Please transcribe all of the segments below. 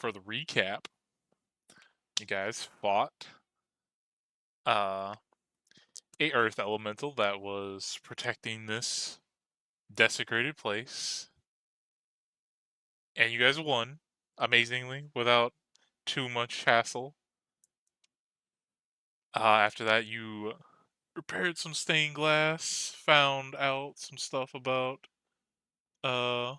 for the recap, you guys fought a Earth elemental that was protecting this desecrated place, and you guys won amazingly without too much hassle. After that, you repaired some stained glass, found out some stuff about uh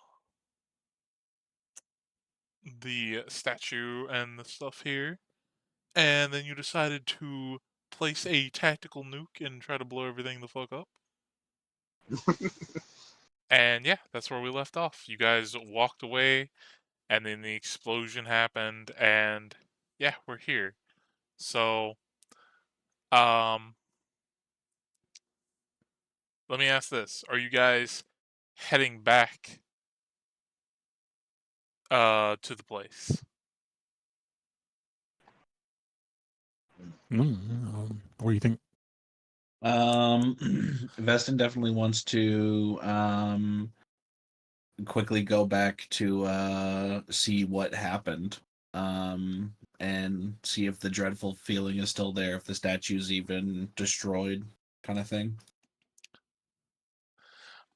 the statue and the stuff here, and then you decided to place a tactical nuke and try to blow everything the fuck up. And yeah, that's where we left off. You guys walked away, and then the explosion happened, and yeah, we're here. So, um, let me ask this: Are you guys heading back to the place? What do you think? Veston definitely wants to quickly go back to see what happened. And see if the dreadful feeling is still there, if the statue's even destroyed, kind of thing.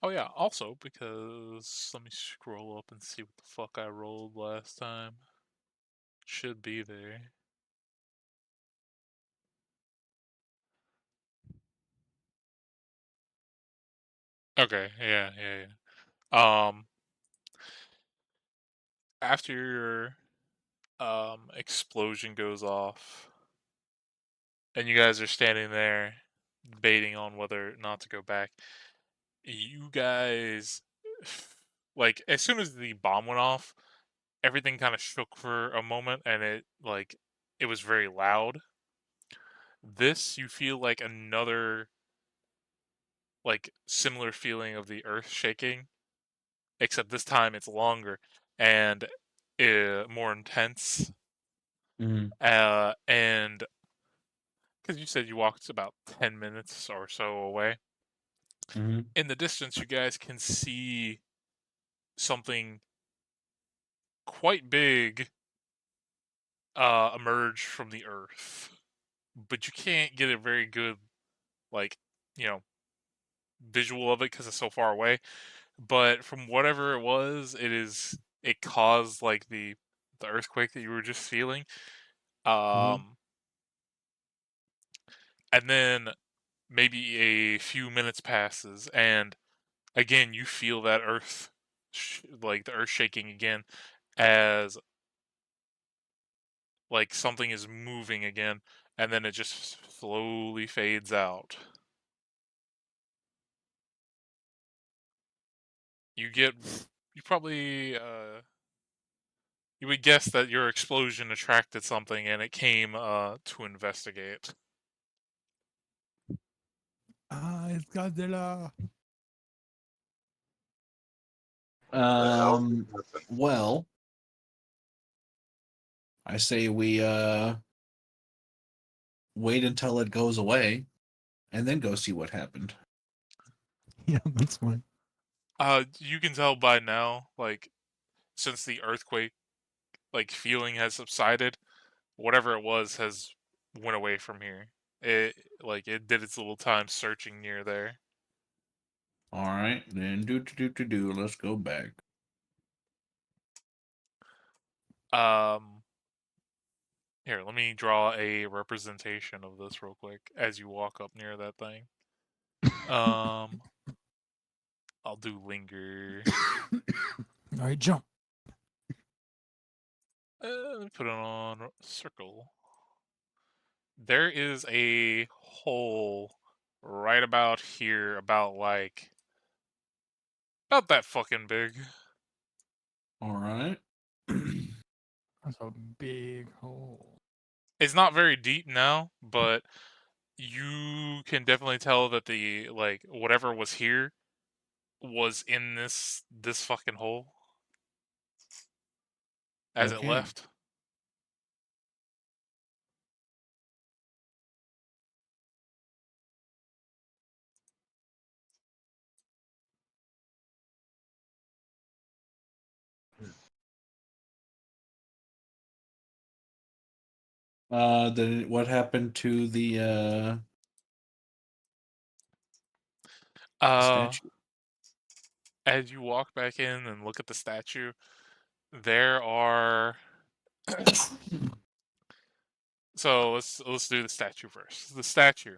Oh yeah, also because let me scroll up and see what the fuck I rolled last time. Should be there. Okay, yeah. After your explosion goes off, and you guys are standing there debating on whether or not to go back, you guys, like, as soon as the bomb went off, everything kind of shook for a moment, and it was very loud. This, you feel like another, like, similar feeling of the earth shaking, except this time it's longer and more intense. Mm-hmm. And because you said you walked about 10 minutes or so away, Mm-hmm. in the distance, you guys can see something quite big emerge from the earth, but you can't get a very good, like, you know, visual of it because it's so far away. But from whatever it was, it caused like the earthquake that you were just feeling. Mm-hmm. Um, and then maybe a few minutes passes, and again you feel that like the earth shaking again, as like something is moving again, and then it just slowly fades out. You get, you probably, you would guess that your explosion attracted something, and it came to investigate. It's Godzilla. Um, well, I say we wait until it goes away and then go see what happened. Yeah, that's fine. You can tell by now, like, since the earthquake like feeling has subsided, whatever it was has went away from here. It did its little time searching near there. All right, then do. Let's go back. Um, Here, let me draw a representation of this real quick as you walk up near that thing. Um, I'll do linger. All right, jump. Let me put it on circle. There is a hole right about here, about that fucking big. All right. That's a big hole. It's not very deep now, but you can definitely tell that the like whatever was here was in this fucking hole as it Okay. left. Then what happened to the Uh, statue? as you walk back in and look at the statue, there are. So let's do the statue first. The statue,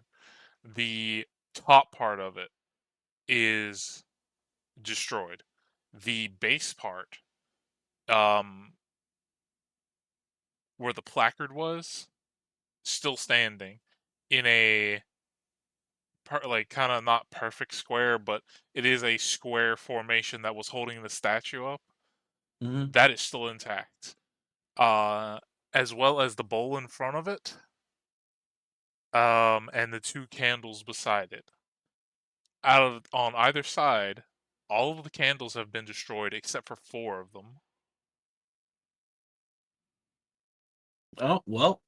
the top part of it is destroyed. The base part, um, where the placard was, still standing in a like kind of not perfect square, but it is a square formation that was holding the statue up. Mm-hmm. That is still intact, uh, as well as the bowl in front of it, and the two candles beside it. Out of on either side, all of the candles have been destroyed except for four of them. Oh well,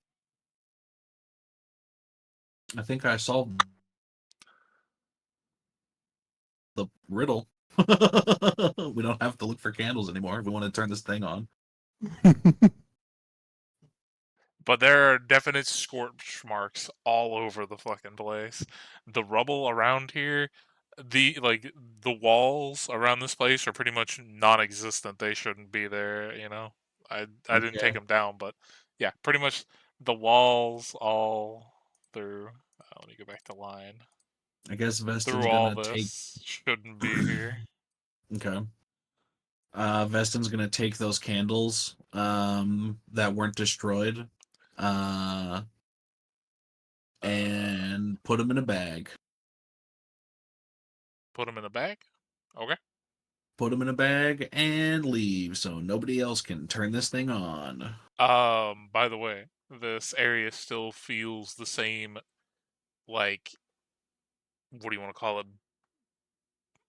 I think I solved the riddle. We don't have to look for candles anymore if we want to turn this thing on. But there are definite scorch marks all over the fucking place. The rubble around here, the walls around this place are pretty much non-existent. They shouldn't be there, you know. I didn't take Okay. them down, but yeah, pretty much the walls all through. Let me go back to line. I guess Veston's Through all gonna take. this shouldn't be here. Okay. Veston's gonna take those candles that weren't destroyed, uh, Uh, and put them in a bag. put them in a bag. Okay. Put them in a bag and leave, so nobody else can turn this thing on. By the way, this area still feels the same, like, what do you want to call it?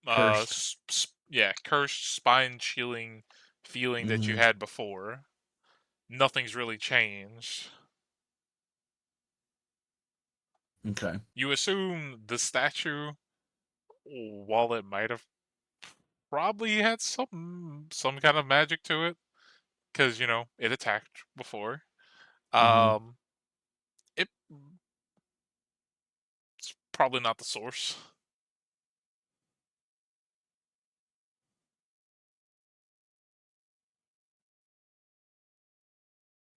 Cursed. Yeah, cursed, spine chilling feeling that you Hmm. had before. Nothing's really changed. Okay. You assume the statue, while it might have probably had some kind of magic to it, because you know it attacked before. Hmm. Um, it's probably not the source.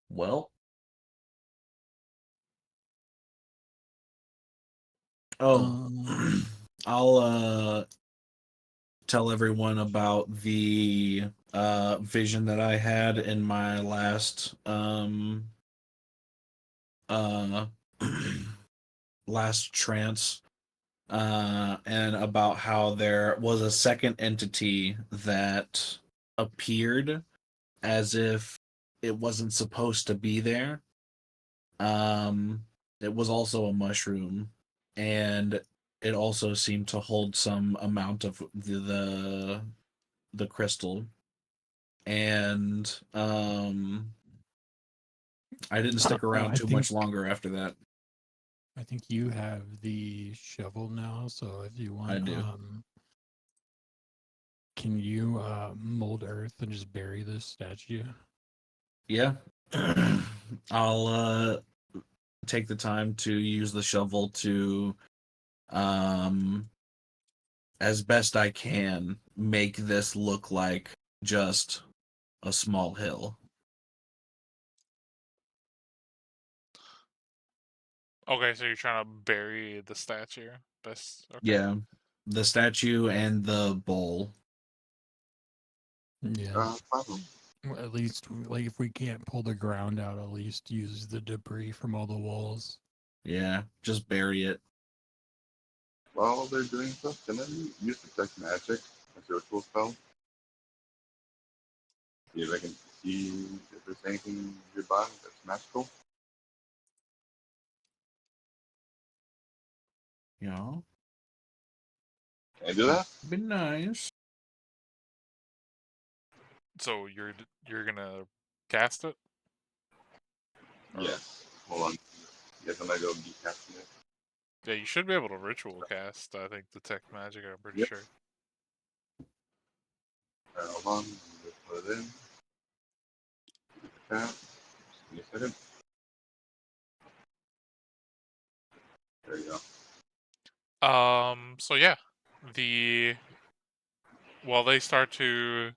Well. Oh. um, I'll tell everyone about the vision that I had in my last uh last trance, and about how there was a second entity that appeared as if it wasn't supposed to be there. Um, it was also a mushroom, and it also seemed to hold some amount of the crystal. And I didn't stick around I too think much longer after that. I think you have the shovel now. So if you I want, do. can you mold earth and just bury this statue? Yeah. I'll take the time to use the shovel to um as best I can make this look like just a small hill. Okay, so you're trying to bury the statue. Best. Okay. Yeah. The statue and the bowl. Yeah. Problem. Well, at least, like, if we can't pull the ground out, at least use the debris from all the walls. Yeah, just bury it. While they're doing stuff, can I use detect magic as your tool spell? See if I can see if there's anything nearby that's magical. Yeah. Can I do that? Be nice. So you're gonna cast it, or Yes. Hold on. Yes, I'm gonna go decasting it. yeah, you should be able to ritual cast. I think detect magic. I'm pretty Yep. sure. Hold on. Just put it in. Cast. Give me a second. There you go. So yeah, while they start to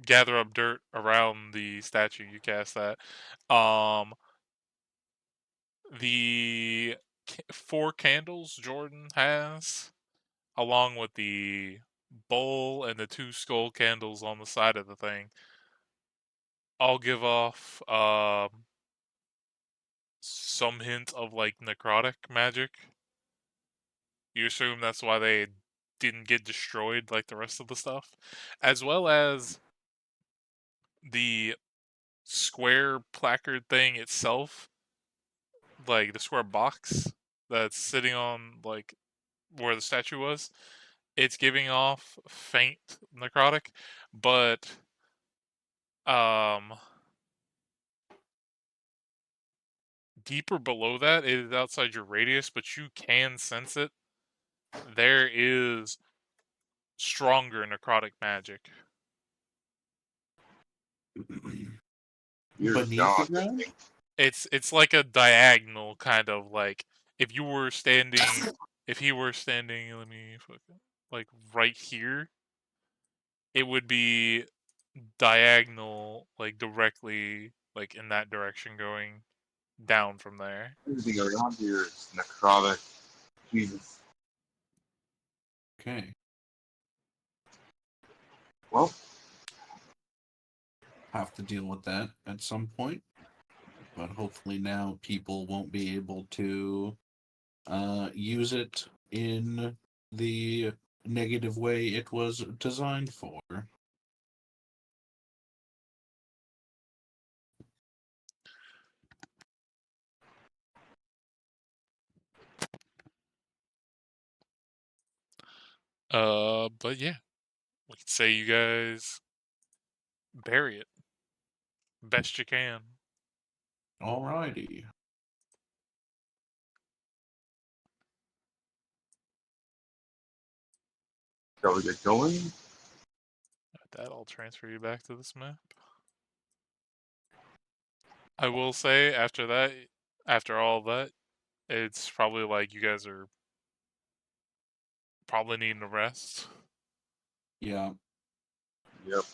gather up dirt around the statue, you cast that. The 4 candles Jordan has, along with the bowl and the 2 skull candles on the side of the thing, all give off some hint of like necrotic magic. You assume that's why they didn't get destroyed like the rest of the stuff, as well as the square placard thing itself, like the square box that's sitting on like where the statue was. It's giving off faint necrotic, but um deeper below that, it is outside your radius, but you can sense it. There is stronger necrotic magic. You're Beneath the gone. ground? It's like a diagonal kind of like if you were standing if he were standing, let me like right here, it would be diagonal, like directly like in that direction going down from there. Everything around here is necrotic. Jesus. Okay. Well, Have to deal with that at some point. But hopefully now people won't be able to use it in the negative way it was designed for. But yeah, we could say you guys bury it best you can. Alrighty. shall we get going? At that, I'll transfer you back to this map. I will say after that, after all that, it's probably like you guys are probably needing a rest. Yeah. Yep.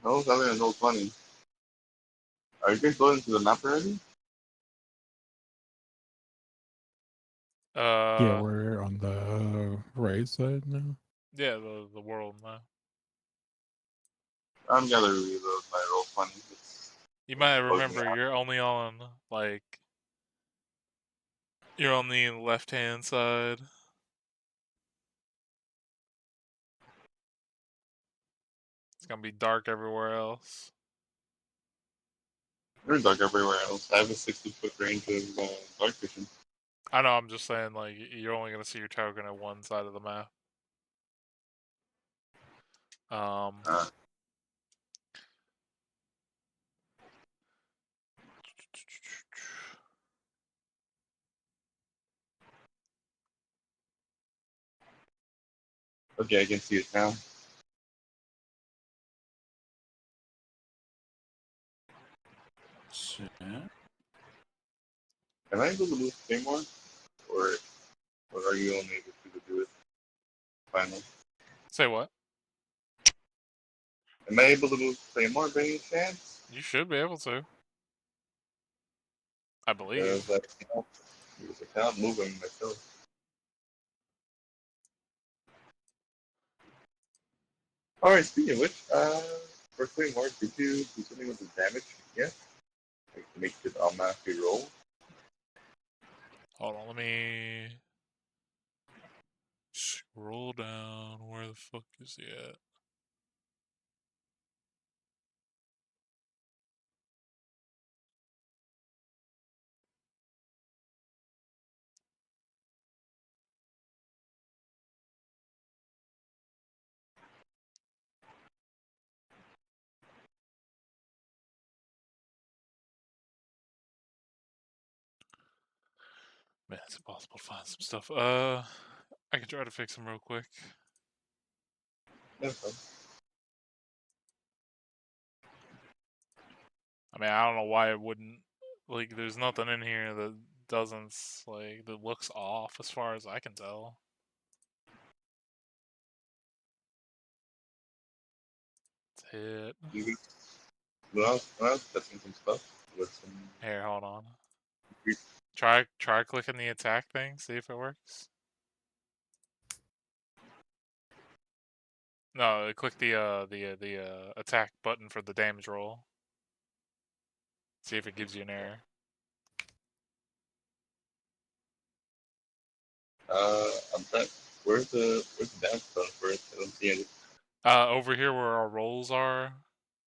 Oh, that is so funny. Are you guys going to the map already? Yeah, Uh, we're on the right side now. yeah, the world map. I'm gonna reload my roll 20. You might Close me remember out. you're only on like you're on the left hand side. It's gonna be dark everywhere else. There's dark everywhere else. I have a 60-foot range of dark vision. I know. I'm just saying, like you're only gonna see your token at one side of the map. Um, Uh, okay, I can see it now. So, Am I able to move Claymore? Or are you only able to do it finally? say what? Am I able to move Claymore by any chance? You should be able to. I believe. Because I cannot move him myself. Alright, speaking of which, for Claymore, did you do something with the damage yet? Like to make it automatically roll? Hold on, let me scroll down. Where the fuck is he at? Man, it's impossible to find some stuff. I can try to fix him real quick. No, fun. I mean, I don't know why it wouldn't. Like, there's nothing in here that doesn't, like, that looks off as far as I can tell. That's it. Even when I was testing some stuff with some. Here, hold on. Creep. Try clicking the attack thing, see if it works. No, click the attack button for the damage roll. See if it gives you an error. I'm trying. Where's the damage button for it? I don't see any. Over here where our rolls are,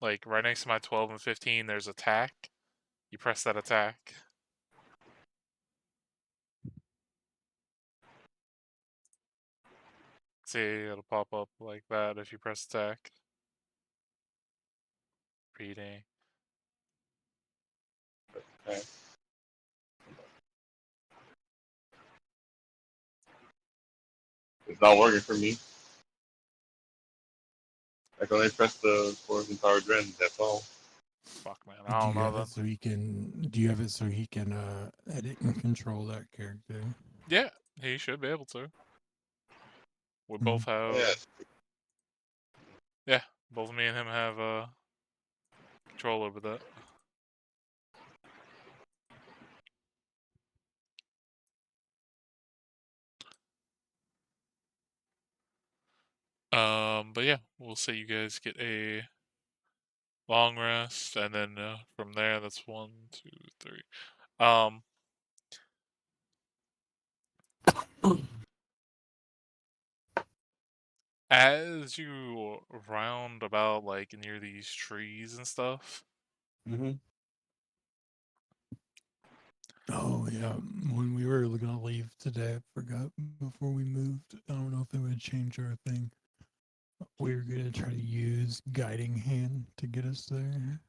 like right next to my 12 and 15, there's attack. You press that attack. See, it'll pop up like that if you press attack. Reading. Okay. It's not working for me. I can only press the force and power dren. That's all. Fuck, man. I Do don't you know have then. it so he can? Do you have it so he can edit and control that character? Yeah, he should be able to. We Hmm. both have. Yeah. Yeah, both me and him have control over that. But yeah, we'll say you guys get a long rest, and then from there, that's 1, 2, 3. Um, as you round about like near these trees and stuff, Mm-hmm. Oh yeah, when we were gonna leave today, I forgot before we moved. I don't know if it would change our thing. We were gonna try to use guiding hand to get us there.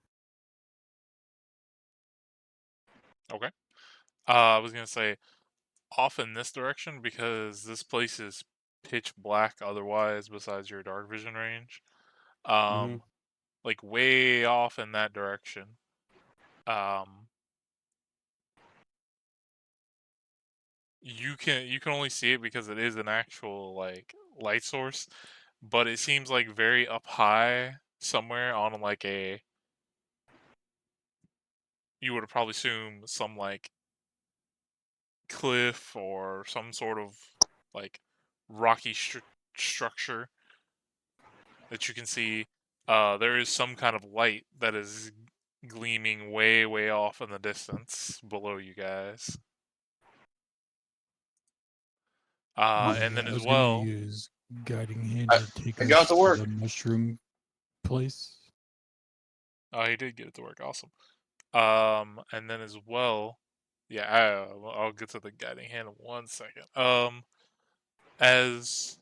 okay. I was gonna say off in this direction because this place is pitch black otherwise besides your dark vision range. Mm-hmm. Like way off in that direction. Um, you can only see it because it is an actual like light source, but it seems like very up high somewhere on like a you would probably assume some like cliff or some sort of like rocky structure that you can see. There is some kind of light that is gleaming way off in the distance below you guys. And then I as was gonna well, use guiding hand I, to take I got us to to work. the mushroom place. oh, he did get it to work. Awesome. And then as well, yeah, I'll get to the guiding hand in 1 second. As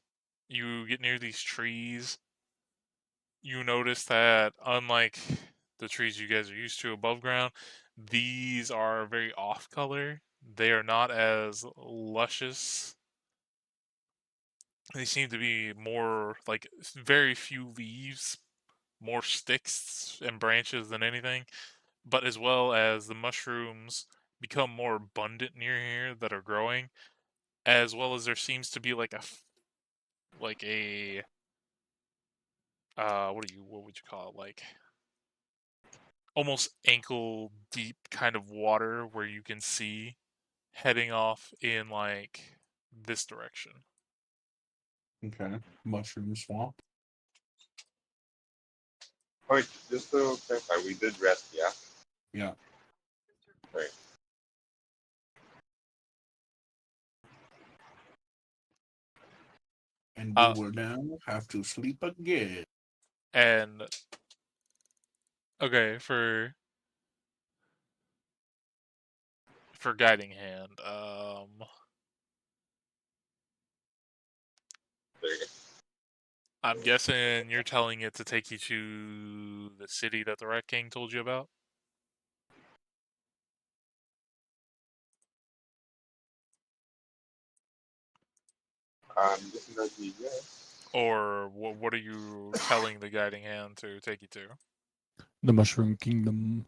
you get near these trees, you notice that unlike the trees you guys are used to above ground, these are very off color. They are not as luscious. They seem to be more like very few leaves, more sticks and branches than anything. But as well as the mushrooms become more abundant near here that are growing, as well as there seems to be like a what would you call it, like almost ankle deep kind of water where you can see heading off in like this direction. Okay. Mushroom swamp. Alright, just to clarify, we did rest, yeah? Yeah. Right. And we Uh, will now have to sleep again. and okay, for guiding hand, There you go. I'm guessing you're telling it to take you to the city that the Rat King told you about. I'm guessing that'd be yes. Or what are you telling the guiding hand to take you to? The Mushroom Kingdom.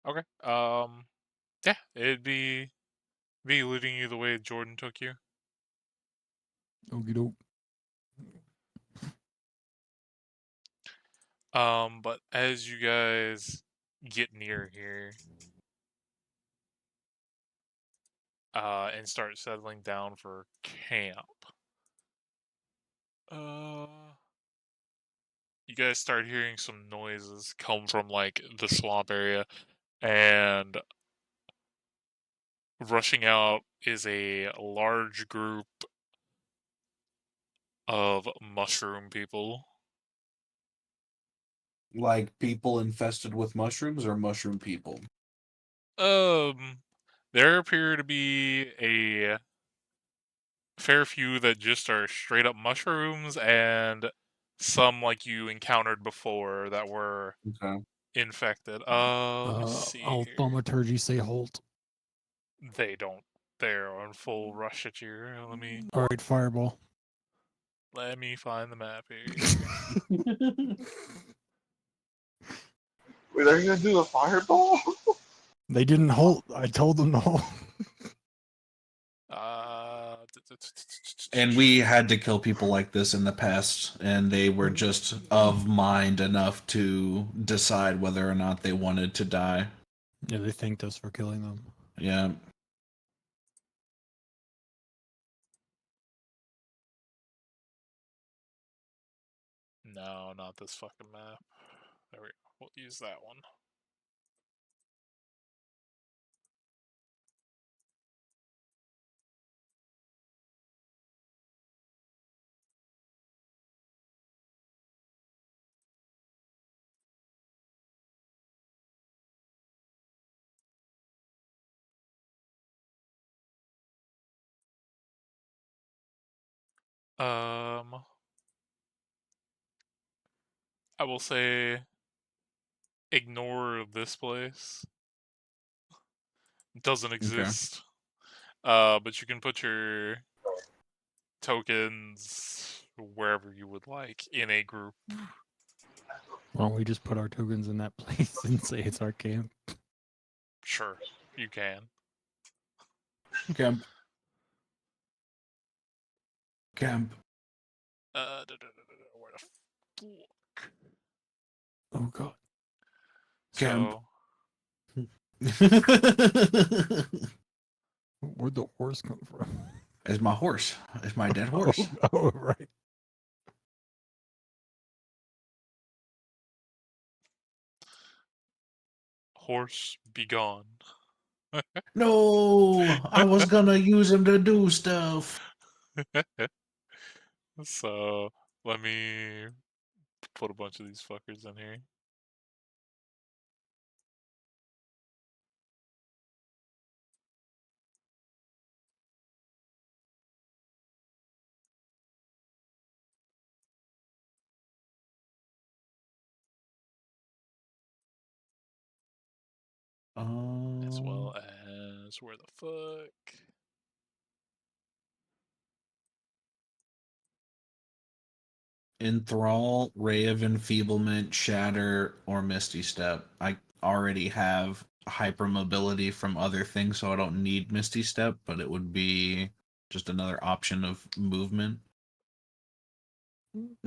Okay. Yeah, it'd be leading you the way Jordan took you. Okie doke. But as you guys get near here, and start settling down for camp, you guys start hearing some noises come from like the swamp area, and rushing out is a large group of mushroom people. Like people infested with mushrooms or mushroom people? Um, there appear to be a fair few that just are straight up mushrooms, and some like you encountered before that were Okay. infected. Let me see I'll here. thaumaturgy say halt. They don't. They're on full rush at you. All right, fireball. Let me find the map here. Wait, are you gonna do a fireball? They didn't halt. I told them to halt. And we had to kill people like this in the past, and they were just of mind enough to decide whether or not they wanted to die. Yeah, they thanked us for killing them. Yeah. No, not this fucking map. There we go. We'll use that one. I will say ignore this place. It doesn't Okay. exist. But you can put your tokens wherever you would like in a group. Why don't we just put our tokens in that place and say it's our camp? Sure, you can. Camp. Camp. Where the fuck? Oh god. Camp. So Where'd the horse come from? It's my horse. It's my dead horse. Oh, right. horse, be gone. No, I was gonna use him to do stuff. So let me put a bunch of these fuckers in here. As well as where the fuck? Enthrall, Ray of Enfeeblement, Shatter, or Misty Step. I already have hypermobility from other things, so I don't need Misty Step, but it would be just another option of movement.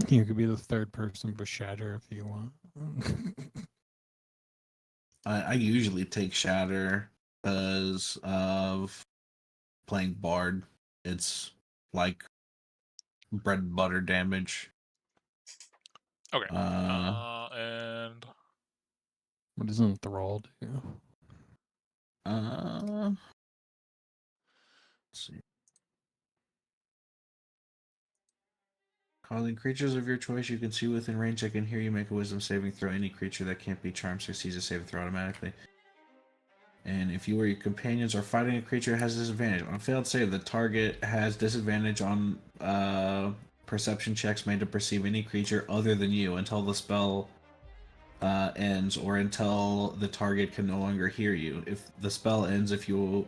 You could be the third person for Shatter if you want. I usually take Shatter because of playing Bard. It's like bread and butter damage. Okay. Uh, And What does Enthrall do? let's see. Calling creatures of your choice you can see within range that can hear you make a wisdom saving throw. Any creature that can't be charmed succeeds a saving throw automatically. And if you or your companions are fighting a creature, it has disadvantage. On a failed save, the target has disadvantage on perception checks made to perceive any creature other than you until the spell ends or until the target can no longer hear you. If the spell ends, if you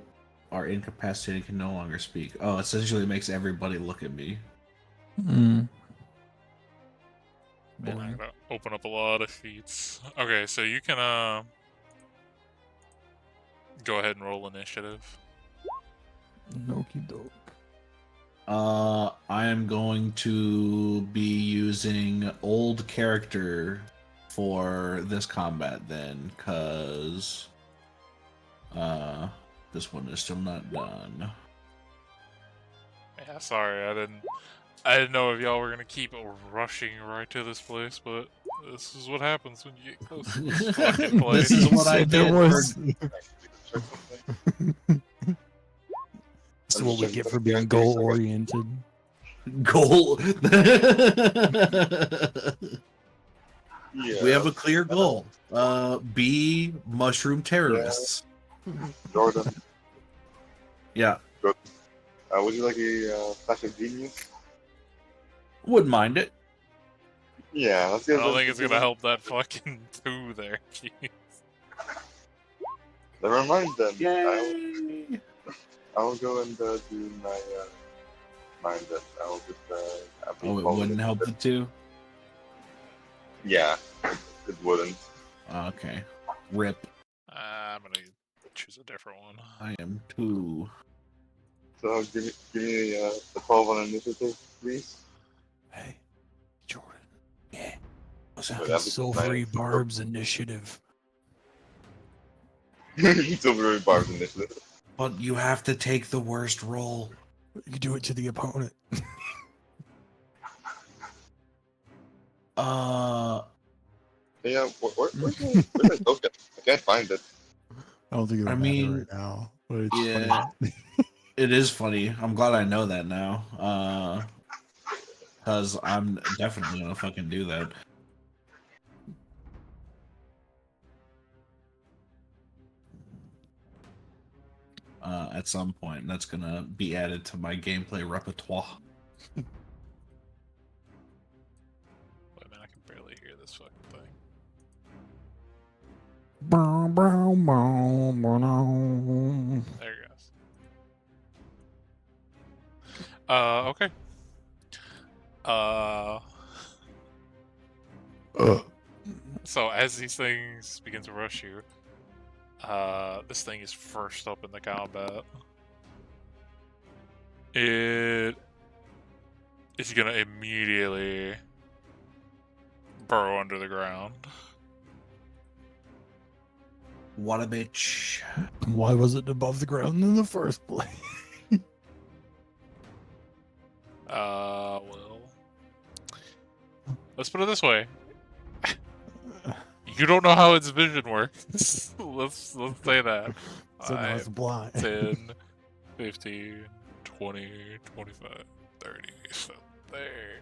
are incapacitated and can no longer speak. Oh, essentially it makes everybody look at me. Mm. Man, I Boring. gotta open up a lot of feats. Okay, so you can go ahead and roll initiative. Okie doke. I am going to be using old character for this combat then, cause this one is still not done. Yeah, sorry, I didn't know if y'all were gonna keep rushing right to this place, but this is what happens when you get close to this fucking place. This is what I So there did was. Check something. This is what we get for being goal oriented. Goal. Yeah. We have a clear goal. Be mushroom terrorists. Jordan, Yeah. would you like a flash of genius? Wouldn't mind it. Yeah, let's I get don't think it's gonna help that fucking 2 there. Jeez. Never mind then. Yay! I will go and do my mine then. I will just I'll be Oh, it following wouldn't help the 2? Yeah, it wouldn't. Okay. Rip. I'm gonna choose a different one. I am 2. So give me the 12 on initiative, please. Hey, Jordan. Yeah. that'd be Silvery nice. Barb's initiative. Silver Barb's initiative. But you have to take the worst roll. You do it to the opponent. Yeah, where's my token? I can't find it. I don't think it'll I matter mean, right now, but it's yeah. funny. It is funny. I'm glad I know that now. Because I'm definitely gonna fucking do that. At some point, that's gonna be added to my gameplay repertoire. Wait a minute, I can barely hear this fucking thing. There it goes. Okay. So as these things begin to rush you, this thing is first up in the combat. It is gonna immediately burrow under the ground. What a bitch. Why was it above the ground in the first place? Well, let's put it this way. You don't know how its vision works. let's say that. So now it's blind. 10, 15, 20, 25, 30. So there.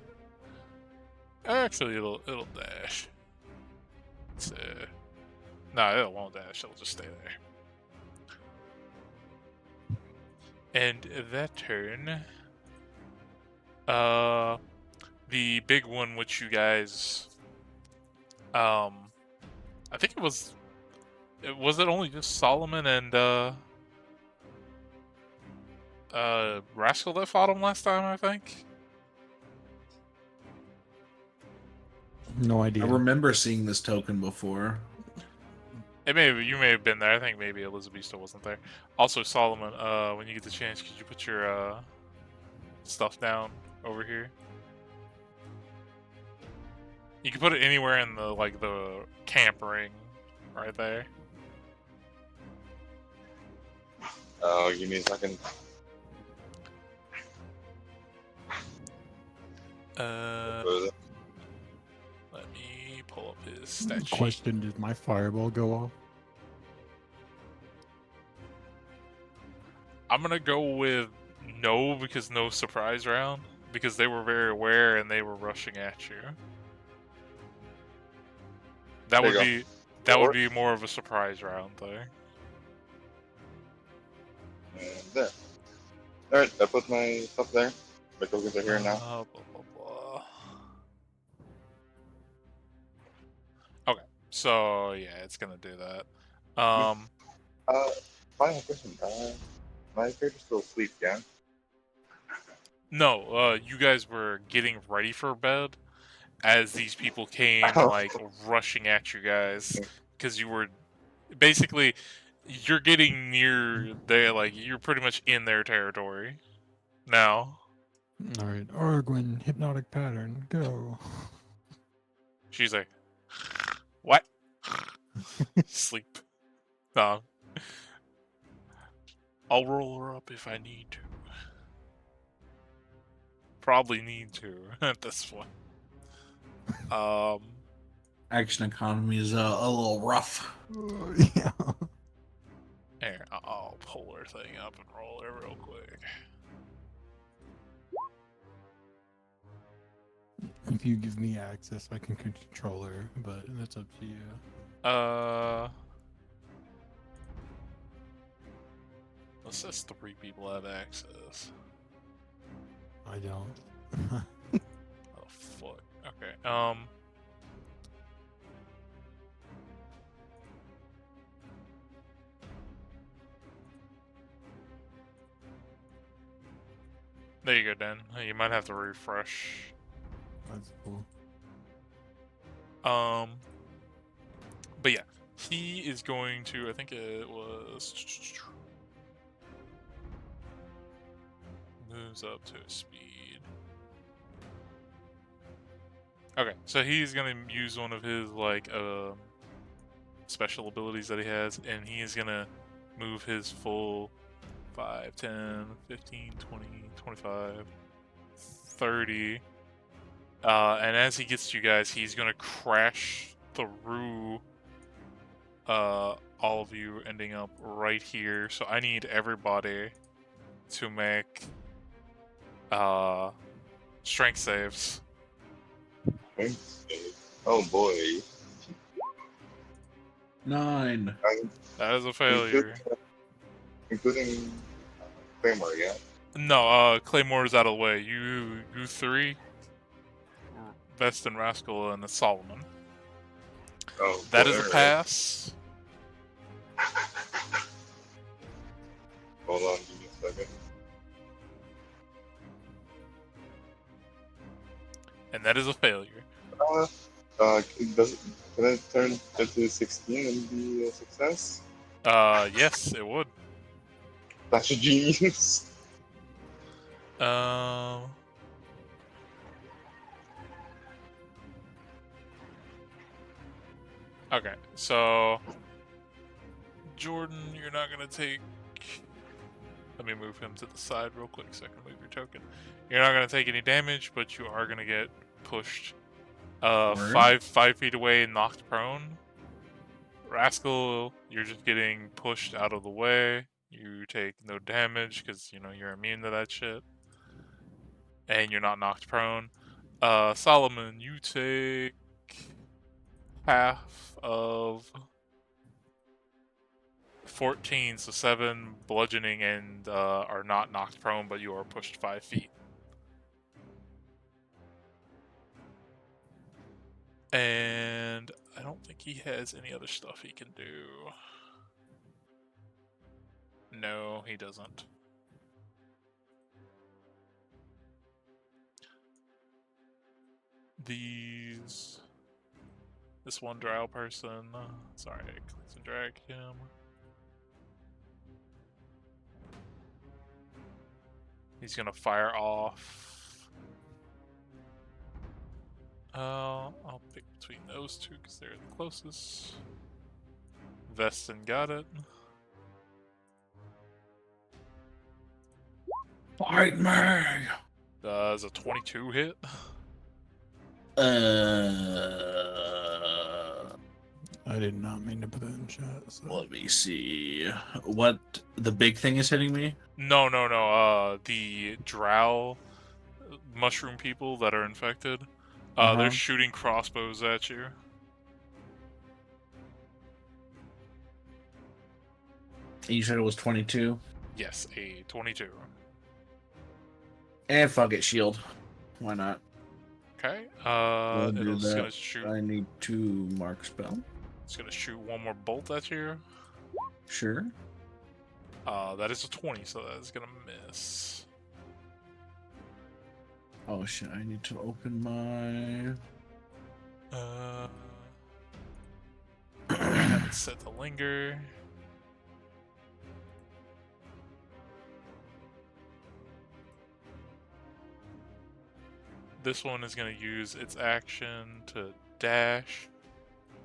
Actually, it'll dash. It's, no, it won't dash. It'll just stay there. And that turn, the big one, which you guys, I think it was it only just Solomon and Rascal that fought him last time, I think. No idea. I remember seeing this token before. You may have been there. I think maybe Elizabeth still wasn't there. Also, Solomon, when you get the chance, could you put your stuff down over here? You can put it anywhere in the camp ring, right there. Oh, give me a second. Let me pull up his stat sheet. Question: did my fireball go off? I'm gonna go with no, because no surprise round, because they were very aware and they were rushing at you. That There would you be that would be more of a surprise round there. And there. Alright, I put my stuff there. My tokens are here now. Blah, blah, blah. So yeah, it's gonna do that. Final question. My character's still asleep, yeah? No, you guys were getting ready for bed as these people came Oh, like rushing at you guys because you were basically you're getting near there, like you're pretty much in their territory now. All right, Argwin, hypnotic pattern, go. She's like, what? Sleep. No. I'll roll her up if I need to. Probably need to at this point. Action economy is a little rough. Yeah. Here, I'll pull her thing up and roll her real quick. If you give me access, I can control her, but that's up to you. It says 3 people have access. I don't. Oh fuck. Okay. There you go, Dan. You might have to refresh. That's cool. But yeah, he is going to. I think it was moves up to speed. Okay, so he's gonna use one of his like special abilities that he has, and he is gonna move his full 5, 10, 15, 20, 25, 30. And as he gets to you guys, he's gonna crash through all of you, ending up right here. So I need everybody to make strength saves. oh boy. 9. That is a failure. Including Claymore, yeah? No, Claymore's out of the way. You 3, Vest and Rascal and Solomon. Oh, That boy, is a alright. pass. Hold on, give me a second. And that is a failure. Can it turn into 16 and be a success? Yes, it would. That's a genius. Okay, so Jordan, you're not gonna take. Let me move him to the side real quick so I can move your token. You're not gonna take any damage, but you are gonna get pushed 5 feet away and knocked prone. Rascal, you're just getting pushed out of the way. You take no damage because you know you're immune to that shit, and you're not knocked prone. Solomon, you take half of 14, so 7 bludgeoning, and are not knocked prone, but you are pushed 5 feet. And I don't think he has any other stuff he can do. No, he doesn't. This one drow person, sorry, I clicked and drag him. He's gonna fire off. I'll pick between those two because they're the closest. Veston got it. Fight me! Does a 22 hit? I did not mean to put that in chat. So. Let me see. What the big thing is hitting me? No. The drow mushroom people that are infected. They're shooting crossbows at you. You said it was 22? Yes, a 22. And fuck it, shield. Why not? Okay. I'll do It's gonna that. shoot. I need to mark spell. Just gonna shoot one more bolt at you. Sure. That is a 20, so that is gonna miss. Oh shit! I need to open my. Have it set to linger. This one is gonna use its action to dash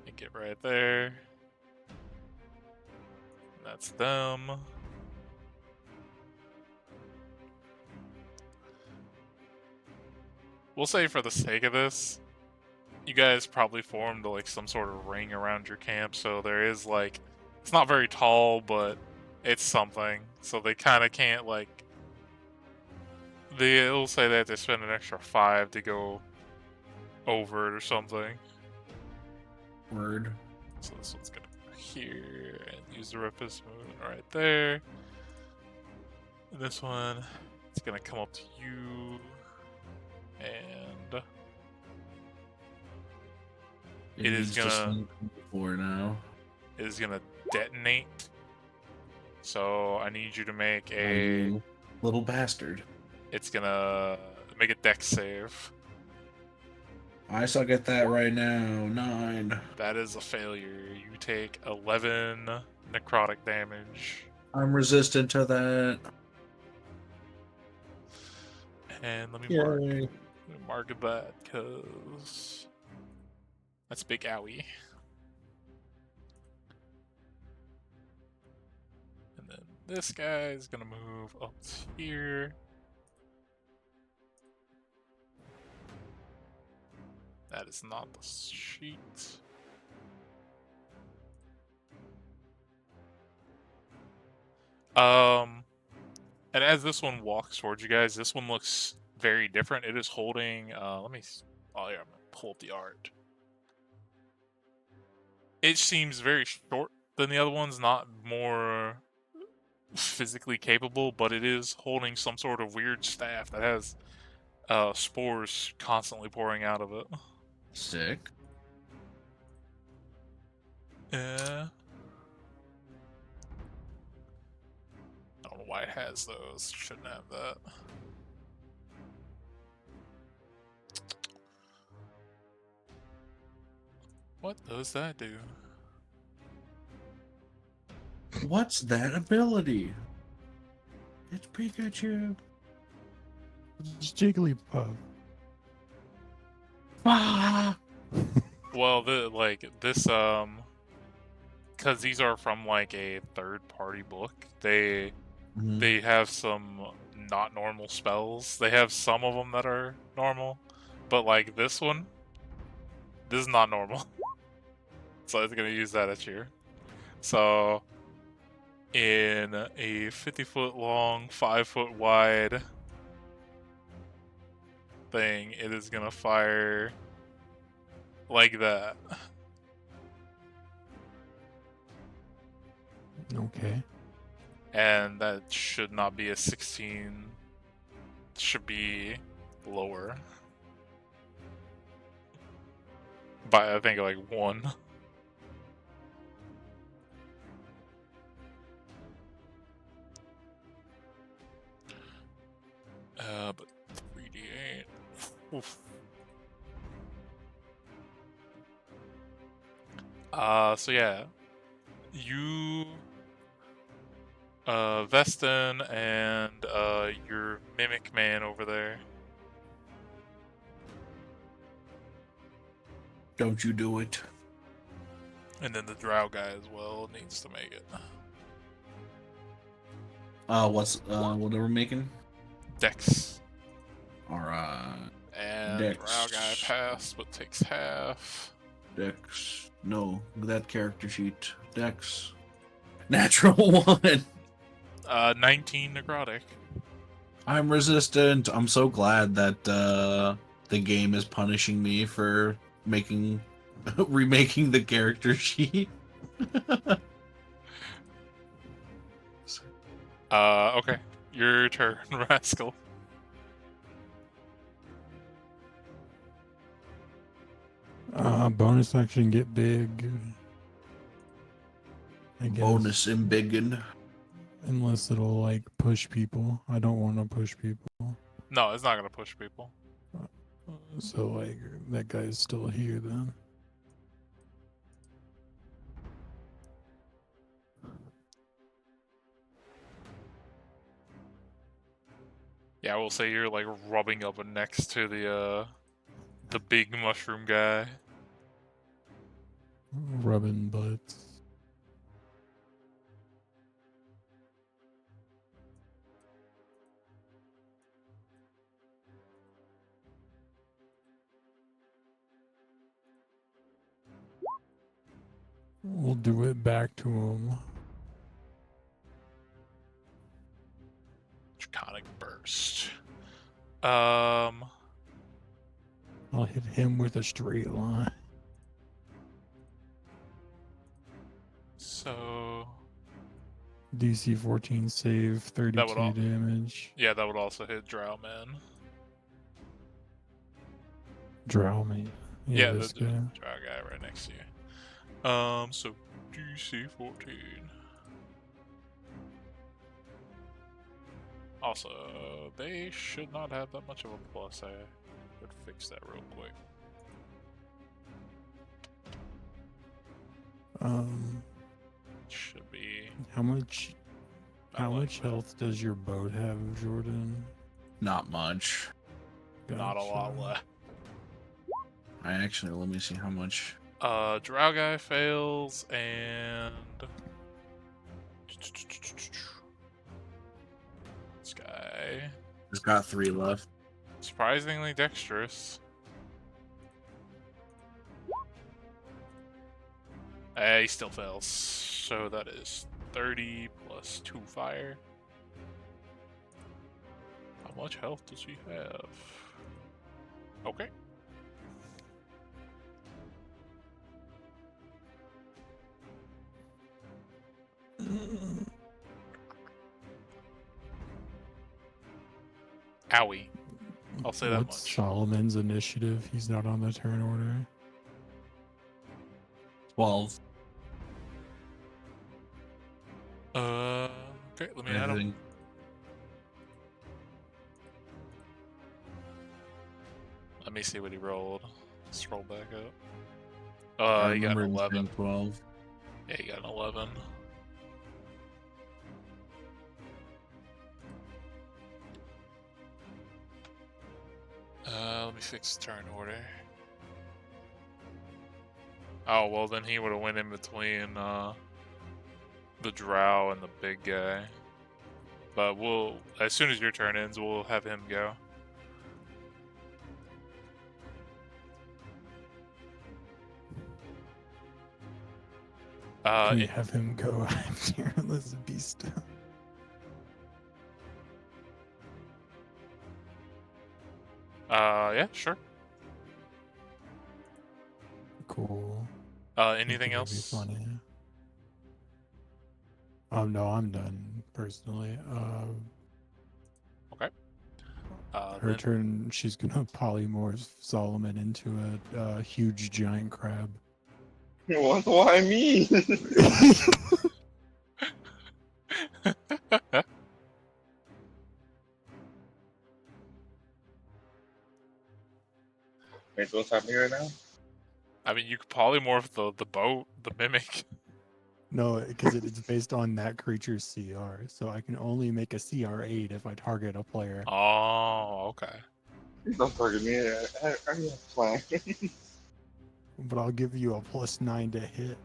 and get right there. That's them. We'll say for the sake of this, you guys probably formed like some sort of ring around your camp, so there is like, it's not very tall, but it's something. So they kind of can't like, they'll say they have to spend an extra 5 to go over it or something. Word. So this one's gonna go here and use the Rufus movement right there. And this one, it's gonna come up to you and it is gonna now. It is gonna detonate. So I need you to make You little bastard. It's gonna make a dex save. I suck at that right now. 9. That is a failure. You take 11 necrotic damage. I'm resistant to that. And let me Yay. mark that because that's big owie. And then this guy is gonna move up here. That is not the sheet. And as this one walks towards you guys, this one looks very different. It is holding, oh yeah, I'm gonna pull up the art. It seems very short than the other ones, not more physically capable, but it is holding some sort of weird staff that has spores constantly pouring out of it. Sick. Yeah. I don't know why it has those. Shouldn't have that. What does that do? What's that ability? It's Pikachu. It's Jigglypuff. Ah! Well, this because these are from like a third-party book. They have some not normal spells. They have some of them that are normal, but like this one, this is not normal. So it's gonna use that at you. So in a 50-foot long, 5-foot wide thing, it is gonna fire like that. Okay. And that should not be a 16. It should be lower. By I think like 1. But 3d8. Oof. So yeah, you, Veston, and your mimic man over there. Don't you do it. And then the drow guy as well needs to make it. What are we making? Dex. Alright. And Dex. drow guy passed, but takes half. Dex. No, that character sheet. Dex. Natural 1. 19 necrotic. I'm resistant. I'm so glad that the game is punishing me for remaking the character sheet. Okay. Your turn, Rascal. Bonus action, get big. I guess. Bonus embiggen. Unless it'll like push people. I don't want to push people. No, it's not gonna push people. So like that guy's still here then. Yeah, I will say you're like rubbing up next to the big mushroom guy. Rubbing butts. We'll do it back to him. Draconic burst. I'll hit him with a straight line. So DC 14 save, 32 damage. yeah, that would also hit Drow Man. Drow me. Yeah, This the guy. Drow guy right next to you. So DC 14. Also, they should not have that much of a plus. I would fix that real quick. Should be. How much health does your boat have, Jordan? Not much. Not a lot Gotcha. left. I actually, let me see how much. Drow guy fails, and this guy It's got 3 left. surprisingly dexterous. He still fails, so that is 30 plus 2 fire. How much health does he have? Okay. Owie. I'll say that What's much. Solomon's initiative? He's not on the turn order. 12. Okay, let me add him. Let me see what he rolled. Scroll back up. I He got an remember him 11. saying 12. Yeah, he got an 11. Let me fix turn order. Oh, well then he would have went in between the drow and the big guy. But we'll, as soon as your turn ends, we'll have him go. Can you have him go after this beast? Yeah, sure. Cool. Anything That'd be else? funny. No, I'm done personally. Okay. Her Then, turn. She's gonna polymorph Solomon into a huge giant crab. What? Why me? Wait, so what's happening right now? I mean, you could polymorph the boat, the mimic. No, because it's based on that creature's CR. So I can only make a CR8 if I target a player. Oh, okay. Please don't target me. I already have a plan. But I'll give you a +9 to hit.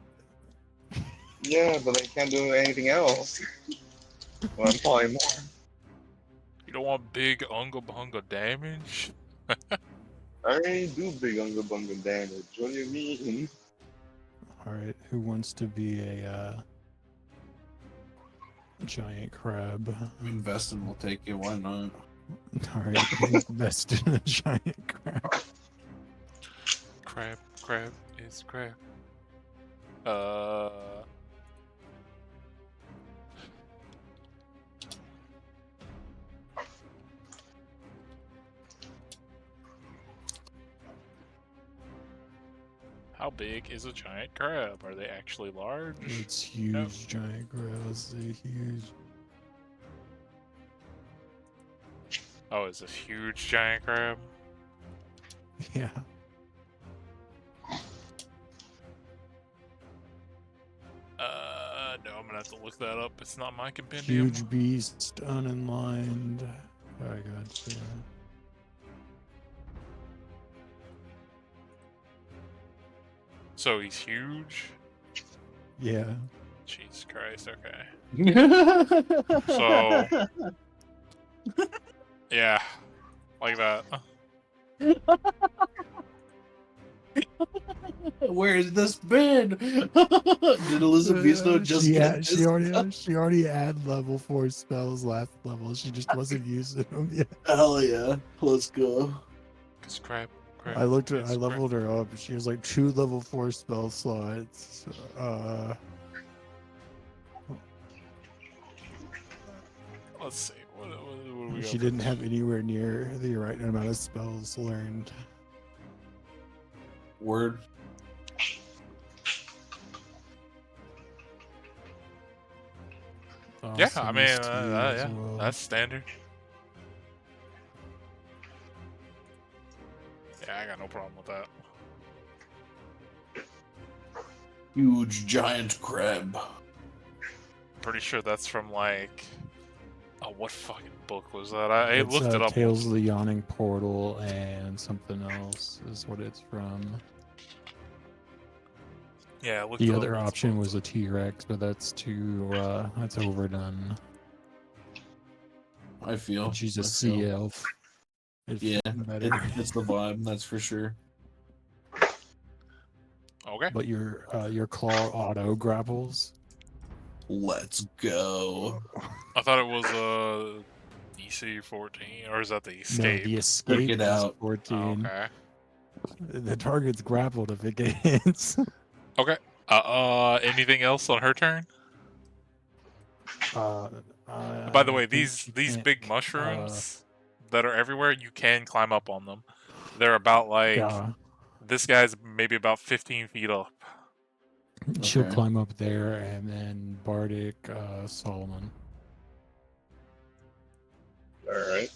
Yeah, but I can't do anything else. Well, I'm probably more. You don't want big unga bunga damage? I already do big Unga Bunga damage. What do you mean? Alright, who wants to be a giant crab? Investing will take it. Why not? Alright, invest in a giant crab. Crab is crab. How big is a giant crab? Are they actually large? It's huge, Nope. giant crabs. They're huge. Oh, it's a huge giant crab? Yeah. No, I'm gonna have to look that up. It's not my compendium. Huge beast, uninlined. I got you. So he's huge? Yeah. Jesus Christ, okay. So, yeah, like that. Where's this been? Did Elizabeth just get this? She already had level 4 spells last level. She just wasn't using them yet. Hell yeah. Let's go. Cause crab. I looked at, I it's crab. leveled her up. She has like 2 level 4 spell slots. Let's see. What do we She got? didn't have anywhere near the right amount of spells learned. Word. Yeah, So I mean, these two as yeah, well. that's standard. Yeah, I got no problem with that. Huge giant crab. Pretty sure that's from like, oh, what fucking book was that? I It's looked it up. Tales of the Yawning Portal and something else is what it's from. Yeah, I looked The it up. other It's option both. was a T-Rex, but that's that's overdone. I feel. And she's a I sea feel. elf. It's Yeah, better. it's the vibe, that's for sure. Okay. But your claw auto grapples. Let's go. I thought it was DC 14, or is that the No, escape? the escape it is out. 14. Okay. The target's grappled if it hits. Okay. Anything else on her turn? By the way, these big mushrooms that are everywhere, you can climb up on them. They're about like Yeah, this guy's maybe about 15 feet up. she'll Okay. climb up there, and then Bardic, Solomon. All right.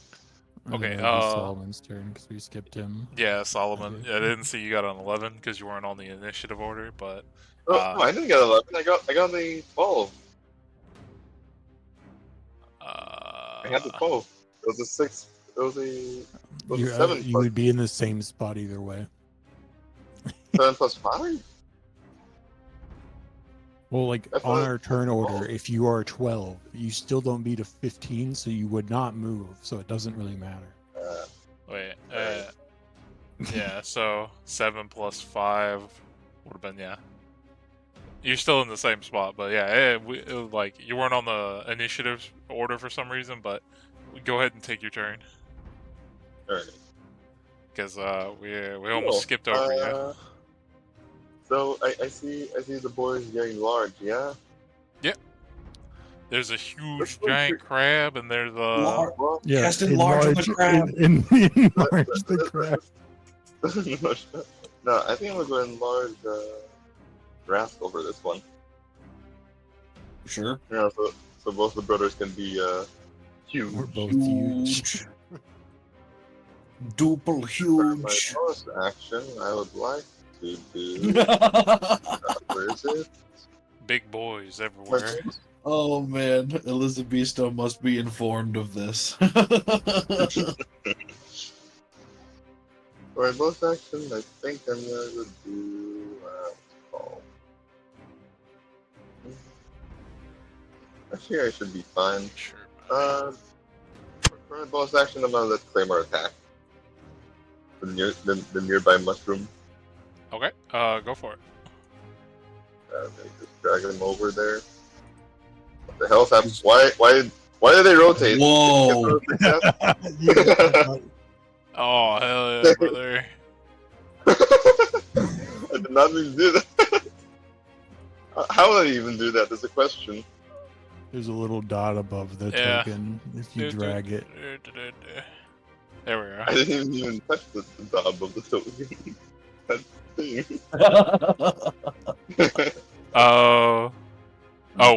And Okay, then it'll be Solomon's turn because we skipped him. Yeah, Solomon. Okay. Yeah, I didn't see you got on 11 because you weren't on the initiative order, but Oh, no, I didn't get 11. I got the 12. I had the 12. It was a 6. It was a 7 You plus would be in the same spot either way. 7 plus 5. Well, like I on thought our it turn was order, 12. if you are 12, you still don't beat a 15, so you would not move, so it doesn't really matter. wait, Alright. yeah, so 7 plus 5 would have been, yeah. You're still in the same spot, but yeah, it was like you weren't on the initiative order for some reason, but go ahead and take your turn Alright. because we Cool. almost skipped over you. So I see the boys getting large. Yeah. Yep. There's a huge Let's go giant crab, and there's a Well, Yeah, Cast enlarge the crab. enlarge the crab. no, I think I'm gonna go enlarge Rask over this one. Sure. Yeah, so both the brothers can be huge. We're both huge. Duple For my huge. bonus action, I would like to do. Where is it? big boys everywhere. Oh man, Elizabeth must be informed of this. For my bonus action, I think I'm gonna do. What's it called? Actually, I should be fine. Sure. For my bonus action, I'm gonna let Claymore attack the nearby mushroom. Okay. Go for it. They just drag him over there. What the hell's happening? Why do they rotate? Whoa. Oh hell yeah, brother! I did not mean to do that. How would I even do that? There's a question. There's a little dot above the Yeah. token if you drag it. There we are. I didn't even touch the knob of the token. That's the thing. Oh,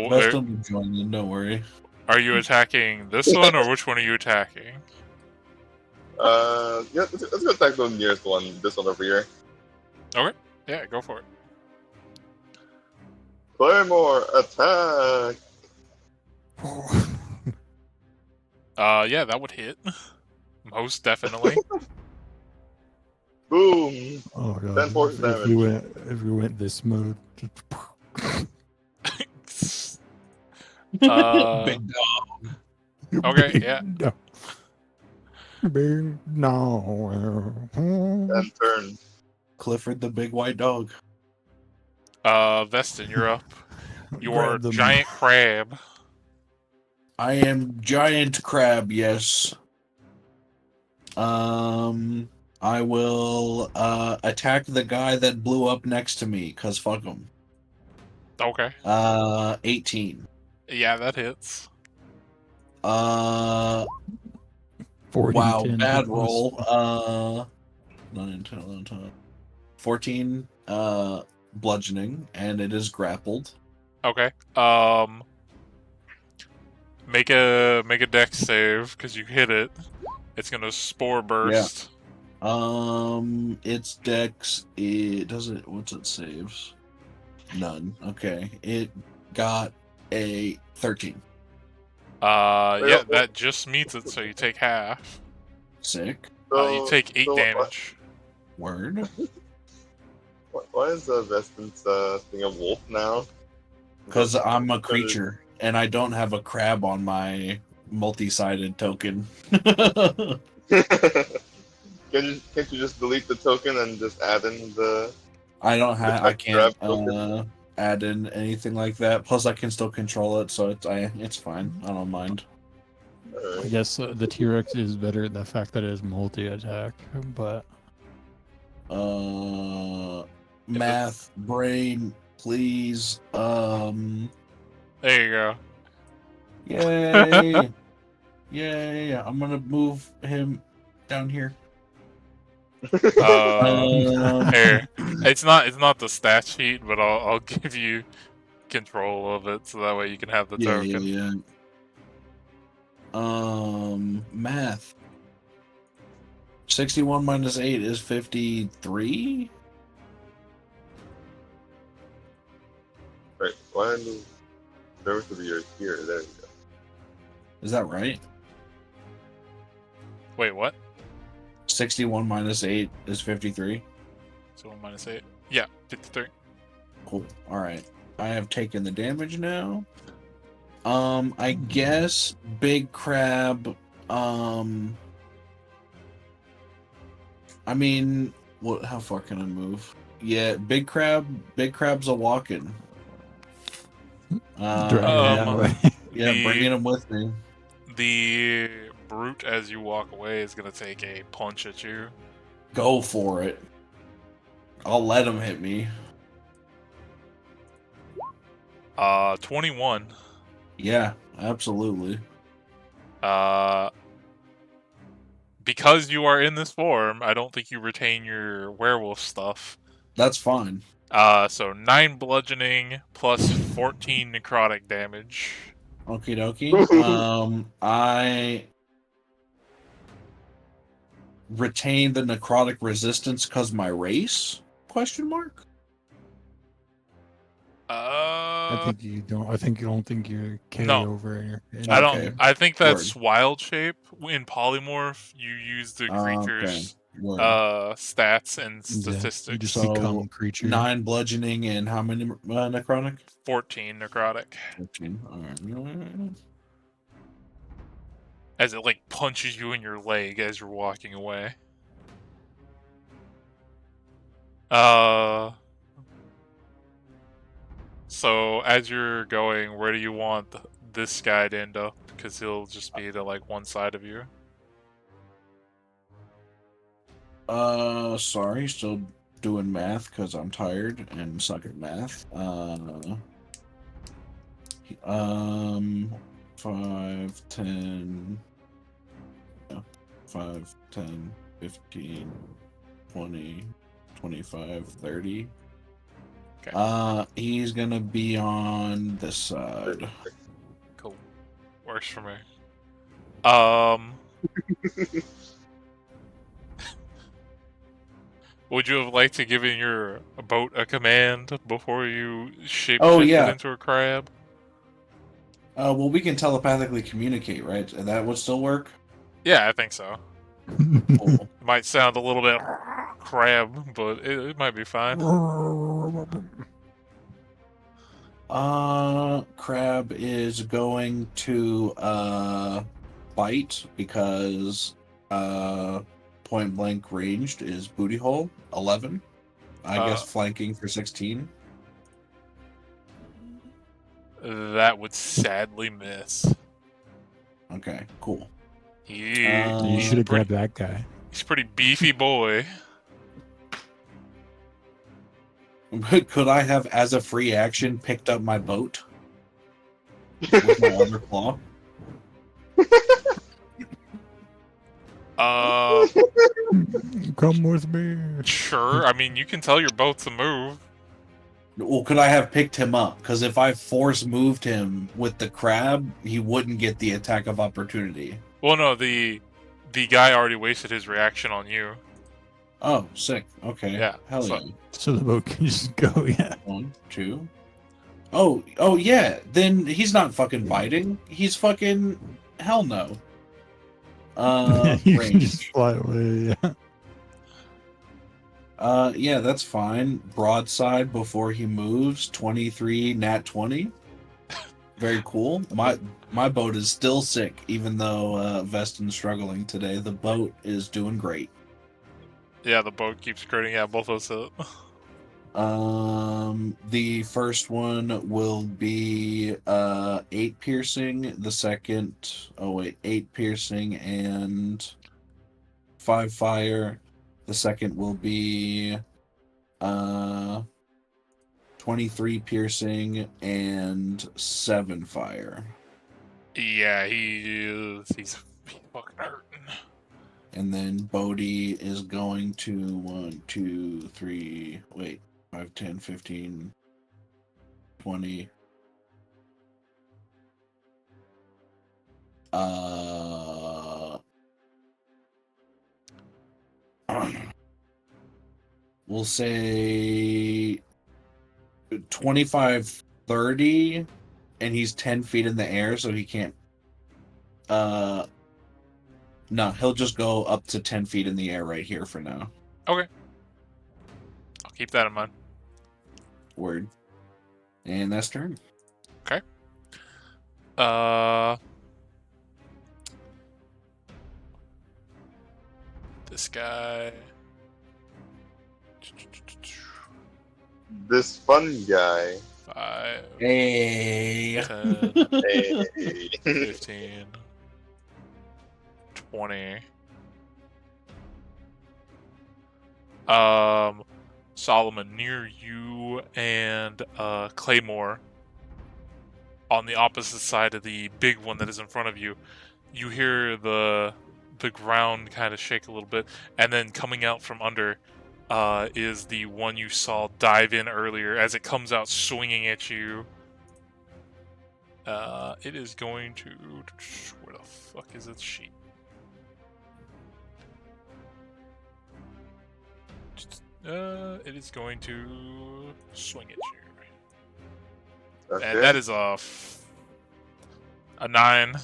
Best of them join in, don't worry. are you attacking this one, or which one are you attacking? Yeah, let's go attack the nearest one. This one over here. Okay, yeah, go for it. Claymore attack. Yeah, that would hit. Most definitely. Boom. Oh god! 10 force If damage. we went this mode, Uh, Big dog. okay, yeah. Big no. 10 turns. Clifford the big white dog. Vestin, you're up. You are Grab them. giant crab. I am giant crab, yes. I will attack the guy that blew up next to me, cause fuck him. Okay. 18. Yeah, that hits. 40 40 wow, 10 bad hit roll. us. 9, 10, 11, 12. 14 bludgeoning, and it is grappled. Okay. Make a dex save because you hit it. It's gonna spore burst. Its dex, it doesn't, what's it saves? None. Okay. It got a 13. Yeah, that just meets it, so you take half. Sick. You take 8 damage. Word. Why is Vestin's thing a wolf now? Because I'm a creature, and I don't have a crab on my multi-sided token. Can't you just delete the token and just add in the? I can't crab token? add in anything like that. Plus, I can still control it, so it's fine. I don't mind. I guess the T-Rex is better in the fact that it is multi-attack, but Math brain, please. There you go. Yay! Yay! I'm gonna move him down here. Here. It's not the stat sheet, but I'll give you control of it, so that way you can have the token. Yeah. Math. 61 minus 8 is 53? Right. Why is the rest of yours here? There you go. Is that right? Wait, what? 61 minus 8 is 53? So 1 minus 8. Yeah, 53. Cool. Alright. I have taken the damage now. I guess Big Crab, I mean, how far can I move? Yeah, Big Crab's a walking. yeah, Bringing him with me. The brute, as you walk away, is gonna take a punch at you. Go for it. I'll let him hit me. 21. Yeah, absolutely. Because you are in this form, I don't think you retain your werewolf stuff. That's fine. So 9 bludgeoning plus 14 necrotic damage. Okie dokie. I retain the necrotic resistance because my race? Question mark. I think you don't. I think you don't think you're KO No. over. I Okay. don't. I think that's wild shape. In polymorph, you use the creature's stats and statistics. You just So, become creature. 9 bludgeoning and how many necrotic? 14 necrotic. 14. Alright. As it like punches you in your leg as you're walking away. So as you're going, where do you want this guy to end up? Because he'll just be to like one side of you. Sorry, still doing math because I'm tired and suck at math. 5, 10, 5, 10, 15, 20, 25, 30. Okay. He's gonna be on this side. Cool. Works for me. Um, would you have liked to give in your boat a command before you Oh shapeshifted yeah. into a crab? Well, we can telepathically communicate, right? And that would still work. Yeah, I think so. Cool. It might sound a little bit crab, but it might be fine. Crab is going to bite because point blank ranged is booty hole 11. I guess Uh, flanking for 16. that would sadly miss. Okay, cool. He, You he's should have pretty, grabbed that guy. he's a pretty beefy boy. Could I have, as a free action, picked up my boat with my other claw? Come with me. Sure. I mean, you can tell your boat to move. Well, could I have picked him up? Because if I force moved him with the crab, he wouldn't get the attack of opportunity. Well, no, the guy already wasted his reaction on you. Oh, sick. Okay. Yeah, Hell so- yeah. So the boat can just go, yeah. 1, 2. Oh yeah. Then he's not fucking biting. He's fucking hell no. You can just Range. fly away, yeah. Yeah, that's fine. Broadside before he moves. 23 nat 20. Very cool. My boat is still sick, even though Veston's struggling today. The boat is doing great. Yeah, the boat keeps critting. Yeah, both of us hit. The first one will be 8 piercing. The second, 8 piercing and 5 fire. The second will be 23 piercing and 7 fire. Yeah, he's fucking hurting. And then Bodhi is going to 1, 2, 3, 5, 10, 15, 20. We'll say 25, 30, and he's 10 feet in the air, so he can't. No, he'll just go up to 10 feet in the air right here for now. Okay. I'll keep that in mind. Word. And that's turn. Okay. This guy. This fun guy. 5, Hey. 10, Hey. 15, 20. Solomon, near you and Claymore, on the opposite side of the big one that is in front of you, you hear the ground kind of shake a little bit, and then coming out from under is the one you saw dive in earlier. As it comes out swinging at you, it is going to... Where the fuck is its sheet? It is going to swing at you. And that is a 9.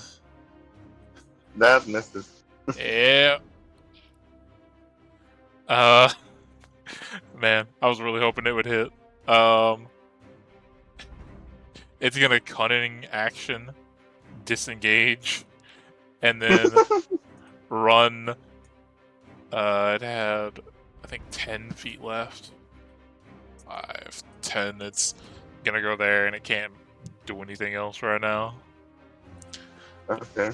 That misses. Yeah. Man, I was really hoping it would hit. It's gonna cunning action, disengage, and then run. It had, I think, 10 feet left. 5, 10. It's gonna go there, and it can't do anything else right now. Okay.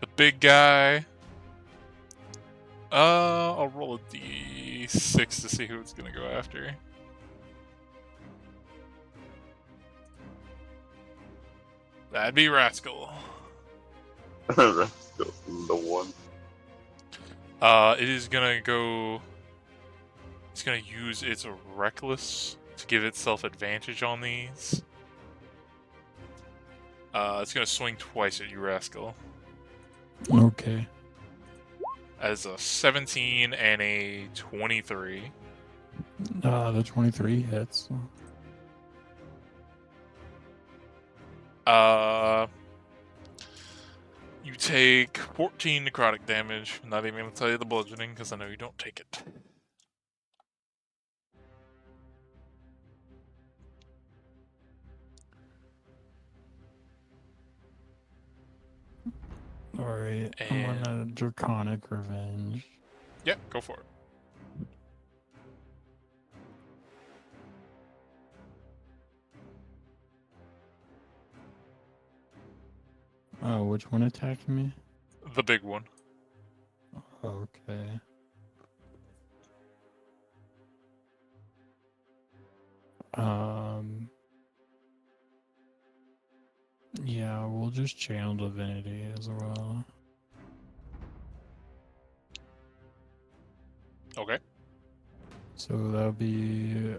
The big guy. I'll roll a d6 to see who it's gonna go after. That'd be Rascal. That's the one. It is gonna go It's going to use its Reckless to give itself advantage on these. It's going to swing twice at you, Rascal. Okay. As a 17 and a 23. The 23 hits. You take 14 necrotic damage. I'm not even going to tell you the bludgeoning because I know you don't take it. Alright, I'm on a Draconic Revenge. Yeah, go for it. Oh, which one attacked me? The big one. Okay. Yeah, we'll just channel Divinity as well. Okay. So that'll be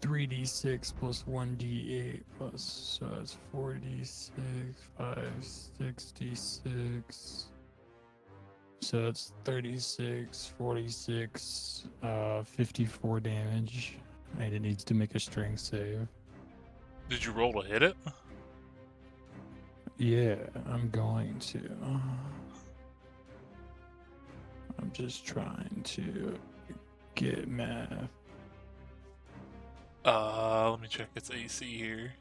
3d6 plus 1d8 plus, so that's 4d6, 5, 66. So that's 36, 46, 54 damage. And it needs to make a strength save. Did you roll to hit it? Yeah, I'm going to. I'm just trying to get math. Let me check its AC here.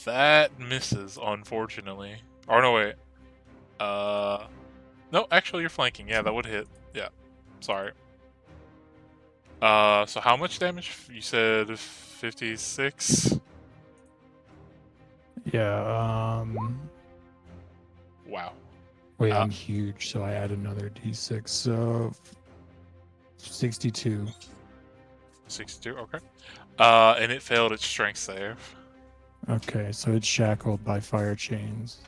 That misses, unfortunately. Or no, wait. No, actually you're flanking. Yeah, that would hit. Yeah. Sorry. So how much damage? You said 56? Yeah, Wow. wait, Uh, I'm huge, so I add another d6, so 62. 62, okay. And it failed its strength save. Okay, so it's shackled by fire chains.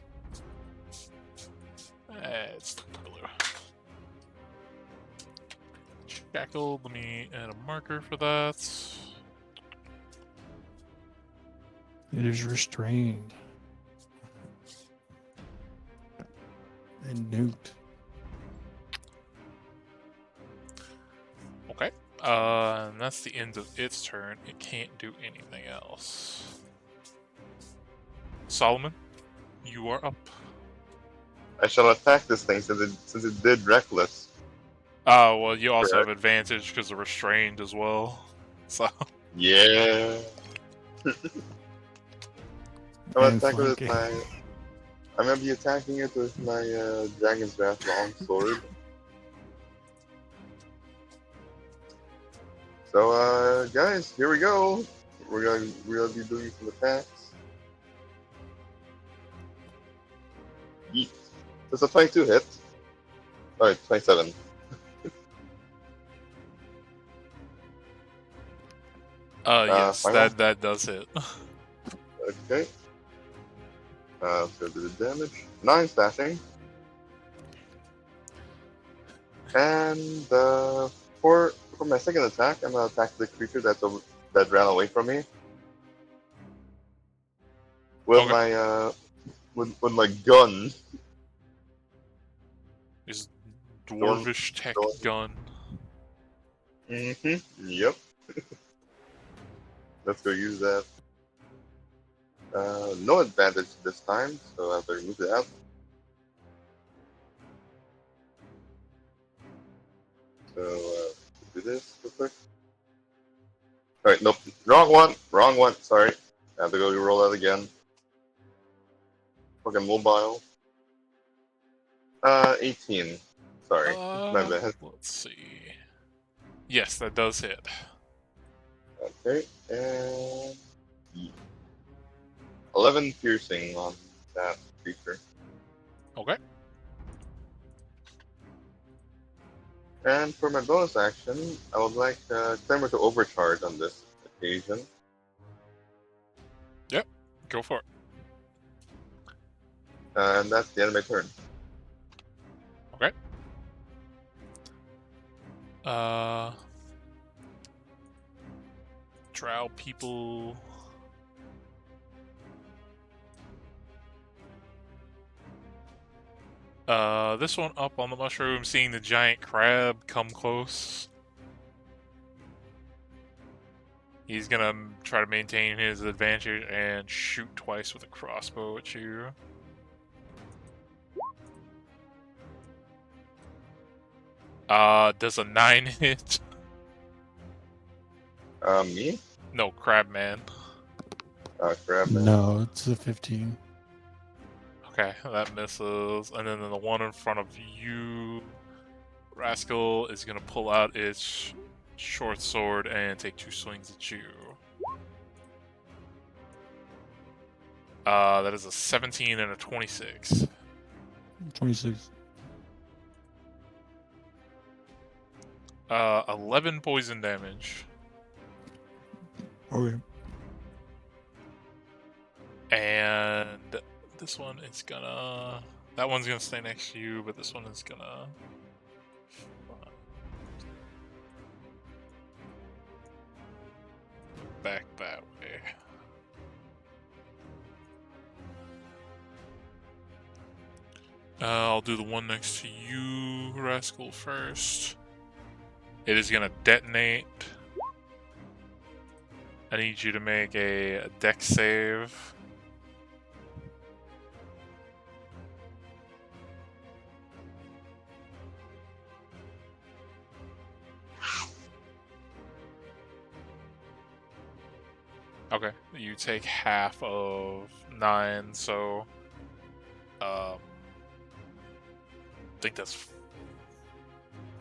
It's blue. Shackled, let me add a marker for that. It is restrained. And nuked. Okay. And that's the end of its turn. It can't do anything else. Solomon, you are up. I shall attack this thing since it did reckless. Well, you also have Correct. advantage because of restrained as well. So, Yeah. I'm And attack with flanking. my. I'm gonna be attacking it with my Dragon's Wrath long sword. So, guys, here we go. We're gonna be doing some attacks. Yeet. Does a 22 hit? Alright, 27. yes, Final. that does hit. Okay. So do the damage. 9 slashing. And for my second attack, I'm gonna attack the creature that ran away from me with Okay. my with my gun. His Going, dwarvish tech going. gun. Yep. Let's go use that. No advantage this time, so I have to remove that. So do this real quick. Alright, nope. Wrong one. Wrong one. Sorry. I have to go roll that again. Fucking mobile. 18. Sorry. My bad. Let's see. Yes, that does hit. Okay. And 11 piercing on that creature. Okay. And for my bonus action, I would like Climber to overcharge on this occasion. Yep. Go for it. And that's the end of my turn. Okay. Drow people. This one up on the mushroom, seeing the giant crab come close. He's gonna try to maintain his advantage and shoot twice with a crossbow at you. Does a 9 hit? Me? No, Crabman. Crab man. No, it's a 15. Okay, that misses. And then the one in front of you, Rascal, is gonna pull out its short sword and take 2 swings at you. That is a 17 and a 26. 26. 11 poison damage. Okay. And this one is gonna... That one's gonna stay next to you, but this one is gonna... back that way. I'll do the one next to you, Rascal, first. It is gonna detonate. I need you to make a dex save. Okay, you take half of 9, so I think that's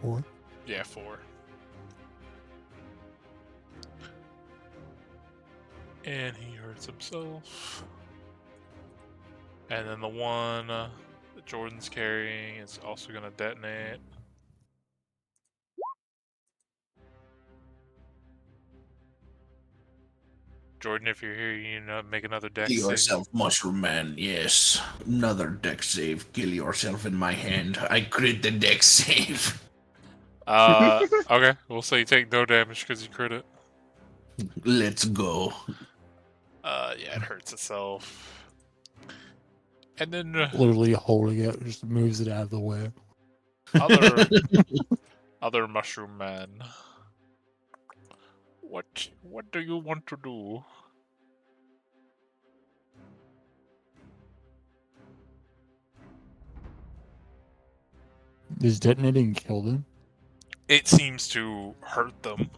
4. yeah, 4. And he hurts himself. And then the one that Jordan's carrying is also gonna detonate. Jordan, if you're here, you need to make another dex Kill save. yourself, Mushroom Man. Yes. Another dex save. Kill yourself in my hand. I crit the dex save. Okay, we'll say you take no damage because you crit it. Let's go. Yeah, it hurts itself. And then Literally holding it, just moves it out of the way. other mushroom man. What do you want to do? Does detonating kill them? It seems to hurt them.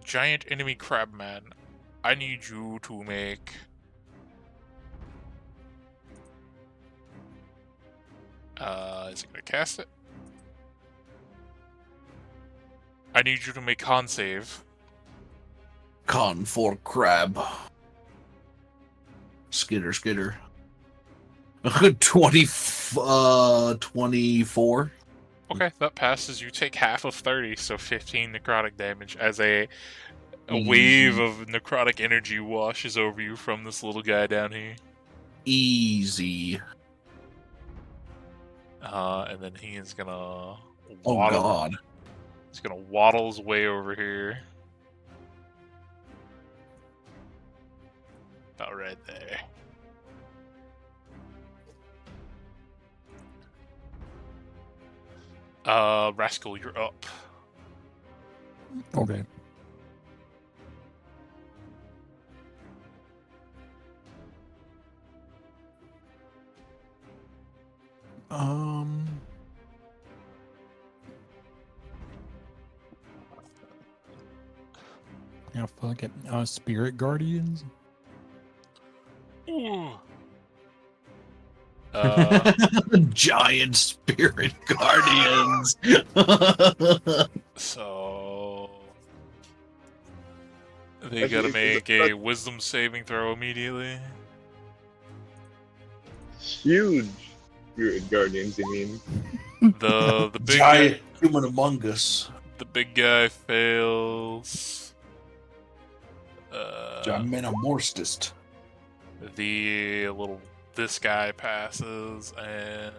Giant enemy crabman. I need you to make is it gonna cast it? I need you to make con save. Con for crab. Skitter, skitter. 24. Okay, that passes. You take half of 30, so 15 necrotic damage as a wave of necrotic energy washes over you from this little guy down here. Easy. And then he is gonna Oh waddle. god. He's gonna waddle his way over here. About right there. Rascal, you're up. Okay. Yeah, fuck it. Spirit Guardians? Ooh. Giant spirit guardians. So they gotta make a wisdom saving throw immediately. Huge spirit guardians, you mean? The big Giant human among us. The big guy fails. Metamorphosist. This guy passes, and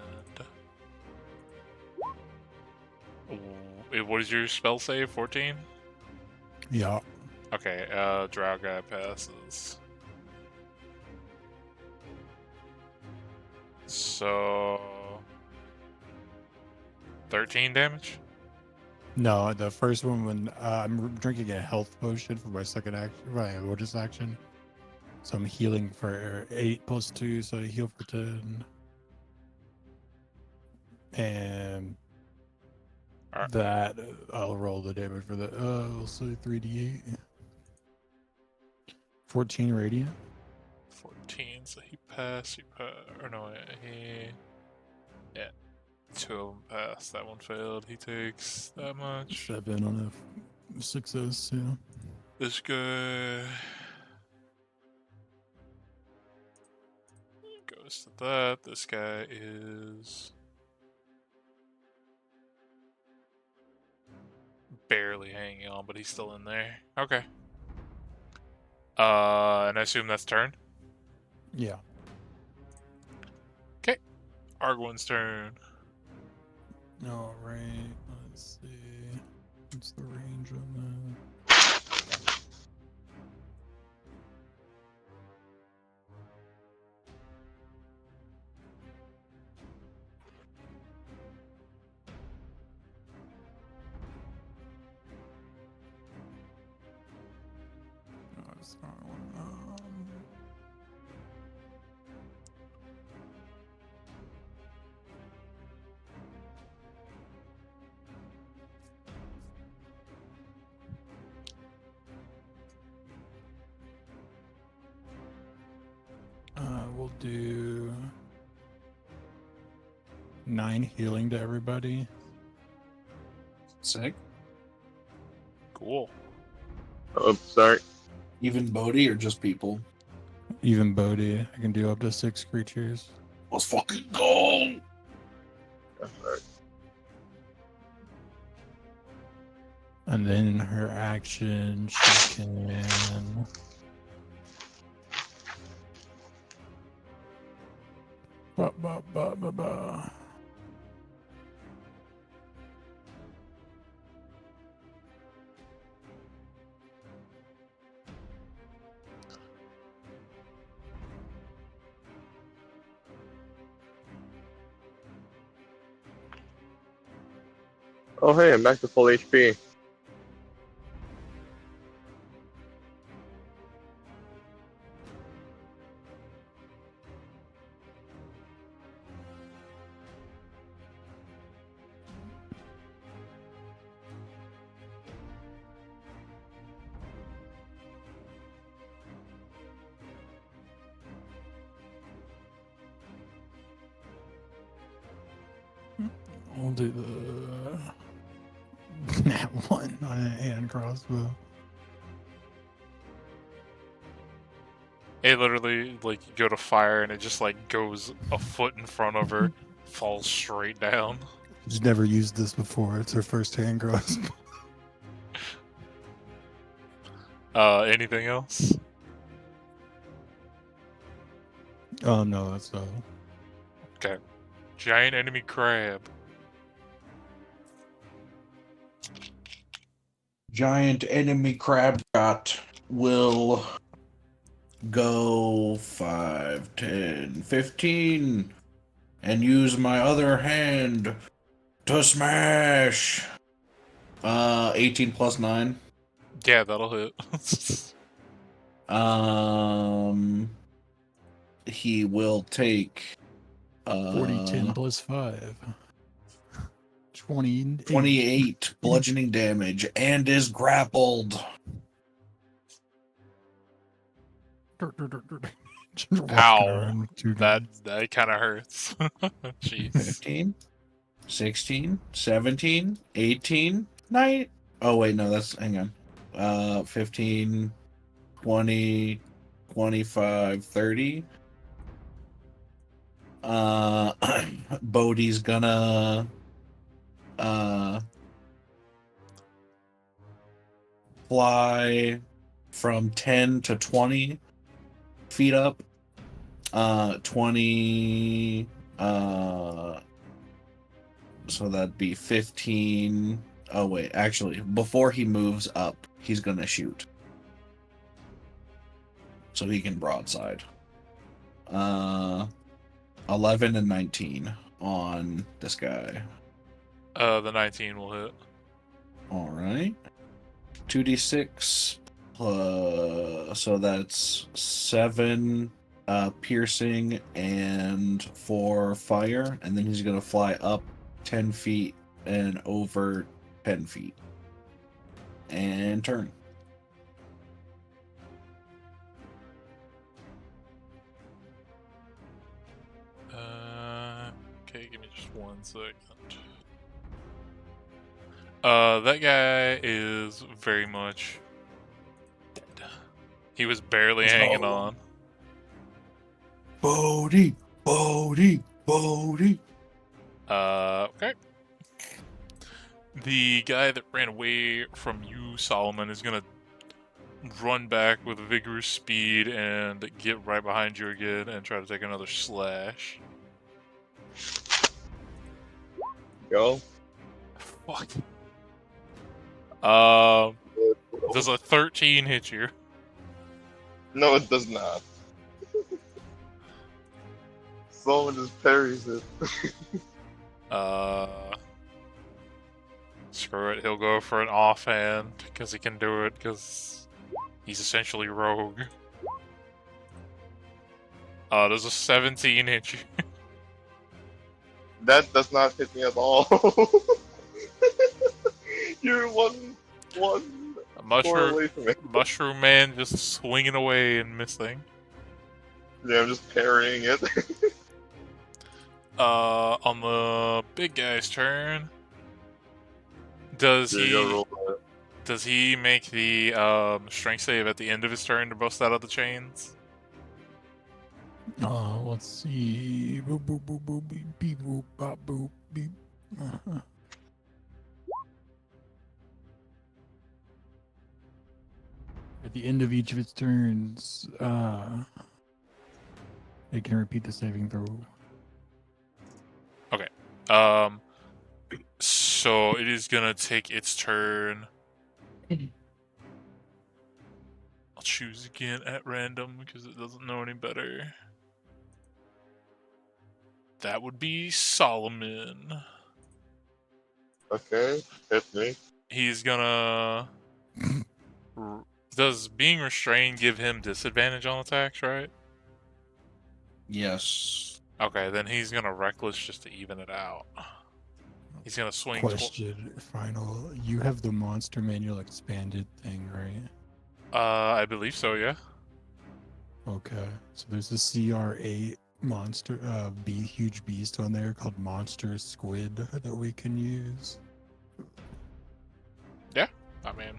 what is your spell save? 14? Yeah. Okay, drow guy passes. So 13 damage? No, the first one when I'm drinking a health potion for my second action, my bonus action. So I'm healing for 8 plus 2, so I heal for 10. And Alright. that I'll roll the damage for that. We'll say 3d8. 14 radiant. 14, so he passed, or no, yeah, 2 of them passed, that one failed, he takes that much. 7 on a success, yeah. This guy goes to that, this guy is barely hanging on, but he's still in there. Okay. And I assume that's turn? Yeah. Okay. Arguin's turn. All right. Let's see. What's the range on that? No, it's not one. We'll do 9 healing to everybody. Sick. Cool. Oh, sorry. Even Bodhi or just people? Even Bodhi, I can do up to 6 creatures. Let's fucking go! That's all right. And then in her action, she can. Ba, ba, ba, ba, ba. Oh, hey, I'm back to full HP. We'll do the that one on an hand crossbow. It literally, like, you go to fire and it just, like, goes a foot in front of her, falls straight down. She's never used this before. It's her first hand crossbow. Anything else? Oh no, that's all. Okay. Giant enemy crab. Giant enemy crab got will go 5, 10, 15 and use my other hand to smash. 18 plus 9. Yeah, that'll hit. He will take 40, 10 plus 5. 28. 28 bludgeoning damage and is grappled. Ow. That kind of hurts. Jeez. 15, 16, 17, 18, 9. Oh, wait, no, that's, hang on. 15, 20, 25, 30. Bodhi's gonna fly from 10 to 20 feet up. 20. So that'd be 15. Oh, wait. Actually, before he moves up, he's going to shoot. So he can broadside. 11 and 19 on this guy. The 19 will hit. All right. 2d6 plus, so that's 7 piercing and 4 fire, and then he's gonna fly up 10 feet and over 10 feet. And turn. Okay, give me just 1 second. That guy is very much dead. He was barely hanging on. Bodhi! Bodhi! Bodhi! Okay. The guy that ran away from you, Solomon, is gonna run back with vigorous speed and get right behind you again and try to take another slash. Go. Fuck. Does a 13 hit you? No, it does not. Someone just parries it. Screw it. He'll go for an offhand because he can do it because he's essentially rogue. Does a 17 hit you? That does not hit me at all. You're one A score away from it. mushroom man just swinging away and missing. Yeah, I'm just parrying it. On the big guy's turn, does There you go, roll that. does he make the strength save at the end of his turn to bust out of the chains? Let's see. Boop, boop, boop, boop, beep, beep, boop, bop, boop, beep. Uh-huh. At the end of each of its turns, it can repeat the saving throw. So it is gonna take its turn. I'll choose again at random because it doesn't know any better. That would be Solomon. Okay, hit me. He's gonna. Does being restrained give him disadvantage on attacks, right? Yes. Okay, then he's gonna reckless just to even it out. He's gonna swing. Question, final. You have the monster manual expanded thing, right? I believe so. Yeah. Okay. So there's a CR8 monster, huge beast on there called Monster Squid that we can use. I mean,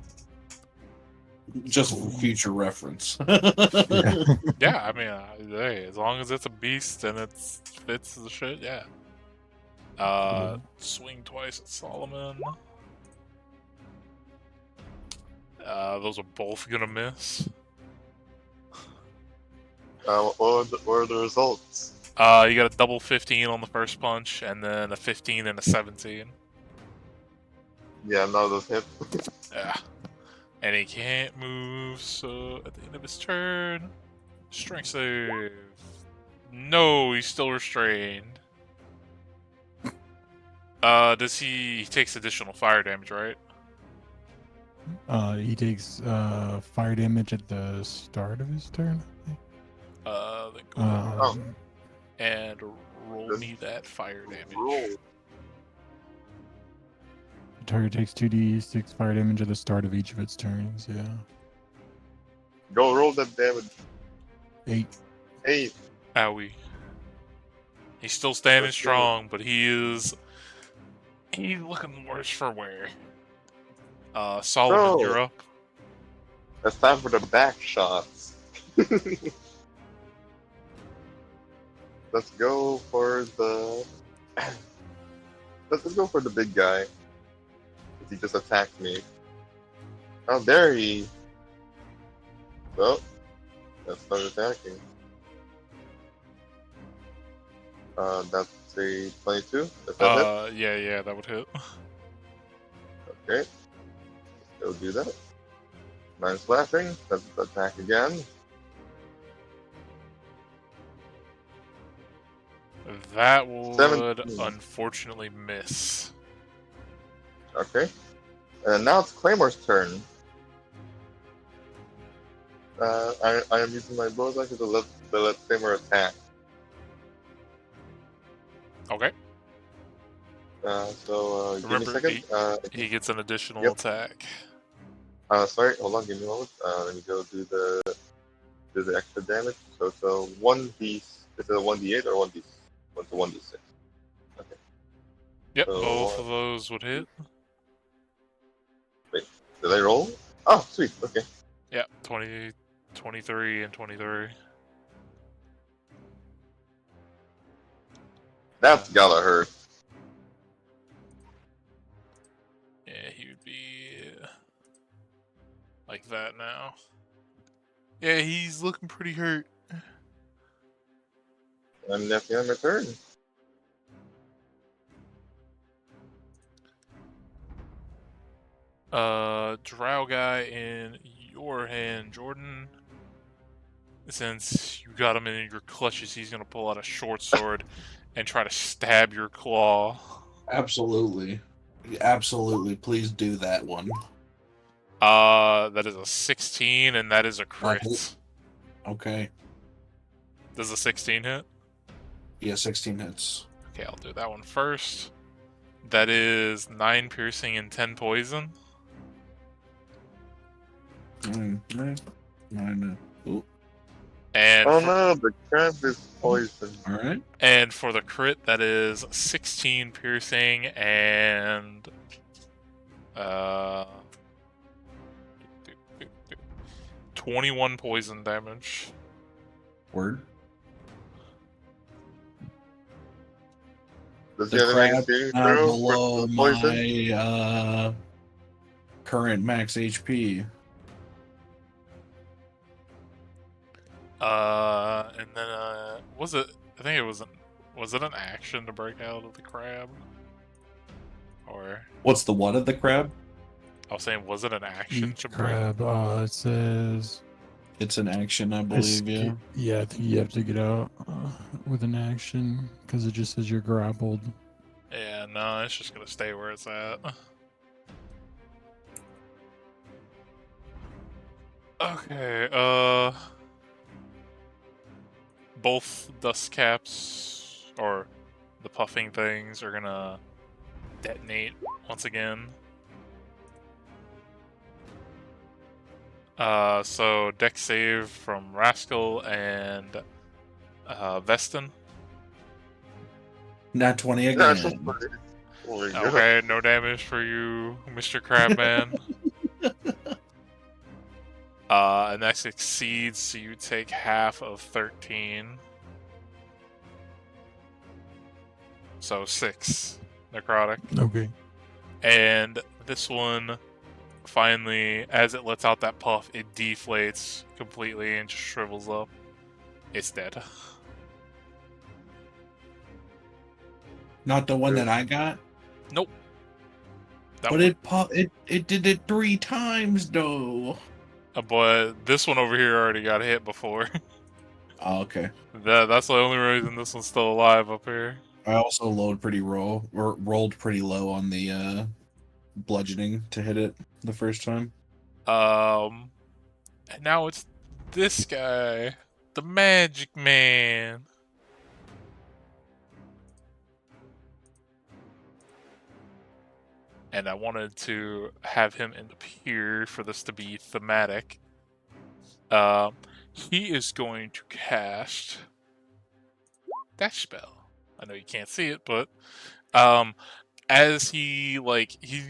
Just for future reference. Yeah. yeah. I mean, hey, as long as it's a beast and it fits the shit, yeah. Cool. Swing twice at Solomon. Those are both gonna miss. What are the results? You got a double 15 on the first punch, and then a 15 and a 17. Yeah, none of those hit. Yeah. And he can't move, so at the end of his turn, strength save. No, he's still restrained. He takes additional fire damage, right? He takes fire damage at the start of his turn. Then go ahead Um, and roll me that fire damage. Roll. The target takes 2d6 fire damage at the start of each of its turns. Yeah. Go roll that damage. 8. 8. Owie. He's still standing Let's go. strong, but he's looking worse for wear. Solomon, Bro. you're up. It's time for the back shots. Let's go for the. Let's go for the big guy. He just attacked me. How dare he? Well, let's start attacking. That's a 22. Does that hit? Yeah, that would hit. Okay. Let's go do that. 9 slashing. Let's attack again. That would 17. unfortunately miss. Okay. And now it's Claymore's turn. I am using my bonus action to let Claymore attack. Okay. So give me a Remember, second. he gets an additional Yep. attack. Sorry, hold on, give me a moment. Let me go do the extra damage. So it's a 1d. Is it a 1d8 or 1d? What's a 1d6? Okay. Yep, So, both of those would hit. Wait, did I roll? Oh, sweet. Okay. Yeah, 20, 23, and 23. That's gotta hurt. Yeah, he would be like that now. Yeah, he's looking pretty hurt. And that's the end of my turn. Drow guy in your hand, Jordan. Since you got him in your clutches, he's gonna pull out a short sword and try to stab your claw. Absolutely. Absolutely. Please do that one. That is a 16, and that is a crit. hit. Okay. Does a 16 hit? Yeah, 16 hits. Okay, I'll do that one first. That is 9 piercing and 10 poison. Ooh. And Oh for, no, the crab is poisoned. All right. and for the crit, that is 16 piercing and 21 poison damage. Word. Does he The have any crab saving now throw below for the poison? my current max HP. And then was it? I think it was was it an action to break out of the crab? Or What's the one of the crab? I was saying, was it an action Eat to break? crab. It says. It's an action, I believe. Yeah. Yeah, I think you have to get out with an action because it just says you're grappled. Yeah, no, it's just gonna stay where it's at. Okay, both dust caps, or the puffing things, are gonna detonate once again. So dex save from Rascal and Veston. Not 20 Yeah, it's just again. funny. Oh my god. Okay, no damage for you, Mr. Crabman. And that succeeds, so you take half of 13. So 6 necrotic. Okay. And this one, finally, as it lets out that puff, it deflates completely and just shrivels up. It's dead. Not the one that I got. Nope. That But one, it did it 3 times though. but this one over here already got hit before. Oh, okay. That's the only reason this one's still alive up here. I also rolled pretty low on the bludgeoning to hit it the first time. And now it's this guy, the Magic Man. And I wanted to have him end up here for this to be thematic. He is going to cast Dash Spell. I know you can't see it, but as he's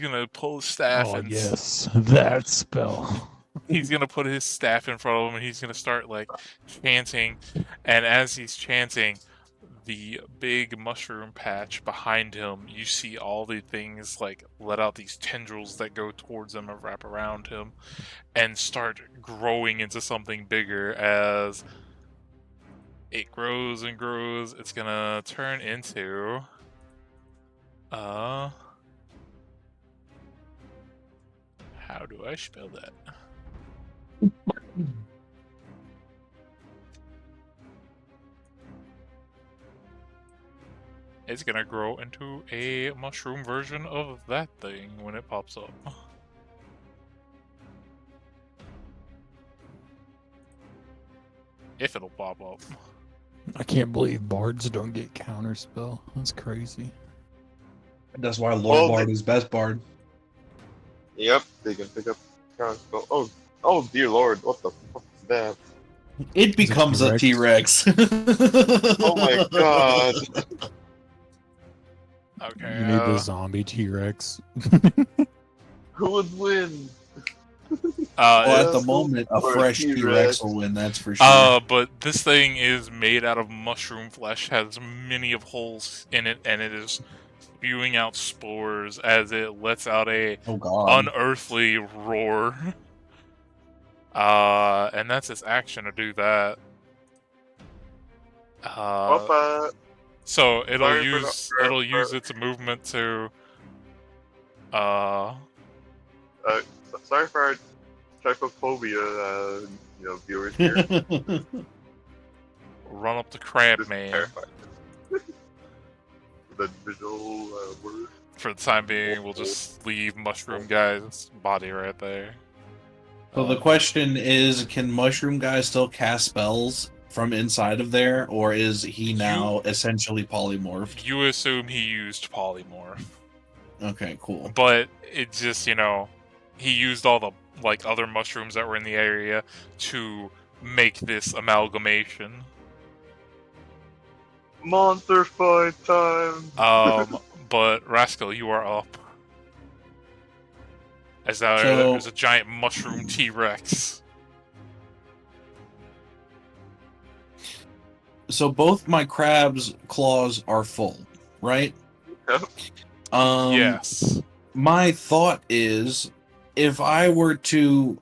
gonna pull his staff Oh, and yes. That spell. he's gonna put his staff in front of him and he's gonna start like chanting, and as he's chanting, the big mushroom patch behind him, you see all the things like let out these tendrils that go towards him and wrap around him and start growing into something bigger. As it grows and grows, it's gonna turn into how do I spell that? It's gonna grow into a mushroom version of that thing when it pops up. If it'll pop up. I can't believe bards don't get counterspell. That's crazy. That's why Lord Well, Bard is best Bard. Yep, they can pick up counterspell. Oh dear lord, what the fuck is that? It Is it becomes a T-Rex? T-Rex. Oh my god. Okay. You need the zombie T-Rex. Who would win? Well, at the Yes, moment, a or a fresh T-Rex. T-Rex will win, that's for sure. But this thing is made out of mushroom flesh, has many of holes in it, and it is spewing out spores as it lets out a Oh god. unearthly roar. And that's its action to do that. So it'll Sorry for use its movement to sorry for our trypophobia, viewers here. run up to Crab Just Man. terrified. The visual word. For the time being, we'll just leave Mushroom Guy's body right there. So the question is, can Mushroom Guy still cast spells from inside of there, or is he now essentially polymorphed? You assume he used polymorph. Okay, cool. But it just, he used all the other mushrooms that were in the area to make this amalgamation. Monster fight time! But Rascal, you are up. As there's a giant mushroom T-Rex. So both my crab's claws are full, right? Yep. Yes. My thought is, if I were to,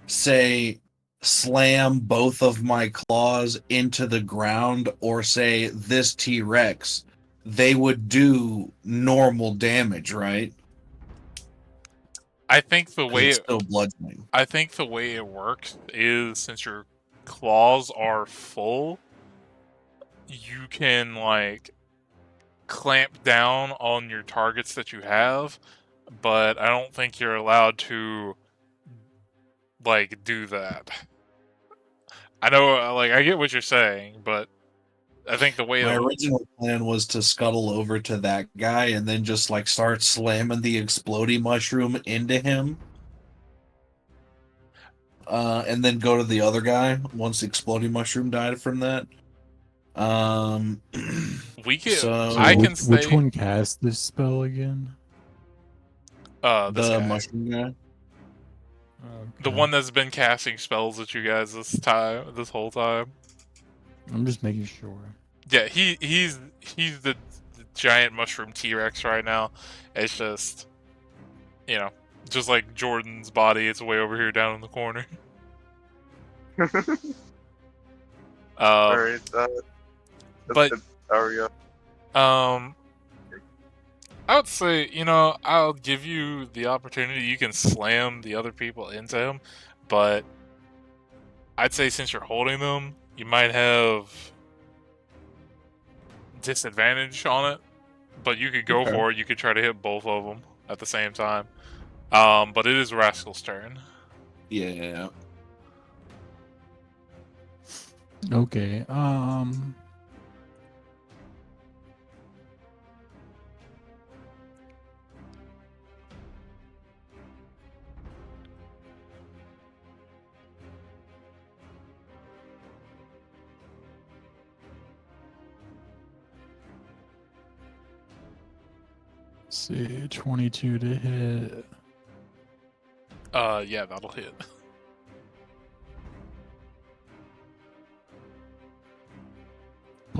say, slam both of my claws into the ground, or say this T-Rex, they would do normal damage, right? I think the way It's still bludgeoning. I think the way it works is, since your claws are full, you can clamp down on your targets that you have, but I don't think you're allowed to do that. I know, I get what you're saying, but I think the way My original plan was to scuttle over to that guy and then just start slamming the exploding mushroom into him. And then go to the other guy once the exploding mushroom died from that. we can. So I can which say one cast this spell again? this the guy, mushroom guy. the one that's been casting spells at you guys this whole time. I'm just making sure. Yeah, he's the giant mushroom T-Rex right now. It's just, just like Jordan's body, it's way over here down in the corner. Alright, but Aria. I would say, I'll give you the opportunity. You can slam the other people into him, but I'd say since you're holding them, you might have disadvantage on it. But you could go for it. You could try to hit both of them at the same time. But it is Rascal's turn. Yeah. Okay. See, 22 to hit. Yeah, that'll hit.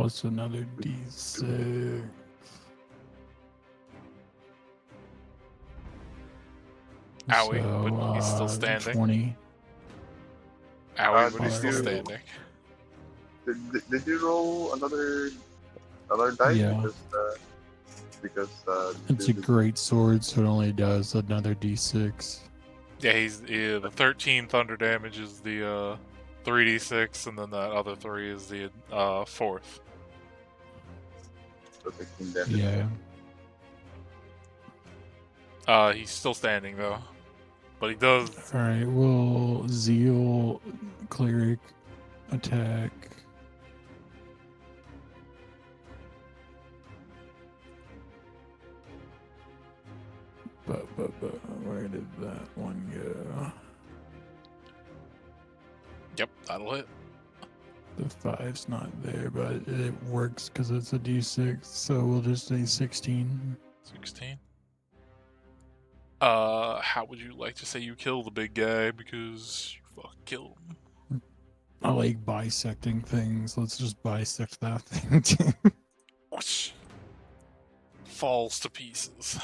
plus another d6. Owie, but So, he's still standing. 20. Owie, but he's Did still you standing. did you roll another dice Yeah. because It's a great sword, so it only does another d6. Yeah, the 13 thunder damage is the 3d6, and then the other 3 is the 4th. so 16 damage. Yeah. He's still standing though, but he does. Alright, well, Zeal, Cleric, attack. But, where did that one go? Yep, that'll hit. The 5's not there, but it works because it's a d6, so we'll just say 16. 16. How would you like to say you kill the big guy? Because you fucking killed him. I like bisecting things. Let's just bisect that thing too. Whoosh. Falls to pieces.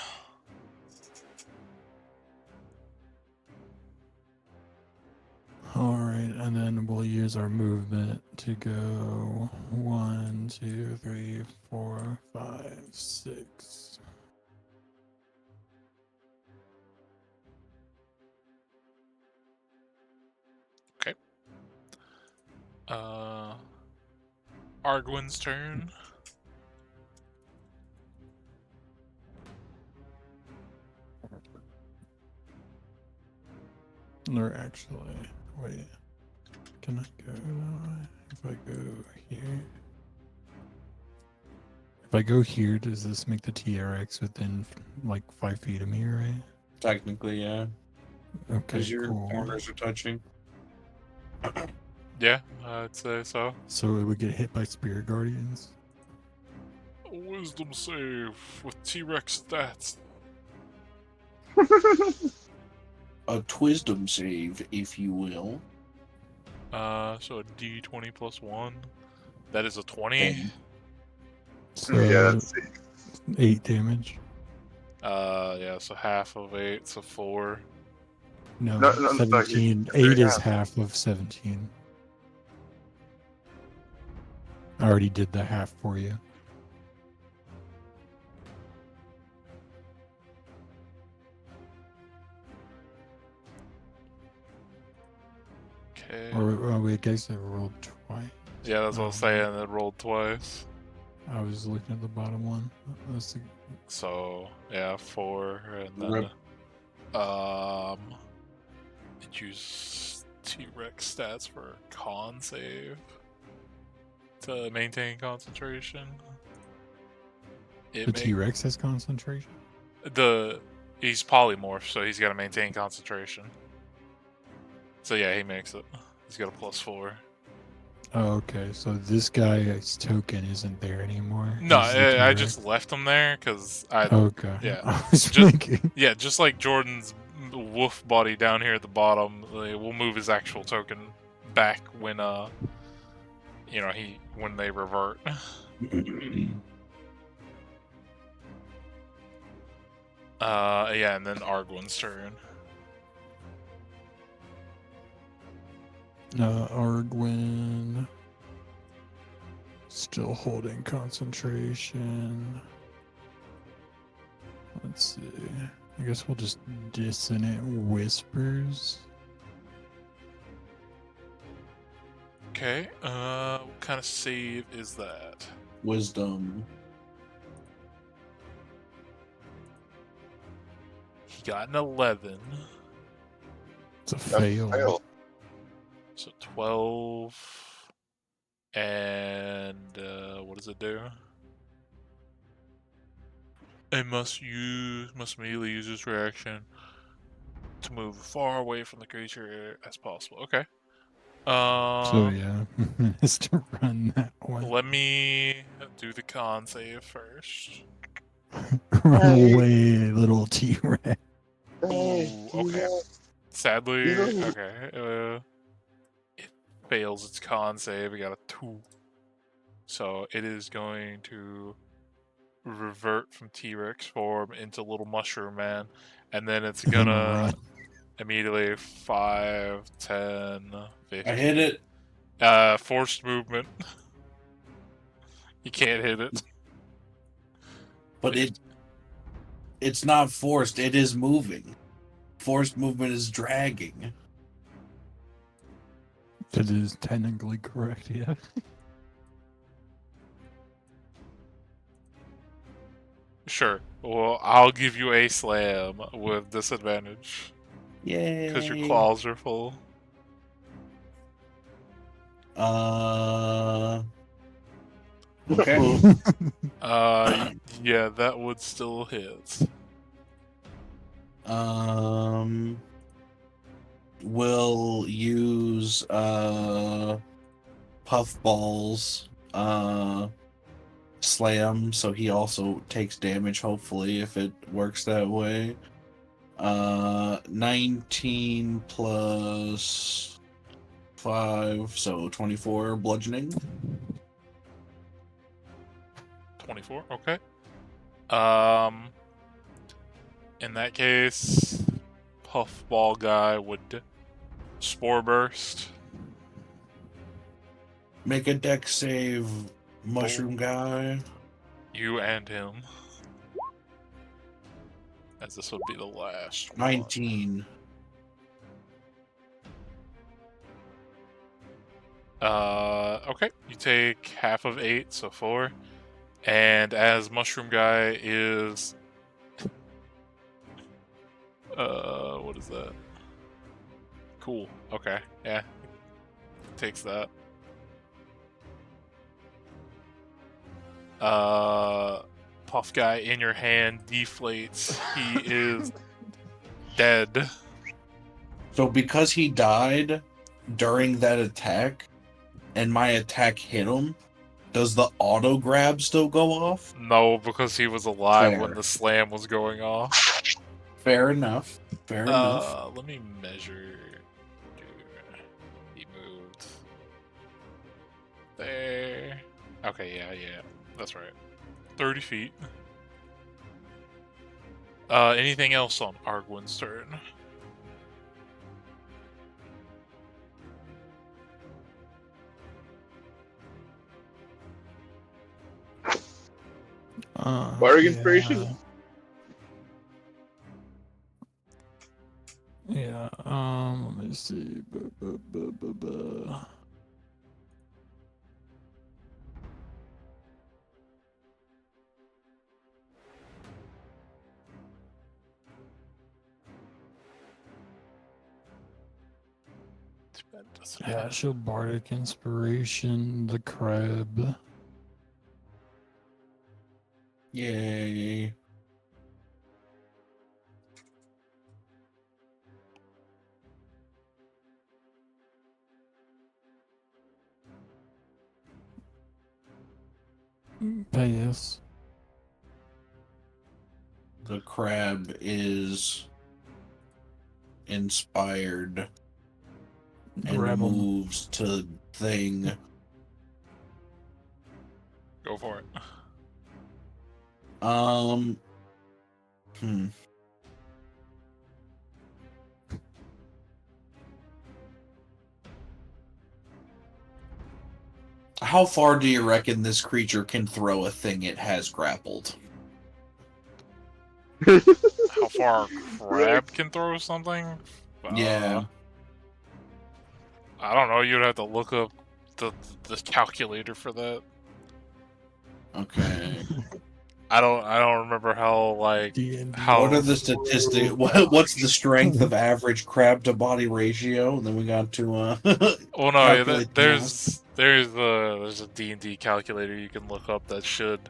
Alright, and then we'll use our movement to go 1, 2, 3, 4, 5, 6. Okay. Arguin's turn. Or actually, wait. Can I go? If I go here. If I go here, does this make the TRX within like 5 feet of me, right? Technically, yeah. Okay, Because your cool. corners are touching. Yeah, I'd say so. So it would get hit by Spirit Guardians. A wisdom save with T-Rex stats. A Twisdom save, if you will. So a D20 plus 1. That is a 20. And So Yeah, that's 8 damage. Yeah, so half of 8, so 4. No, No, 17. you 8 is have- half of 17. I already did the half for you. Okay. Or wait, guys, I rolled twice. Yeah, that's what I was Oh, saying. It rolled twice. I was looking at the bottom one. That's the, So, yeah, 4. And then, Rip. it used T-Rex stats for con save to maintain concentration. the T-Rex has concentration. He's polymorph, so he's got to maintain concentration. So yeah, he makes it. He's got a +4. Oh, okay. So this guy's token isn't there anymore. No, He's the I T-Rex. just left him there because I. Okay. Yeah. I was Just- thinking. Yeah, just like Jordan's wolf body down here at the bottom, we'll move his actual token back when when they revert. Yeah, and then Arguin's turn. Argwin. Still holding concentration. Let's see. I guess we'll just Dissonant Whispers. Okay, what kind of save is that? Wisdom. He got an 11, It's a That's fail. fail. so 12, and what does it do? It must immediately use its reaction to move far away from the creature as possible. Okay. So yeah, has to run that one. Let me do the con save first. Run away, little T-Rex. Ooh, okay. Sadly, You know- okay. It fails its con save. We got a 2. So it is going to revert from T-Rex form into little mushroom man, and then it's And then gonna run. immediately 5, 10, I hit 15. it. Forced movement. You can't hit it. But it's not forced, it is moving. Forced movement is dragging. That is technically correct, yeah. Sure. Well, I'll give you a slam with disadvantage Yay. because your claws are full. Okay. Yeah, that would still hit. We'll use Puffball's slam, so he also takes damage, hopefully, if it works that way. 19 plus 5, so 24 bludgeoning. 24. Okay. In that case, Puffball guy would spore burst. Make a deck save, mushroom guy. You and him. As this would be the last one. 19. Okay. You take half of 8, so 4. And as Mushroom Guy is... what is that? Cool. Okay. Yeah. Takes that. Puff Guy in your hand deflates. He is dead. So because he died during that attack, and my attack hit him, does the auto grab still go off? No, because he was alive when Fair. the slam was going off. Fair enough. Fair enough. Let me measure. He moved there. Okay, yeah, that's right. 30 feet. Anything else on Arguin's turn? Bardic Inspiration? Yeah, let me see. Yeah, she'll Bardic Inspiration, the crab. Yay. Yes. The crab is inspired and Grab 'em. moves to thing. Go for it. Hmm. How far do you reckon this creature can throw a thing it has grappled? How far a crab can throw something? Yeah. I don't know. You'd have to look up the calculator for that. Okay. I don't remember how D&D. how What are the statistics? What's the strength of average crab to body ratio? And then we got to Well, no, calculate the mass. there's a D&D calculator you can look up that should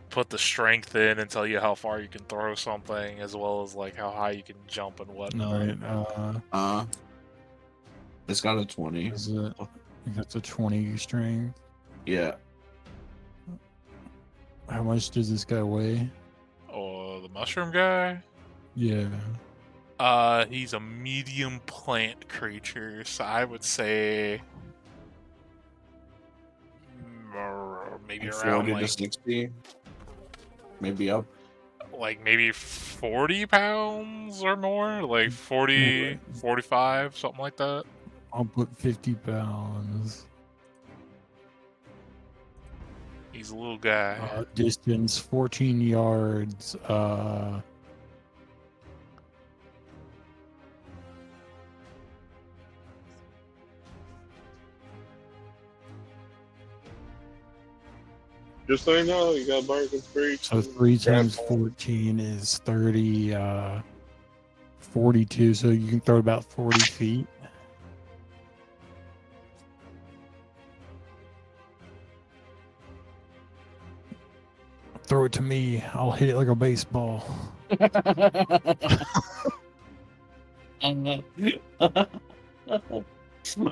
put the strength in and tell you how far you can throw something, as well as like how high you can jump and whatnot. Alright, It's got a 20. is it? That's a 20 strength. Yeah. How much does this guy weigh? Oh, the mushroom guy. Yeah. He's a medium plant creature, so I would say maybe Like around 40 to like 60, maybe up. maybe 40 pounds or more, like 40, Right. 45, something like that. I'll put 50 pounds. He's a little guy. Distance 14 yards. Just so you know, you got bardic inspiration. So 3 times grandpa. 14 is 30. 42. So you can throw about 40 feet. Throw it to me. I'll hit it like a baseball.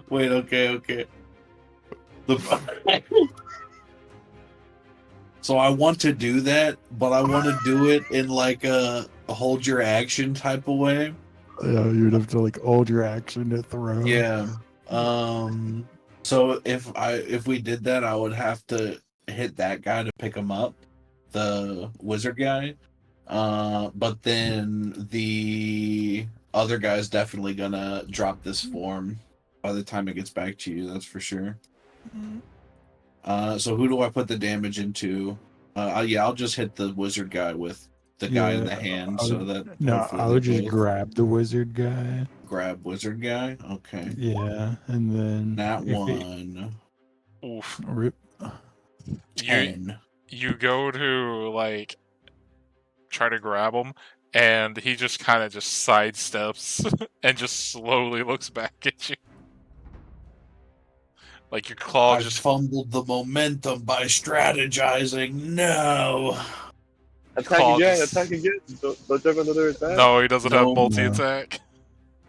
Wait, okay. So I want to do that, but I want to do it in like a hold your action type of way. Yeah, you'd have to like hold your action to throw. Yeah. So if we did that, I would have to hit that guy to pick him up, the wizard guy. But then the other guy's definitely gonna drop this form by the time it gets back to you. That's for sure. So who do I put the damage into? Yeah, I'll just hit the wizard guy with the guy in the hand, so that hopefully I they would just both grab the wizard guy. grab wizard guy. Okay, Yeah, and then that if it one Oof. rip, You 10. you go to like try to grab him, and he just kind of just sidesteps and just slowly looks back at you. Like your claw I just fumbled the momentum by strategizing. No, Attack claw again, just. attack again. Don't you have another attack? No, he doesn't have no. multi No. attack.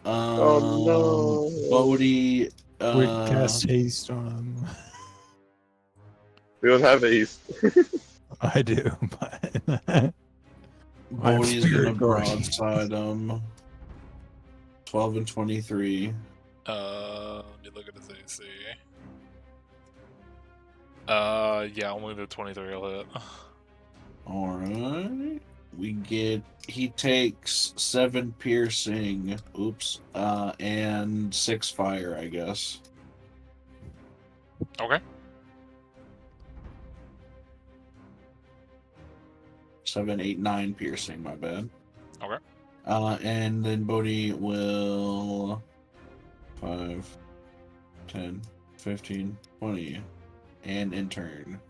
Oh no. Bodhi. quick cast haste on him. We don't have ace. I do, but Bodhi's gonna spirit guardian. broadside him. 12 and 23. Let me look at his AC. Yeah, only the 23 will hit. Alright. He takes 7 piercing, and 6 fire, I guess. Okay. 7, 8, 9 piercing, my bad. Okay. And then Bodhi will 5, 10, 15, 20, and in turn.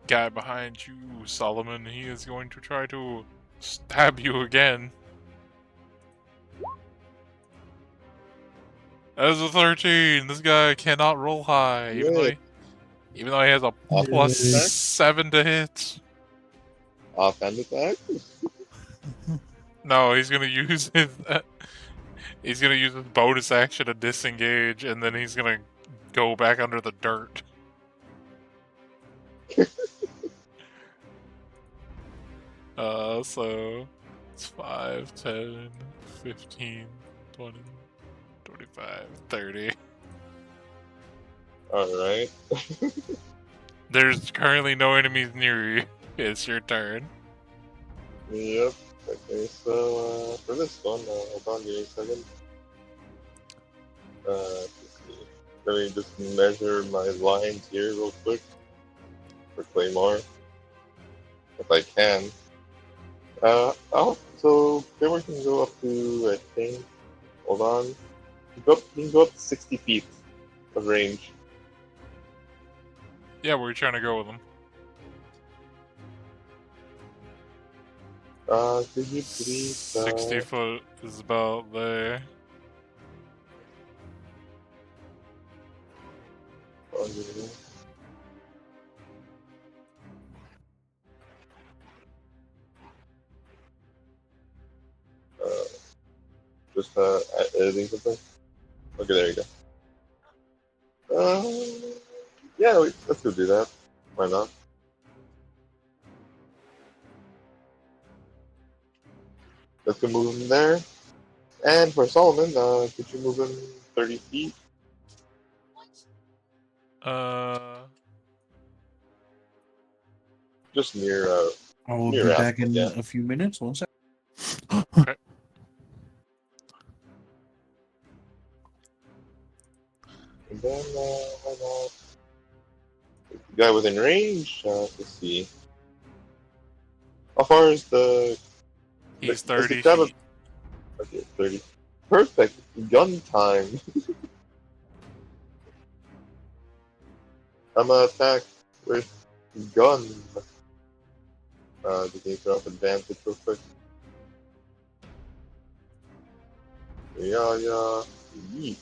Guy behind you, Solomon, he is going to try to stab you again. As a 13, this guy cannot roll high, even though he has a plus Yay. 7 to hit. Offhand attack? No, he's gonna use his bonus action to disengage, and then he's gonna go back under the dirt. So it's 5, 10, 15, 20, 25, 30. Alright. There's currently no enemies near you. It's your turn. Yep. Okay, so for this one, hold on, give me a second. Let's see. Let me just measure my lines here real quick for Claymore, if I can. So Claymore can go up to, I think, hold on. You can go up to 60 feet of range. Yeah, where are you trying to go with him? Could you please, 60 foot is about there. just editing something? Okay, there you go. Yeah, let's go do that. Why not? Let's go move him there. And for Solomon, could you move him 30 feet? Just near, I will near be Aspen, back in yeah. a few minutes. One sec. Okay. And then, why not? The guy within range, let's see. How far is the... He's is the 30 crab... feet. Okay, 30. Perfect! Gun time! I'm gonna attack with gun. Just need to throw up advantage real quick. Yeah. Yeet.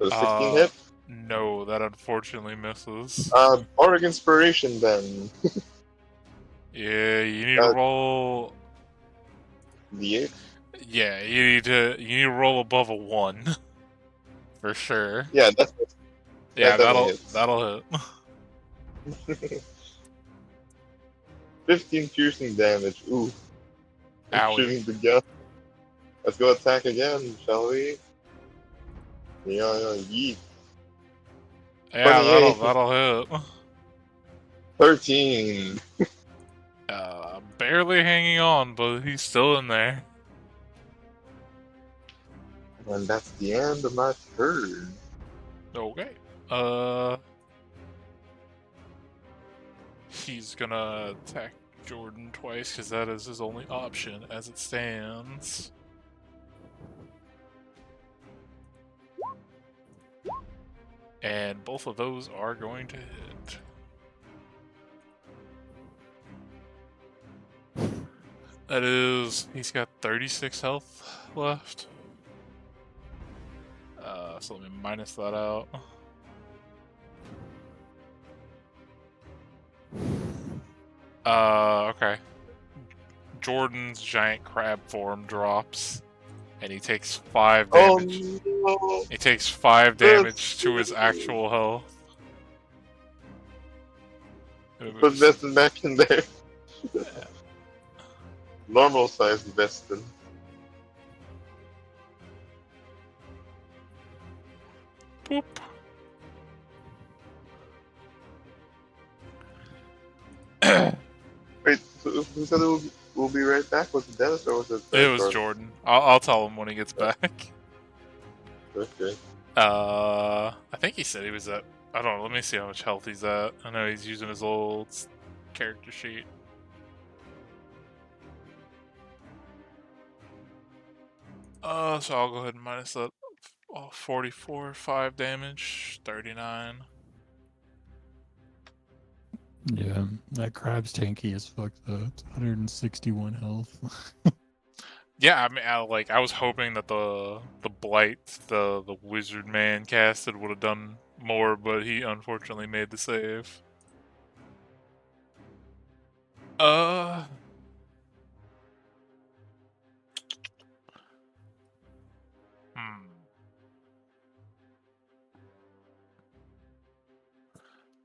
So 16 hit? No, that unfortunately misses. Bardic Inspiration then. Yeah, you need to roll. D8? Yeah, you need to roll above a 1 for sure. Yeah, that Yeah, definitely hits. that'll hit. 15 piercing damage. Ooh. I'm Owie. shooting the gun. Let's go attack again, shall we? Yeah, yeet. Yeah, 28. that'll hit. 13. Barely hanging on, but he's still in there. And that's the end of my turn. Okay. He's gonna attack Jordan twice because that is his only option as it stands. And both of those are going to hit. That is, he's got 36 health left. So let me minus that out. Okay. Jordan's giant crab form drops, and he takes 5 damage. Oh no! He takes 5 damage to his actual health. Put Veston back in there. Normal sized Veston. Boop. Wait, so who said we'll be right back? Was it Dennis or was it? It was Jordan. I'll tell him when he gets back. Okay. I think he said he was at. I don't know. Let me see how much health he's at. I know he's using his old character sheet. So I'll go ahead and minus that. 44, 5 damage, 39. Yeah, that crab's tanky as fuck though. It's 161 health. Yeah, I mean, I was hoping that the blight, the wizard man casted would have done more, but he unfortunately made the save.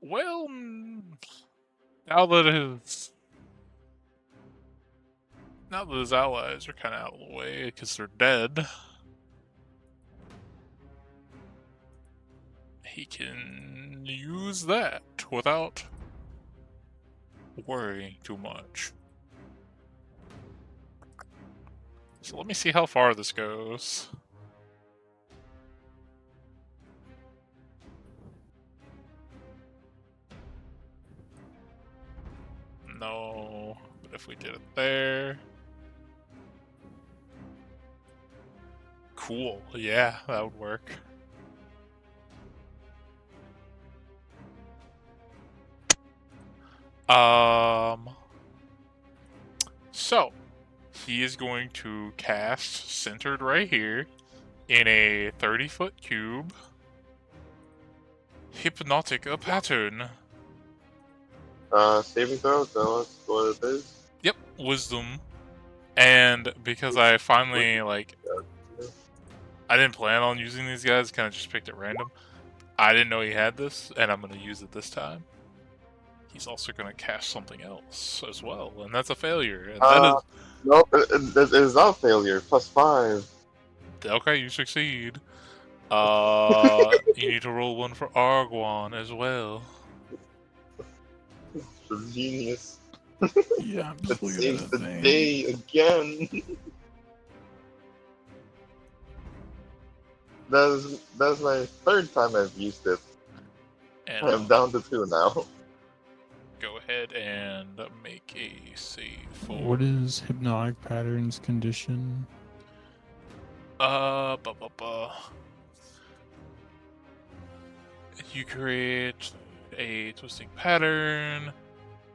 Well, now that his allies are kind of out of the way because they're dead, he can use that without worrying too much. So let me see how far this goes. No, but if we did it there... Cool, yeah, that would work. So, he is going to cast centered right here in a 30-foot cube. Hypnotic pattern. Saving throw, tell us what it is. Yep, wisdom. And because I finally, I didn't plan on using these guys, kind of just picked at random. I didn't know he had this, and I'm going to use it this time. He's also going to cast something else as well, and that's a failure. And No, it is not failure. +5. Okay, you succeed. You need to roll one for Argwan as well. For genius. Yeah, I'm just It looking at saves the the thing. day again. That's my third time I've used it. And I'm down to 2 now. go ahead and make a save for. What is hypnotic patterns condition? Ba, ba, ba. You create a twisting pattern.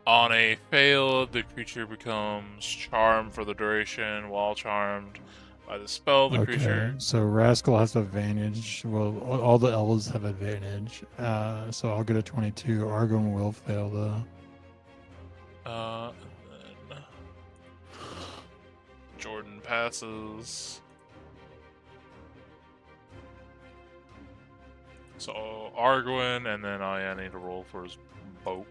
On a fail, the creature becomes charmed for the duration. While charmed by the spell, the Okay, creature. so Rascal has advantage. Well, all the elves have advantage. So I'll get a 22. Argon will fail though. And then Jordan passes. So Arguin, and then I need to roll for his boat.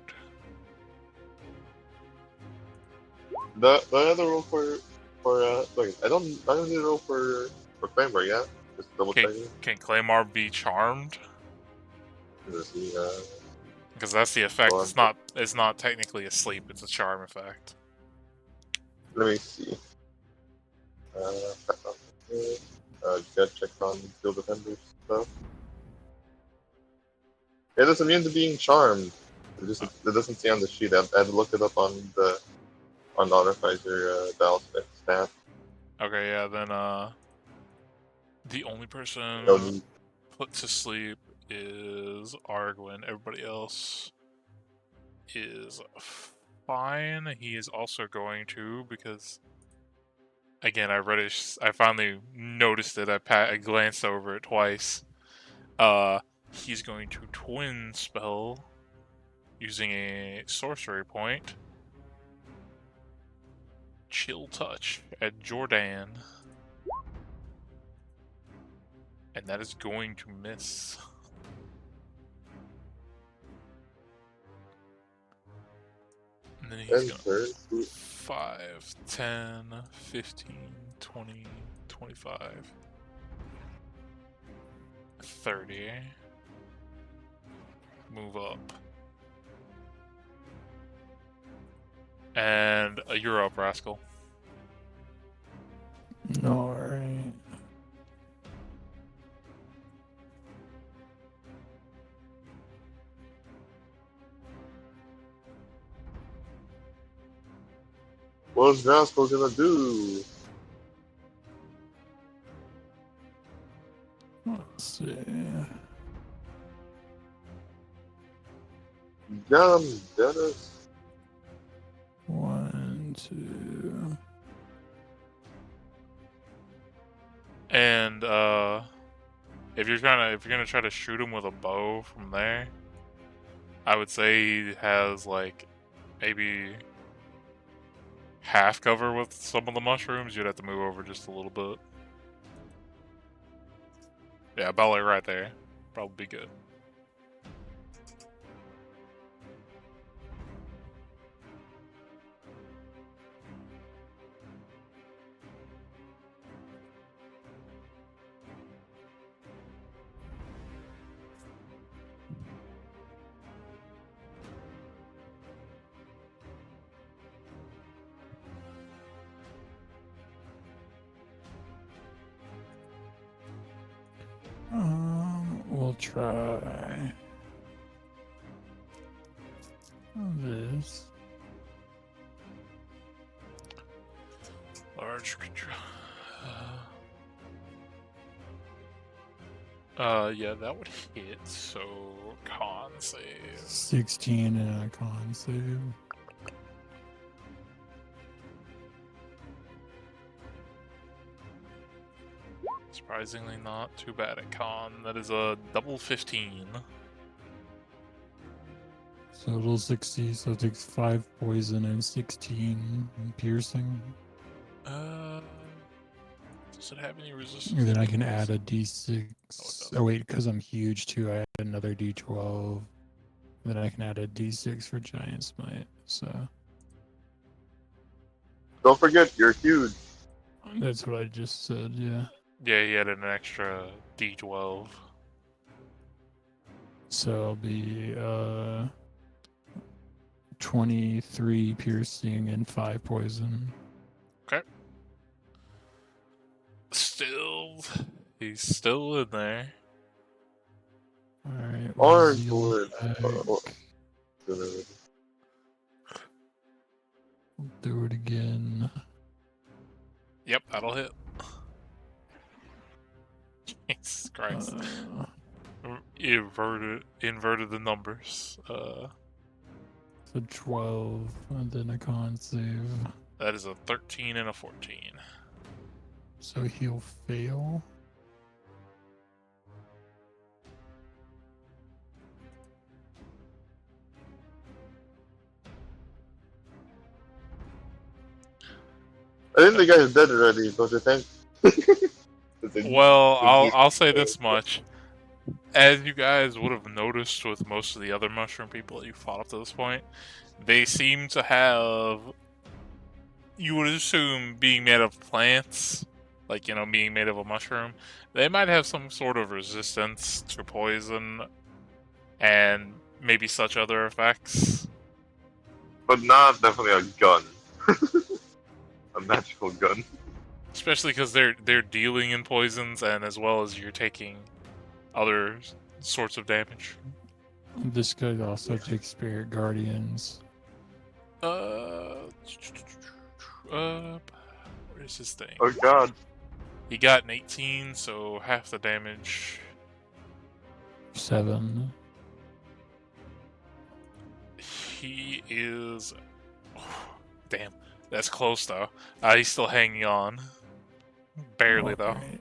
The other roll wait, I don't need to roll for Claymore, yeah? Just double checking. Can Claymore be charmed? Let's see, Because that's the effect. hold on. It's not technically a sleep. It's a charm effect. Let me see. Get checked on Field Defenders stuff. It is immune to being charmed. It doesn't say on the sheet. I had to look it up on the Artificer dial stat. Okay, yeah. Then the only person No need. put to sleep is Arguin. Everybody else is fine. He is also going to, because again, I finally noticed it. I glanced over it twice. He's going to twin spell using a sorcery point. Chill touch at Jordan. And that is going to miss. And then he's gonna 5, 10, 15, 20, 25, 30. Move up. And you're up, Rascal. Alright. What's Rascal gonna do? Let's see. Get him, Dennis. 1, 2. And if you're gonna try to shoot him with a bow from there, I would say he has like maybe half cover with some of the mushrooms. You'd have to move over just a little bit. Yeah, about like right there. Probably be good. We'll try this. Large control. Yeah, that would hit. So con save. 16 and a con save. Surprisingly, not too bad at con. That is a double 15. So it'll 60, so it takes 5 poison and 16 piercing. Does it have any resistance? And then to I can poison? add a d6. Oh wait, because I'm huge too, I add another d12. Then I can add a d6 for giant smite. So Don't forget, you're huge. That's what I just said, yeah. Yeah, he had an extra D12. So I'll be 23 piercing and 5 poison. Okay. He's still in there. Alright, Or we'll good. do it again. Yep, that'll hit. Jesus Christ. Inverted the numbers. So 12, and then a con save. That is a 13 and a 14. So he'll fail. I think the guy's dead already, don't you think? Well, I'll say this much. As you guys would have noticed with most of the other mushroom people that you fought up to this point, they seem to have, you would assume, being made of plants, like, being made of a mushroom, they might have some sort of resistance to poison and maybe such other effects. But not definitely a gun. A magical gun. Especially because they're dealing in poisons, and as well as you're taking other sorts of damage. This could also take Spirit Guardians. Where's his thing? Oh god. He got an 18, so half the damage. 7. He is. Damn, that's close though. He's still hanging on. Barely though. Alright.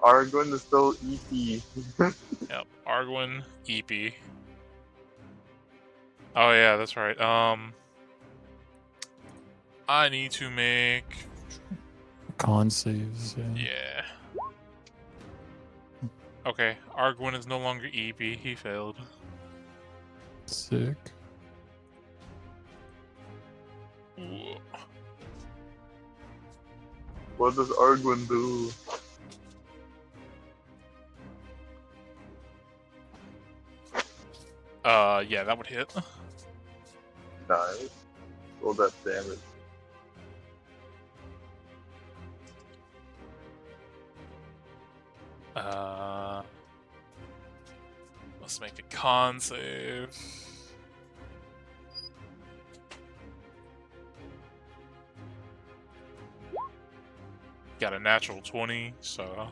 Argon is still EP. Yep, Arguin, EP. Oh yeah, that's right. I need to make. Con saves. Yeah. Okay, Arguin is no longer EP. He failed. Sick. Ooh. What does Argon do? Yeah, that would hit. Nice. Roll that damage. Let's make a con save. Got a natural 20, so.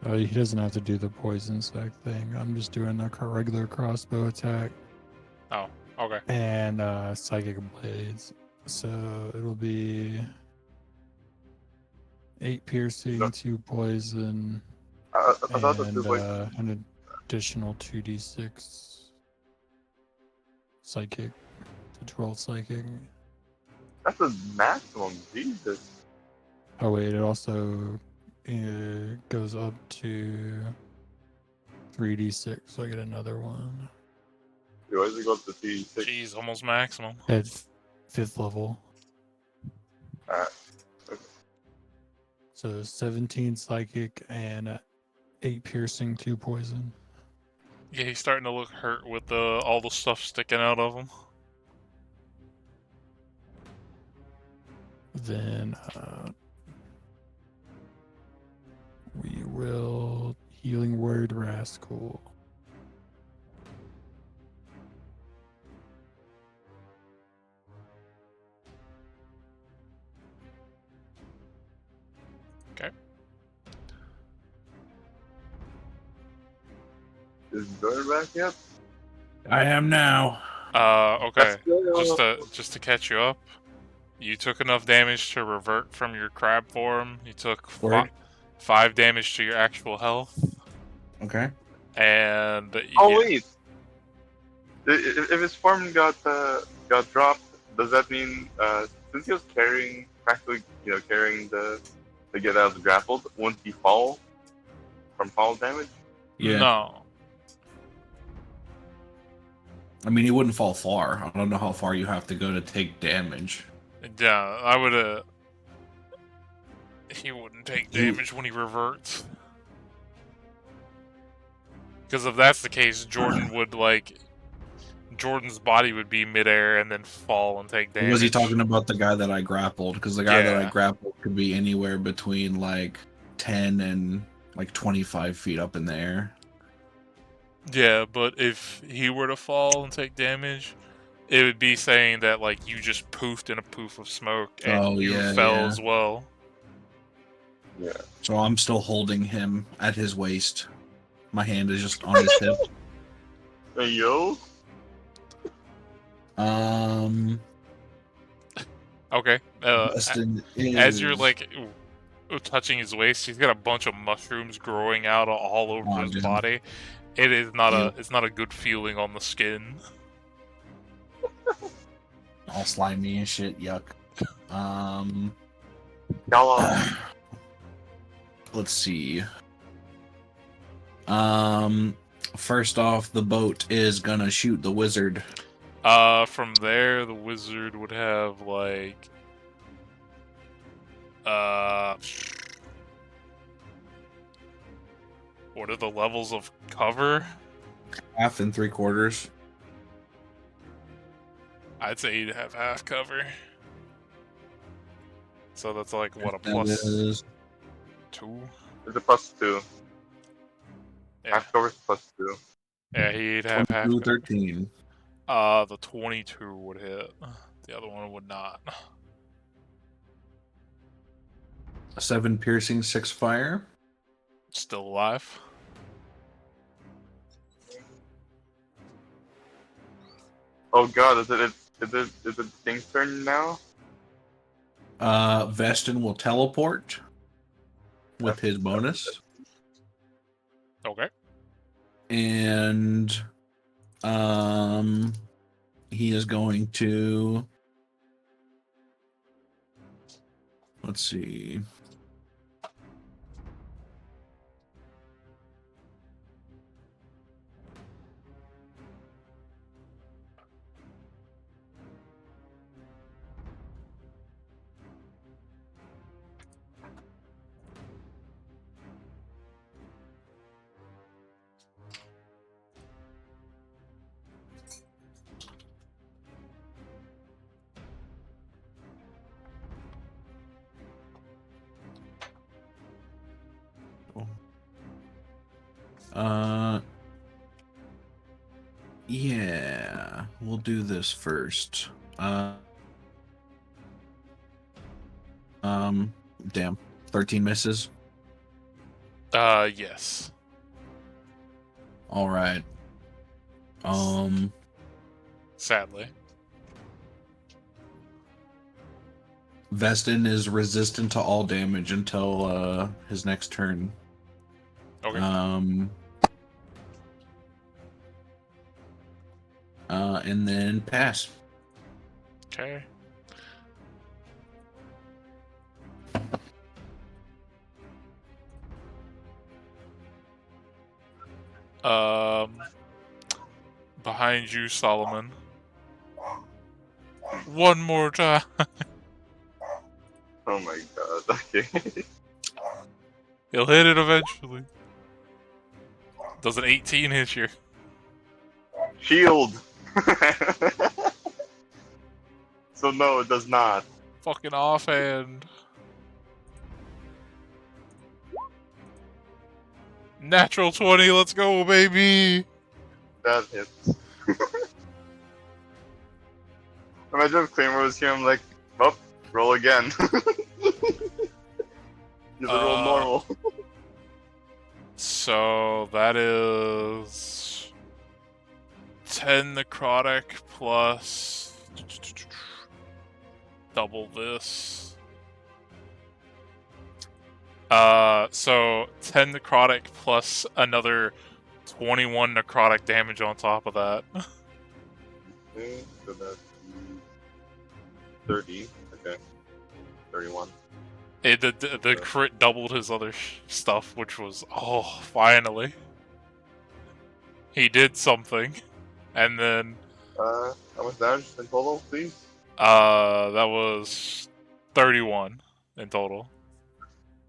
He doesn't have to do the poison sack thing. I'm just doing a regular crossbow attack Oh, okay. and psychic blades. So it'll be 8 piercing, 2 poison, I thought that and was like an additional 2d6 psychic to 12 psychic. that's the maximum. Jesus. Oh wait, it also goes up to 3d6, so I get another one You always go up to T6. Jeez, almost maximum. at 5th level. Alright. So 17 psychic and 8 piercing, 2 poison. Yeah, he's starting to look hurt with all the stuff sticking out of him. Then we will healing word rascal. Okay. Is Jordan back yet? I am now. Okay. Let's go. Just to catch you up, you took enough damage to revert from your crab form. You took Word. 5 damage to your actual health, Okay. and Oh yeah, wait. If his form got dropped, does that mean since he was practically carrying the to get out of the grappled, won't he fall from fall damage? Yeah. no. I mean, he wouldn't fall far. I don't know how far you have to go to take damage. Yeah, I would. He wouldn't take He- damage when he reverts. Because if that's the case, Jordan would Jordan's body would be midair and then fall and take damage. Was he talking about the guy that I grappled? Because the guy that I Yeah. grappled could be anywhere between like 10 and like 25 feet up in the air. Yeah, but if he were to fall and take damage, it would be saying that like you just poofed in a poof of smoke and Oh, you yeah, fell yeah. as well. Yeah. So I'm still holding him at his waist. My hand is just on his hip. Hey, yo. Okay. Dustin As you're is. like touching his waist, he's got a bunch of mushrooms growing out all over Oh, his dude. body. It is not Ew. it's not a good feeling on the skin. All slimy and shit. Yuck. Y'all, Let's see. First off, the boat is gonna shoot the wizard. From there, the wizard would have like, what are the levels of cover? 1/2 and 3/4. I'd say he'd have half cover. So that's like what, a That plus is 2? it's a +2. Yeah, Half cover's +2. yeah, he'd have half 22, cover. 13. The 22 would hit. The other one would not. 7 piercing, 6 fire. Still alive. Oh god, is it Thing's turn now? Vestin will teleport with his bonus. Okay. And he is going to, let's see. Yeah, we'll do this first. Damn, 13 misses. Yes. All right. Sadly. Vestin is resistant to all damage until his next turn. Okay. And then pass. Okay. Behind you, Solomon. One more time. Oh my god, okay. He'll hit it eventually. Does an 18 hit you? Shield! So no, it does not. Fucking offhand. Natural 20, let's go, baby! That hits. Imagine if Claymore was here, I'm like, oh, roll again. You have to roll normal. So that is 10 necrotic plus double this. So 10 necrotic plus another 21 necrotic damage on top of that. Okay, so that's 30. Okay. 31. The crit doubled his other stuff, which was, oh, finally. He did something. And then How much damage in total, please? That was 31 in total.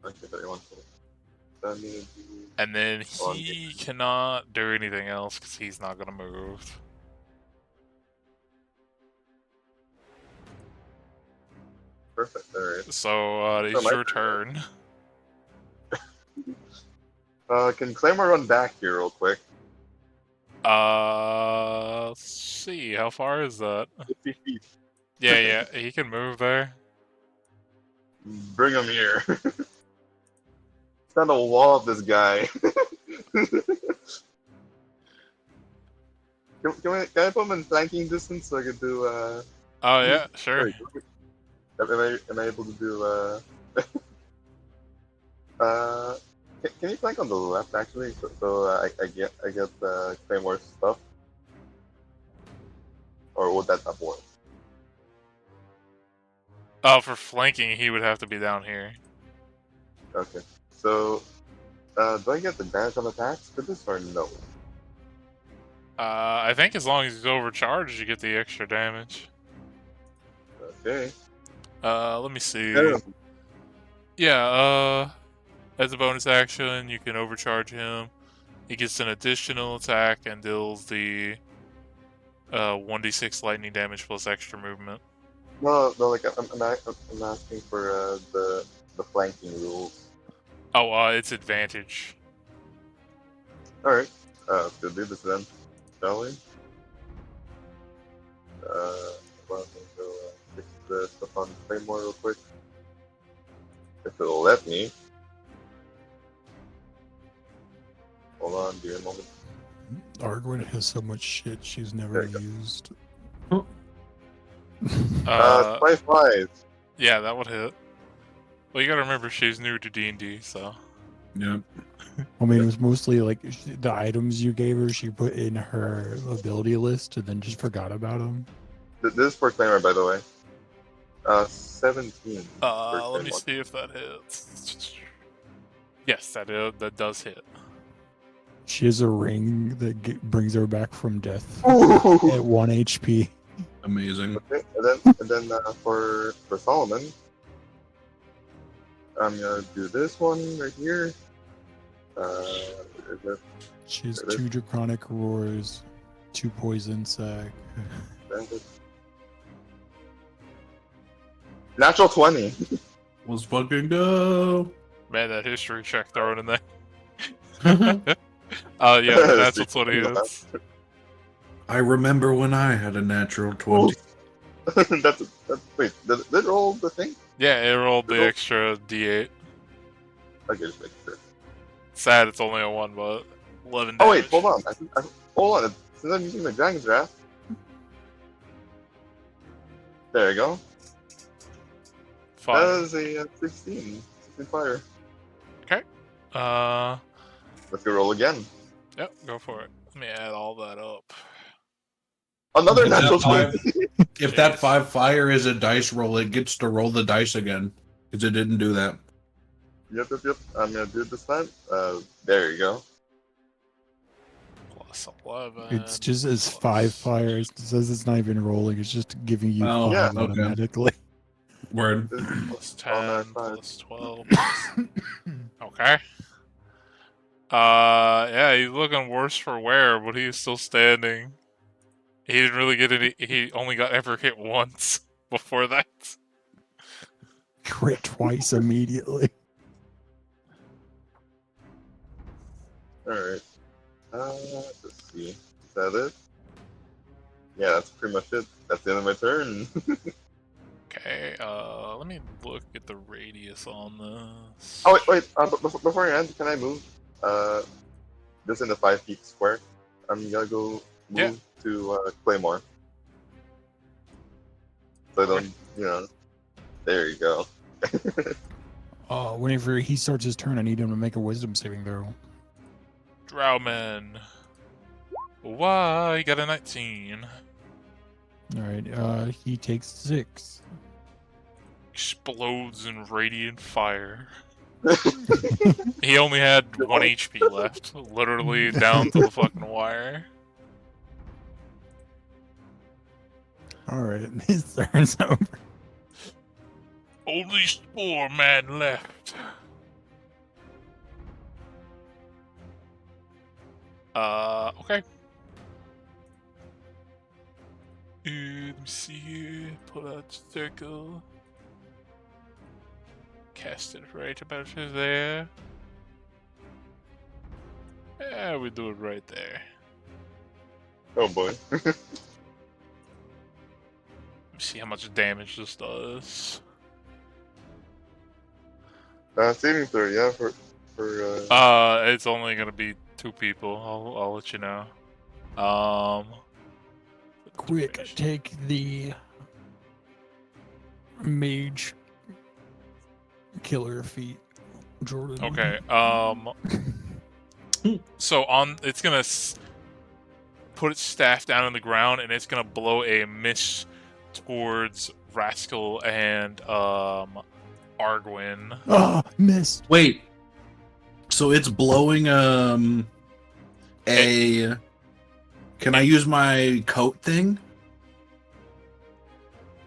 Okay, 31. That means And then on he cannot do anything else because he's not going to move. perfect. Alright. So, it's my your turn. turn. Can Claymore run back here real quick? Let's see. How far is that? 50 feet. Yeah, he can move there. Bring him here. Stand a wall of this guy. Can I put him in flanking distance so I can do Oh, yeah, sure. Wait, am I able to do can you flank on the left actually? So I get Claymore's stuff, or would that not work? Oh, for flanking, he would have to be down here. Okay. So do I get the advantage on attacks for this or no? I think as long as he's overcharged, you get the extra damage. Okay. Let me see. Yeah. Yeah, as a bonus action, you can overcharge him. He gets an additional attack and deals the 1d6 lightning damage plus extra movement. No, like I'm asking for the flanking rules. Oh, it's advantage. All right. Let's do this then, shall we? Well, so fix the stuff on Claymore real quick. If it'll let me. Hold on, give me a moment. Argwin has so much shit she's never used. 25. Yeah, that would hit. Well, you gotta remember she's new to D&D, so. Yep. I mean, it was mostly like the items you gave her, she put in her ability list and then just forgot about them. This is for Claymore, by the way. 17. Let me see if that hits. Yes, that does hit. She has a ring that brings her back from death Ooh. at 1 HP. Amazing. Okay, and then for Solomon, I'm gonna do this one right here. She has 2 draconic roars, 2 poison sack. Natural 20. Let's fucking go. Man, that history check thrown in there. Yeah, the natural 20 hits. I remember when I had a natural 20. that's wait, did it roll the thing? Yeah, it rolled the extra d8. Okay, just make sure. Sad it's only a 1, but 11 damage. Oh wait, hold on. Hold on. Since I'm using the Dragon's Wrath. There you go. Fire. That is a 16. 16 fire. Okay. Let's go roll again. Yep, go for it. Let me add all that up. Another If that natural five- 20. If that Jeez. 5 fire is a dice roll, it gets to roll the dice again. Because it didn't do that. Yep. I'm gonna do it this time. There you go. Plus 11. It's just as plus- 5 fire. It says it's not even rolling. It's just giving you Oh, 5 yeah, okay. automatically. Word. Plus On that 10, side. plus 12. Okay. Yeah, he's looking worse for wear, but he's still standing. He didn't really get any. He only got ever hit once before that. Crit twice immediately. Alright. Let's see. Is that it? Yeah, that's pretty much it. That's the end of my turn. Okay, let me look at the radius on this. Oh, wait. Before I end, can I move? Just in the 5 feet square. I'm gonna go move to Claymore. So I don't, there you go. Whenever he starts his turn, I need him to make a wisdom saving throw. Drowman. Why? He got a 19. Alright, he takes 6. Explodes in radiant fire. He only had 1 HP left. Literally down to the fucking wire. All right, his turn's over. Only Spore Man left. Okay. Let me see here. Pull out the circle. Cast it right about there. Yeah, we do it right there. Oh boy. Let me see how much damage this does. Saving throw, yeah, for It's only gonna be 2 people. I'll let you know. Quick, Duration. take the mage killer feat, Jordan. Okay. So it's gonna put its staff down on the ground, and it's gonna blow a mist towards Rascal and Arguin. Ah, missed. Wait. So it's blowing a. Can I use my coat thing?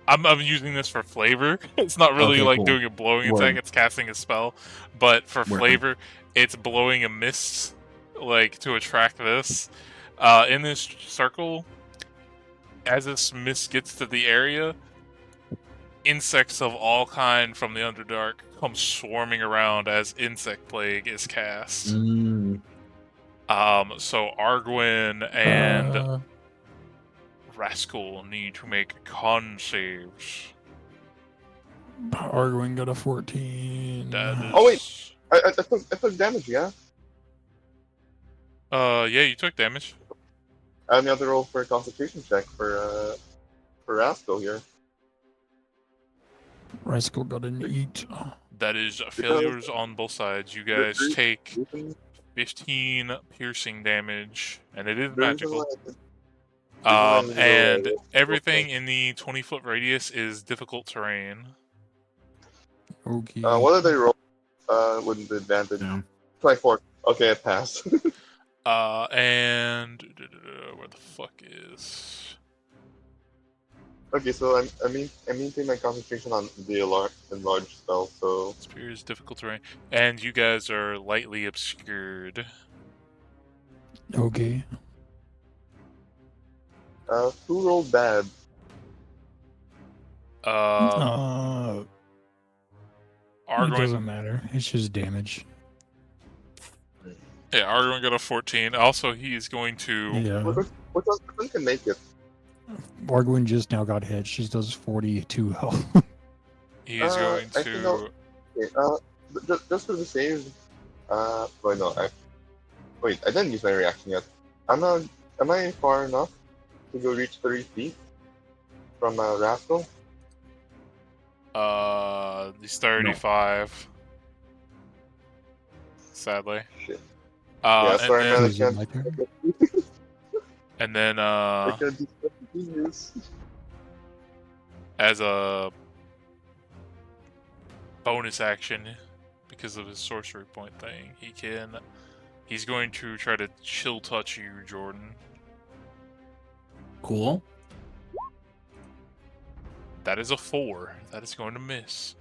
I'm using this for flavor. It's not really Okay, like cool. doing a blowing Word. attack. It's casting a spell, but for Word. flavor, it's blowing a mist, like to attract this. In this circle, as this mist gets to the area, insects of all kind from the Underdark come swarming around as insect plague is cast. Mm. So Arguin and Uh, Rascal need to make con saves. Arguin got a 14. That is. Oh, wait. I took damage, yeah. Yeah, you took damage. I have another roll for a concentration check for Rascal here. Rascal got an 8. That is failures on both sides. You guys take Reason 15 piercing damage, and it is the reason magical. why I need to And go, everything in the 20-foot radius is difficult terrain. Okay. what did they roll? With the advantage. Yeah. 24. Okay, I passed. And where the fuck is? Okay, so I maintain my concentration on the enlarged spell. So Spear is difficult terrain, and you guys are lightly obscured. Okay. who rolled bad? It Arguin, doesn't matter. It's just damage. yeah, Arguin got a 14. Also, he's going to. Yeah. Which one can make it? Arguin just now got hit. She does 42 health. He's going actually, to. no. Okay, just for the save. Wait, no. Wait, I didn't use my reaction yet. Am I far enough to go reach 30 feet from Rascal? He's 35. Sadly. Shit. And sorry, then, man. I Is it can't. my turn? and then, I can't do genius. as a bonus action, because of his sorcery point thing, he's going to try to chill touch you, Jordan. Cool. That is a 4. That is going to miss.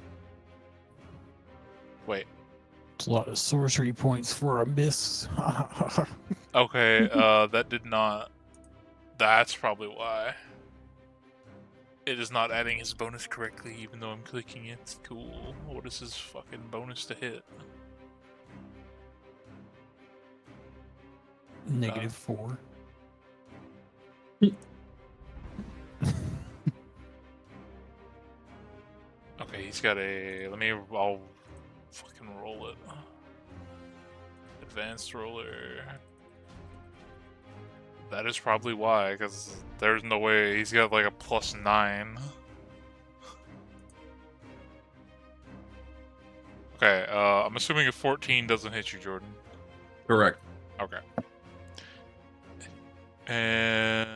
Wait. It's a lot of sorcery points for a miss. Okay, that did not. That's probably why. It is not adding his bonus correctly, even though I'm clicking it. Cool. What is his fucking bonus to hit? -4. Okay, he's got a. I'll fucking roll it. Advanced roller. That is probably why, because there's no way he's got like a +9. Okay, I'm assuming a 14 doesn't hit you, Jordan. Correct. Okay. And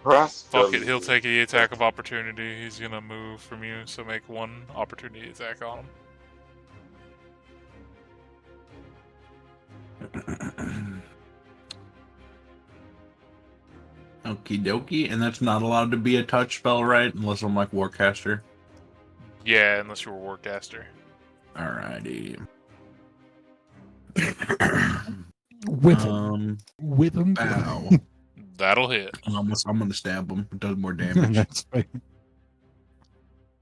Rascal. fuck it, he'll take the attack of opportunity. He's gonna move from you, so make one opportunity attack on him. Okie dokie. And that's not allowed to be a touch spell, right? Unless I'm like Warcaster. Yeah, unless you're a Warcaster. Alrighty. Whip him. Whip him. Bow. That'll hit. I'm gonna stab him. It does more damage. That's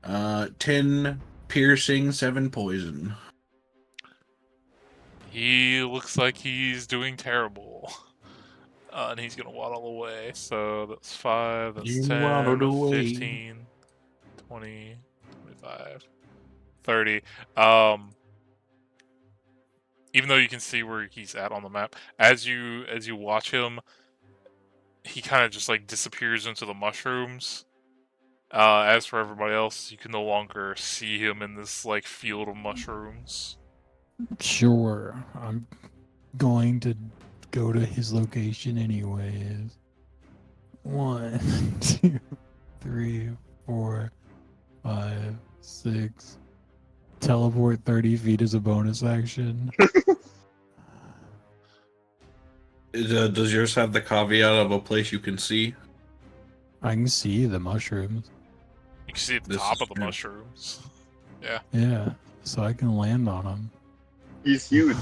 fine. 10 piercing, 7 poison. He looks like he's doing terrible. And he's gonna waddle away. So that's 5, that's You 10, waddled away. 15, 20, 25, 30. Even though you can see where he's at on the map, as you watch him, he kind of just like disappears into the mushrooms. As for everybody else, you can no longer see him in this like field of mushrooms. Sure. I'm going to go to his location anyways. 1, 2, 3, 4, 5, 6. Teleport 30 feet as a bonus action. Does yours have the caveat of a place you can see? I can see the mushrooms. You can see at the This top is of the true. mushrooms. Yeah. Yeah, so I can land on them. He's huge.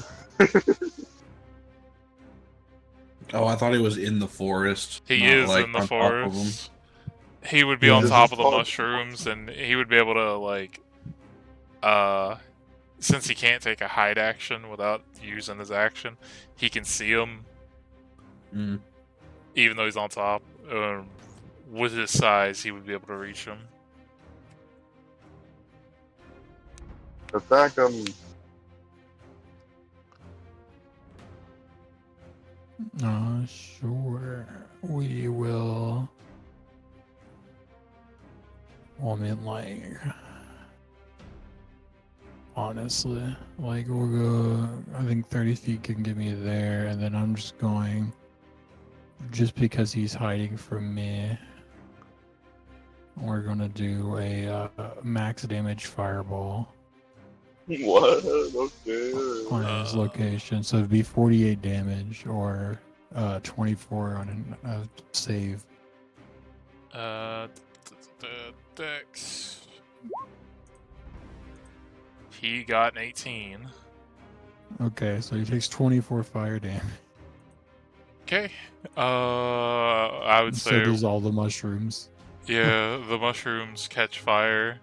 Oh, I thought he was in the forest. He not, is like, in the on top of him. forest. He would be Yeah. on This top is of the called- mushrooms, and he would be able to like, since he can't take a hide action without using his action, he can see him Mm. even though he's on top. With his size, he would be able to reach him. Attack him. Sure. We will. Well, I mean, like, honestly, like, we'll go. I think 30 feet can get me there, and then I'm just going. Just because he's hiding from me, we're gonna do a max damage fireball What? Okay. on his location. So it'd be 48 damage or 24 on a save. Dex. He got an 18. Okay, so he takes 24 fire damage. Okay. I would So say, these all the mushrooms. yeah, the mushrooms catch fire.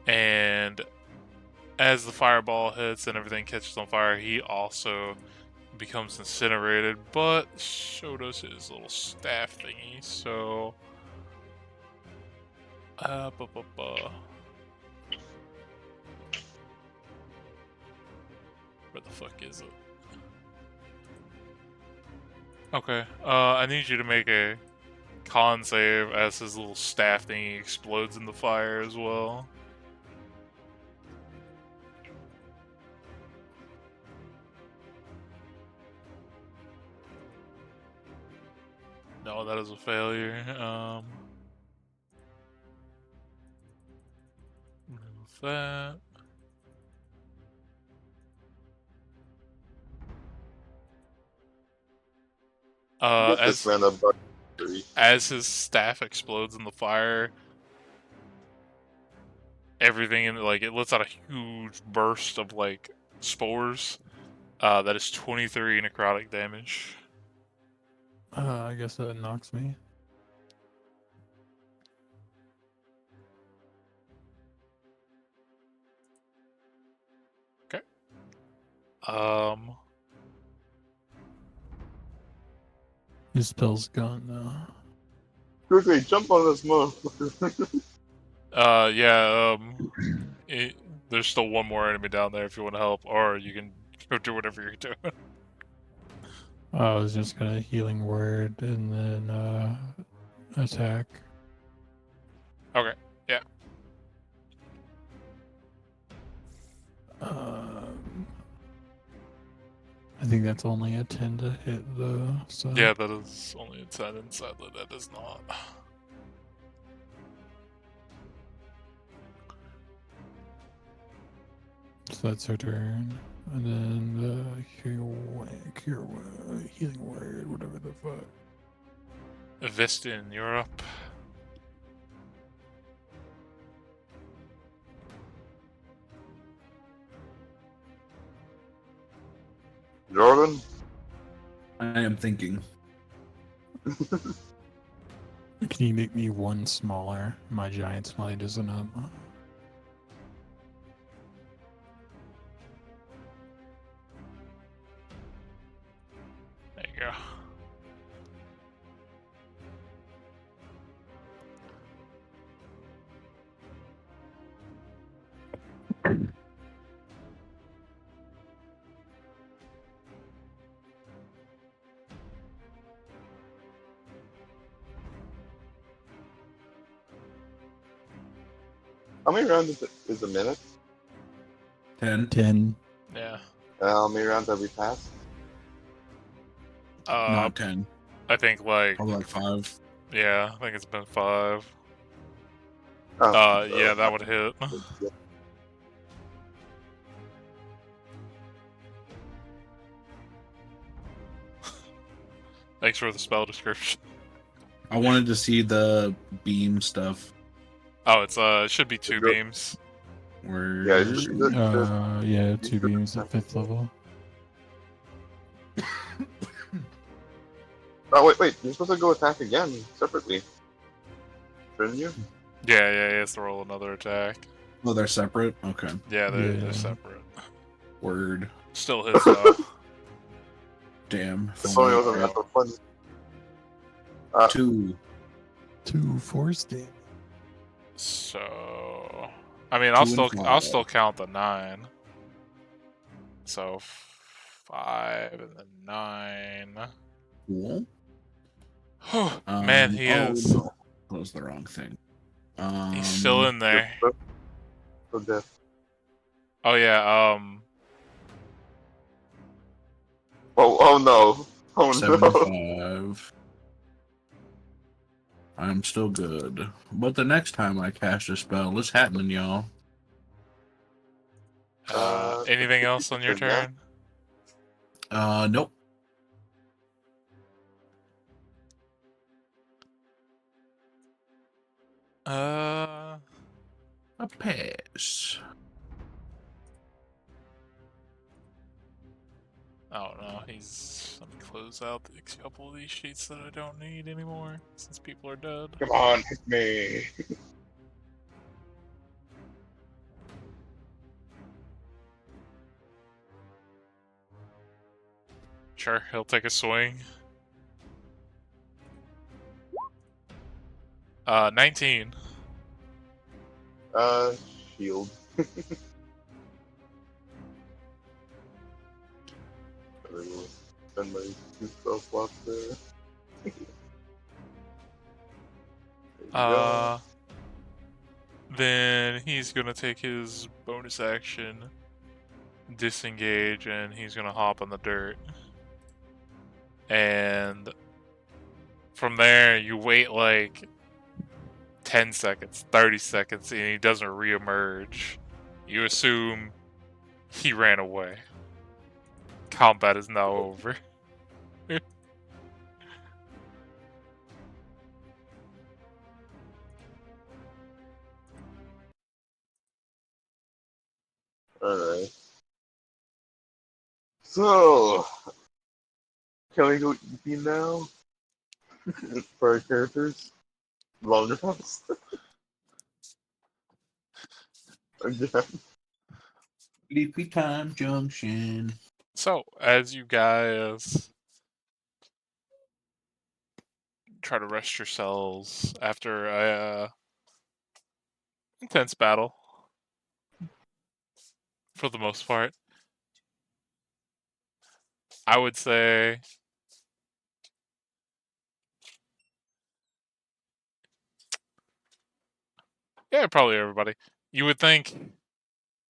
And as the fireball hits and everything catches on fire, he also becomes incinerated, but showed us his little staff thingy, so where the fuck is it? Okay, I need you to make a con save as his little staff thingy explodes in the fire as well. No, that is a failure. Remove that. Get this man a buck. As his staff explodes in the fire, everything in like it lets out a huge burst of like spores. That is 23 necrotic damage. I guess that knocks me. Um, His spell's gone now. Quickly, jump on this motherfucker. yeah. There's still one more enemy down there if you want to help, or you can go do whatever you're doing. I was just gonna healing word and then attack. Okay. Yeah. I think that's only a 10 to hit though. So Yeah, that is only a 10, and sadly that is not. So that's her turn. And then healing word, whatever the fuck. Vistin, you're up. Jordan? I am thinking. Can you make me one smaller? My giant slide isn't up. There you go. How many rounds is a minute? 10. 10. Yeah. How many rounds have we passed? Not 10. I think like Probably like 5. yeah, I think it's been 5. Oh, Yeah, that would hit. Thanks for the spell description. I wanted to see the beam stuff. Oh, it's it should be 2 Go- beams. Where Yeah, it's Yeah, 2 beams at 5th level. Oh wait, you're supposed to go attack again separately, shouldn't you? Yeah, he has to roll another attack. Oh, they're separate? Okay. Yeah, they're Yeah. separate. Word. Still hits though. Damn. This only wasn't that funny. 2. 2 force damage. So, I mean, 2 and 5. I'll still count the 9. So 5 and then 9. Cool. Man, he is. No. That was the wrong thing. He's still in there. So death. Oh yeah. Oh no. Oh no. 75. I'm still good. But the next time I cast a spell, it's happening, y'all. Anything else on your turn? Nope. Uh, A pass. I don't know. Let me close out a couple of these sheets that I don't need anymore since people are dead. Come on, hit me. Sure, he'll take a swing. 19. Shield. I will spend my 2 spell slots there. There you go. Then he's gonna take his bonus action, disengage, and he's gonna hop on the dirt. And from there, you wait like 10 seconds, 30 seconds, and he doesn't reemerge. You assume he ran away. Combat is now over. Alright. So, can we go EP now? For our characters? Longer ones? Again. Leafy Time Junction. So, as you guys try to rest yourselves after a intense battle, for the most part, I would say yeah, probably everybody. You would think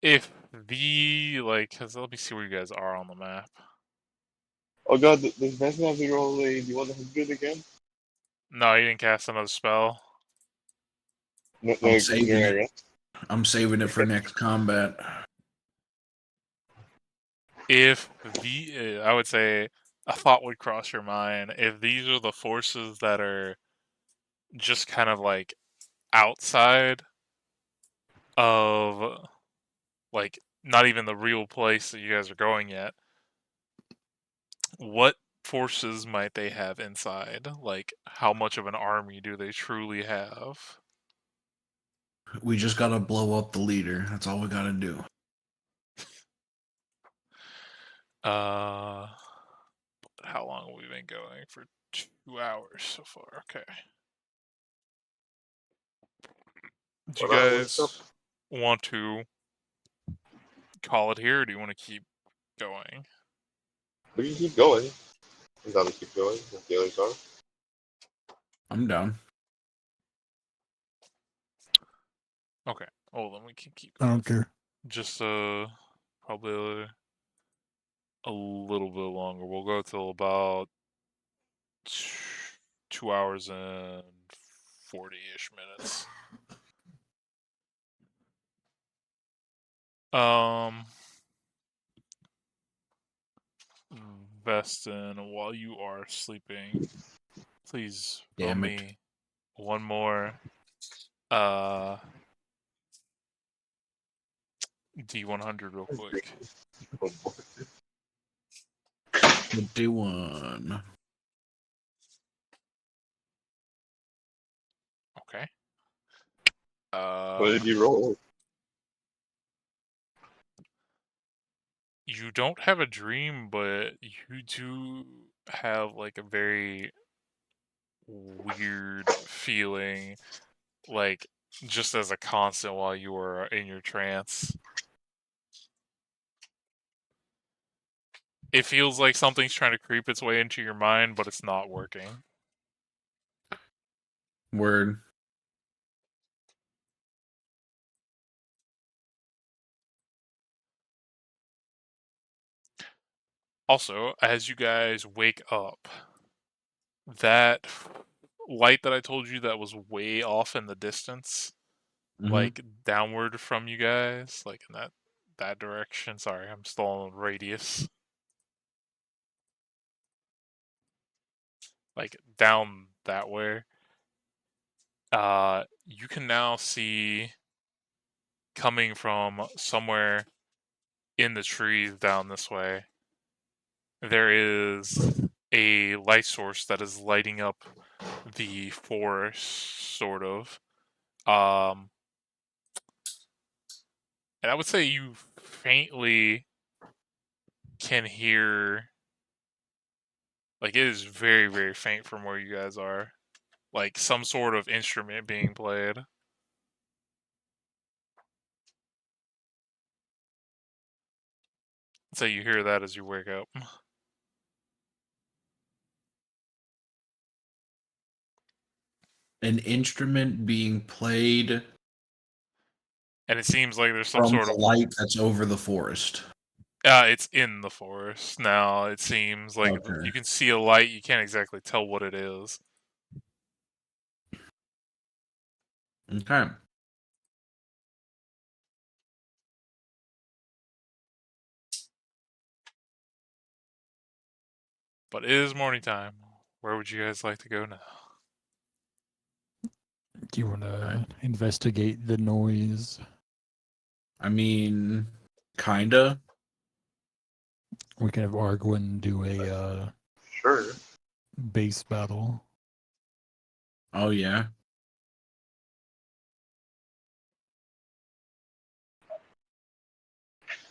if cause let me see where you guys are on the map. Oh god, does Benson have to roll a D100 again? No, he didn't cast another spell. No, I'm no, saving during it. our rest? I'm saving it for next combat. if I would say a thought would cross your mind if these are the forces that are just kind of like outside of like not even the real place that you guys are going yet. What forces might they have inside? Like, how much of an army do they truly have? We just gotta blow up the leader. That's all we gotta do. Uh, how long have we been going? For 2 hours so far. Okay. Do you What's up? guys want to call it here, or do you want to keep going? We can keep going. I'm down to keep going if the others are. I'm down. Okay. Oh, then we can keep I going. don't care. Just probably a little bit longer. We'll go till about 2 hours and 40-ish minutes. Vestin, while you are sleeping, please roll Damn it. me one more uh D100 real quick. Do one. Okay. What did you roll? You don't have a dream, but you do have like a very weird feeling, like just as a constant while you were in your trance. It feels like something's trying to creep its way into your mind, but it's not working. Word. Also, as you guys wake up, that light that I told you that was way off in the distance, like downward from you guys, like in that direction. Sorry, I'm still on radius. Like down that way. You can now see coming from somewhere in the trees down this way. There is a light source that is lighting up the forest, sort of. And I would say you faintly can hear, like it is very, very faint from where you guys are, like some sort of instrument being played. So you hear that as you wake up. An instrument being played And it seems like there's some from sort the of light that's over the forest. it's in the forest now. It seems like Okay. you can see a light. You can't exactly tell what it is. Okay. But it is morning time. Where would you guys like to go now? Do you want to investigate the noise? I mean, kinda. We can have Arguin do a Sure. base battle. Oh yeah.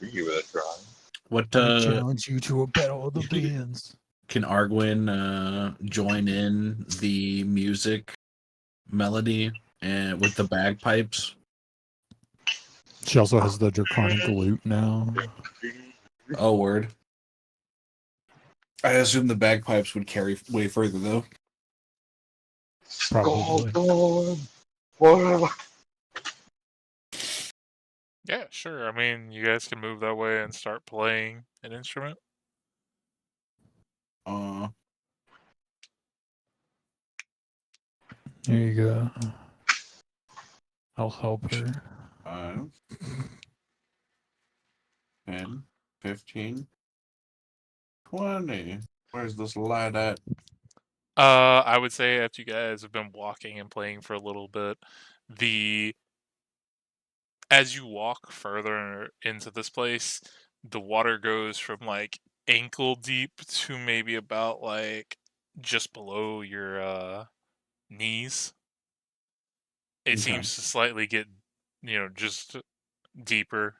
We give it a try. What I challenge you to a battle of the bands. can Arguin join in the music melody and with the bagpipes? She also has the draconic lute now. Oh word. I assume the bagpipes would carry way further though. Probably. Whatever. Yeah, sure. I mean, you guys can move that way and start playing an instrument. Here you go. I'll help her. 5, 10, 15, ep20. Where's this light at? I would say after you guys have been walking and playing for a little bit, as you walk further into this place, the water goes from like ankle deep to maybe about like just below your knees. It Okay. seems to slightly get, just deeper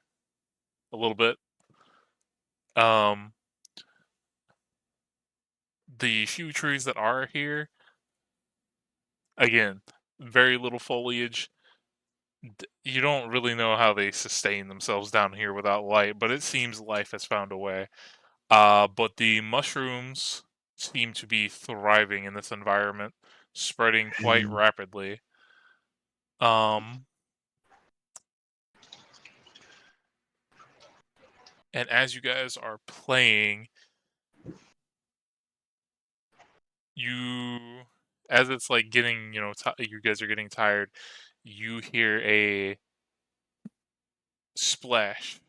a little bit. Um, the few trees that are here, again, very little foliage. You don't really know how they sustain themselves down here without light, but it seems life has found a way. But the mushrooms seem to be thriving in this environment, spreading quite Mhm. rapidly. Um, and as you guys are playing, you, as it's like getting, you guys are getting tired, you hear a splash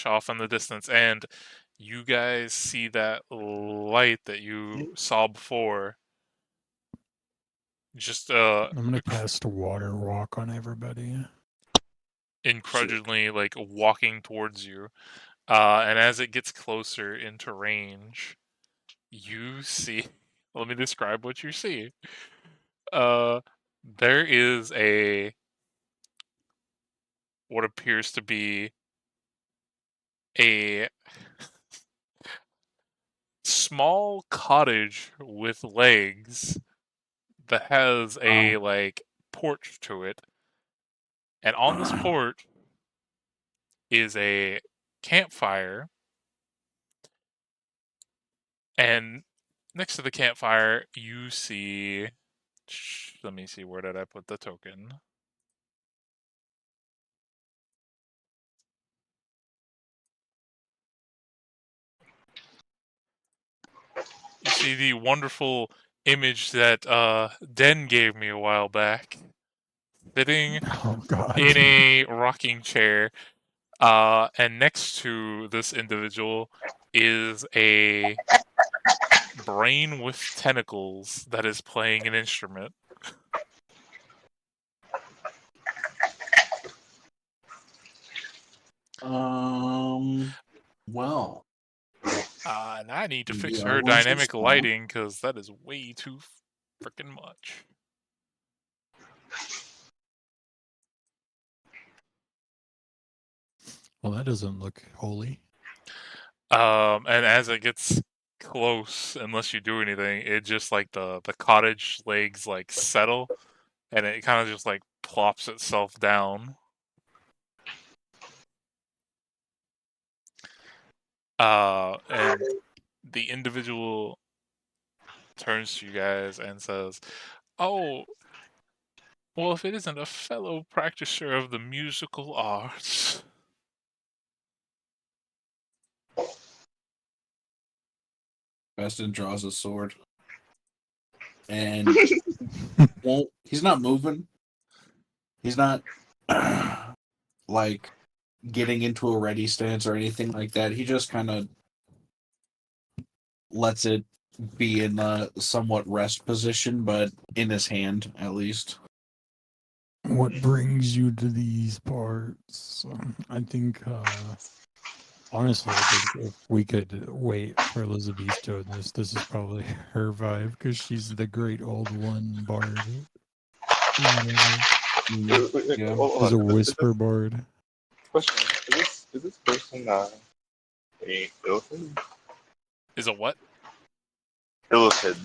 off in the distance, and you guys see that light that you saw before. Just I'm gonna cast a water walk on everybody. incredibly like walking towards you. And as it gets closer into range, you see. Let me describe what you see. Uh, there is what appears to be a small cottage with legs that has a like porch to it, and on this porch is a campfire, and next to the campfire you see. Let me see, where did I put the token? You see the wonderful image that Den gave me a while back, sitting Oh God. in a rocking chair. And next to this individual is a brain with tentacles that is playing an instrument. Well, And I need to we fix are her going to dynamic stop. lighting because that is way too freaking much. Well, that doesn't look holy. And as it gets close, unless you do anything, it just like the cottage legs like settle, and it kind of just like plops itself down. And the individual turns to you guys and says, "Oh, well, if it isn't a fellow practitioner of the musical arts." Bastion draws a sword and won't. He's not moving. He's not like getting into a ready stance or anything like that. He just kind of lets it be in a somewhat rest position, but in his hand at least. What brings you to these parts? I think, honestly, I think if we could wait for Elizabeth to this is probably her vibe because she's the great old one bard. Yeah. Hold She's on. a Is whisper this bard. question? Is this person a illithid? Is a what? Illithid.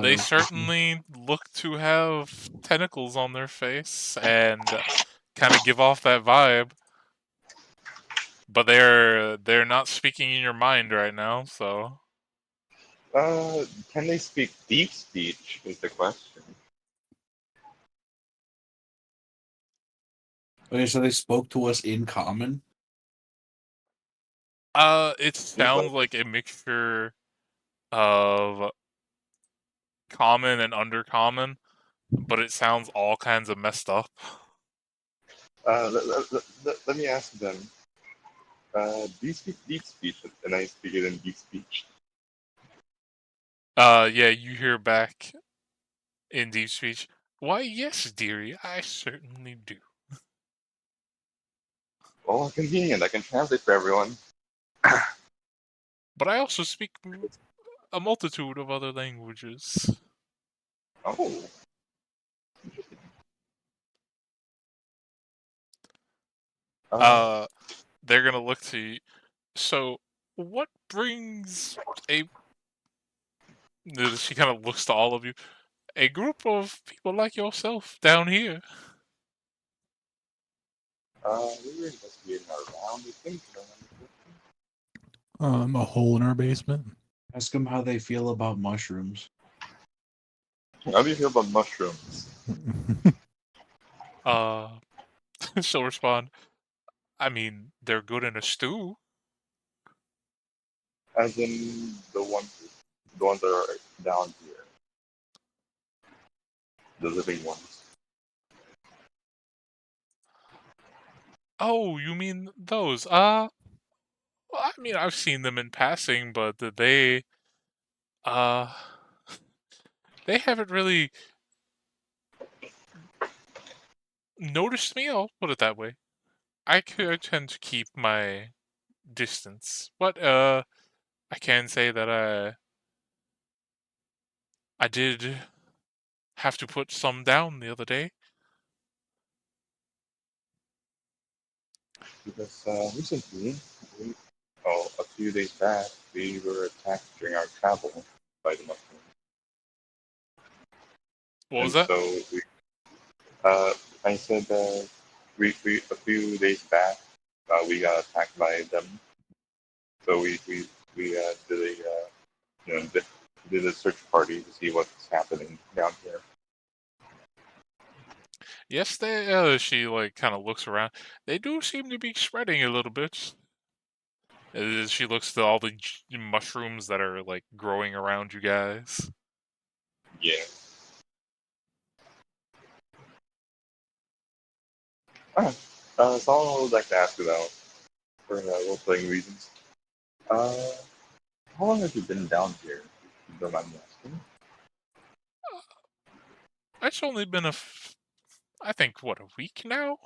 They certainly look to have tentacles on their face and kind of give off that vibe. But they're not speaking in your mind right now, so Can they speak deep speech? Is the question. Okay, so they spoke to us in common. it Seems sounds like like a mixture of common and undercommon, but it sounds all kinds of messed up. let me ask them. Do you speak deep speech? And I speak it in deep speech. Yeah, you hear back in deep speech. Why, yes, dearie, I certainly do. Oh, convenient. I can translate for everyone. But I also speak a multitude of other languages. Oh, Uh, they're gonna look to you. So, what brings a... She kind of looks to all of you. A group of people like yourself down here. we were investigating around, I think. A hole in our basement. Ask them how they feel about mushrooms. How do you feel about mushrooms? She'll respond, I mean, they're good in a stew. As in the ones that are down here, the living ones. Oh, you mean those? Well, I mean, I've seen them in passing, but uh, they haven't really noticed me, I'll put it that way. I tend to keep my distance. But, I can say that, I did have to put some down the other day. Because recently, a few days back, we were attacked during our travel by the mushrooms. What was And that? so I said a few days back, we got attacked by them. So we did a did a search party to see what's happening down here. Yes, she, like, kind of looks around. They do seem to be spreading a little bit. She looks to all the mushrooms that are, like, growing around you guys. Yeah. Alright. Someone would like to ask about for role playing reasons. Uh, how long have you been down here? If you don't mind me asking. It's only been I think, what, a week now?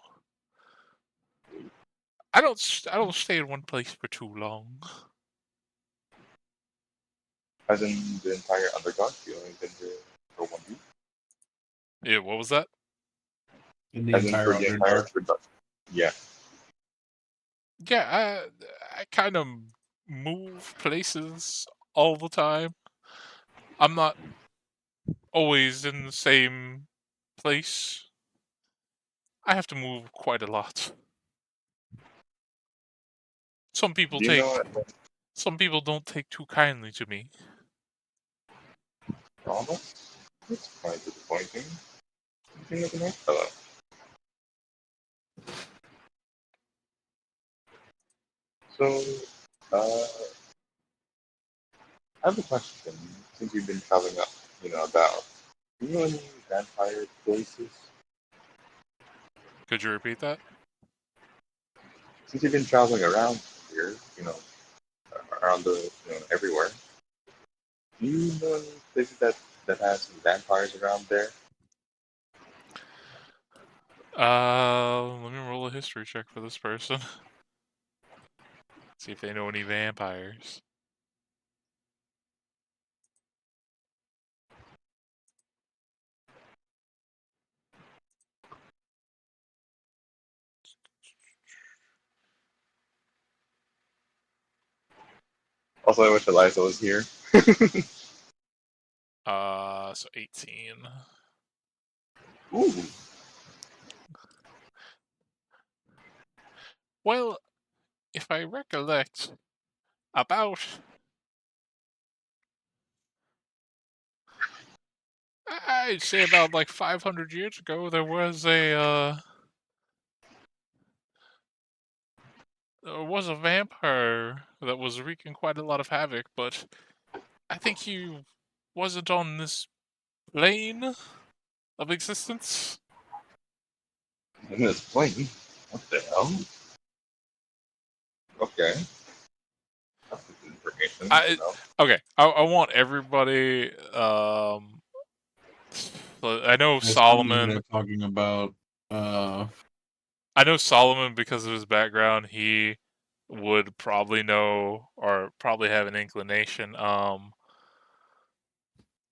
I don't stay in one place for too long. As in the entire underdog, you only been here for 1 week? Yeah, what was that? In the As in entire for the entire Underdark. underdog? Yeah. Yeah, I kind of move places all the time. I'm not always in the same place. I have to move quite a lot. Some people Do you know what some people don't take too kindly to me. drama? It's quite disappointing. You seem like a nice fellow. So, uh, I have a question. Since you've been traveling up, about, do you know any vampire places? Could you repeat that? Since you've been traveling around here, around everywhere, do you know any places that has vampires around there? Let me roll a history check for this person. See if they know any vampires. Also, I wish Eliza was here. So 18. Ooh, Well, if I recollect, about I'd say about like 500 years ago, there was a vampire that was wreaking quite a lot of havoc, but I think he wasn't on this plane of existence. in this plane. What the hell? Okay. That's good information to I know. okay. I want everybody. I know I assume Solomon. they're talking about I know Solomon because of his background. He would probably know or probably have an inclination.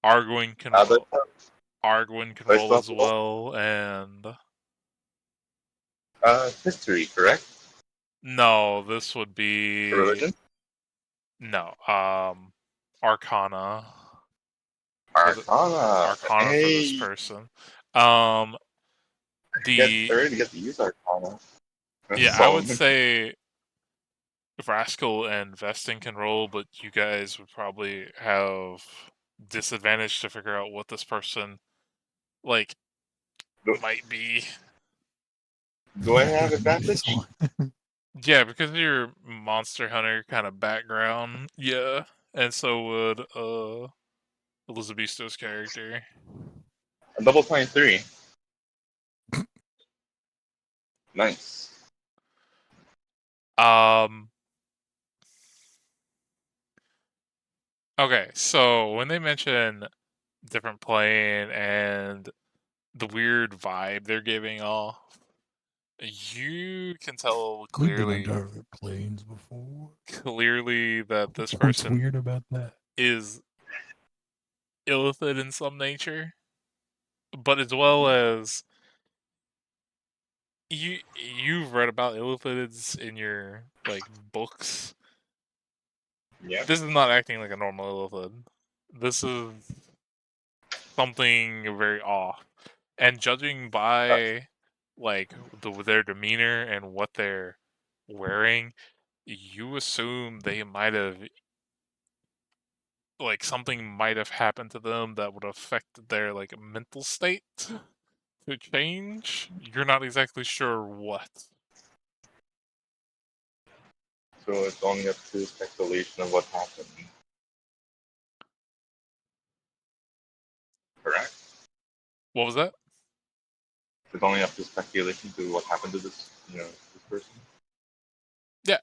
Arguin can Other roll. Arguin can I roll still have as to roll? well, and History, correct? no, this would be Religion? no. Arcana for the Arcana. Arcana for this Hey, person. Um, I the already get to use Arcana. yeah, I would Solomon. say Rascal and Vesting can roll, but you guys would probably have disadvantage to figure out what this person like Do, might be. do I have There's a nice advantage? one. Yeah, because of your Monster Hunter kind of background. Yeah, and so would Elizabeth's character. A double 23. Nice. Um. Okay, so when they mention different plane and the weird vibe they're giving off, you can tell We've been on clearly dark planes before. that this What's person weird about that? is illithid in some nature, but as well as you've read about illithids in your like books. Yeah. This is not acting like a normal illithid. This is something very off. And judging Uh, by like their demeanor and what they're wearing, you assume they might have like something might have happened to them that would affect their like mental state to change. You're not exactly sure what. so it's only up to speculation of what happened. Correct? What was that? It's only up to speculation to what happened to this person. Yeah,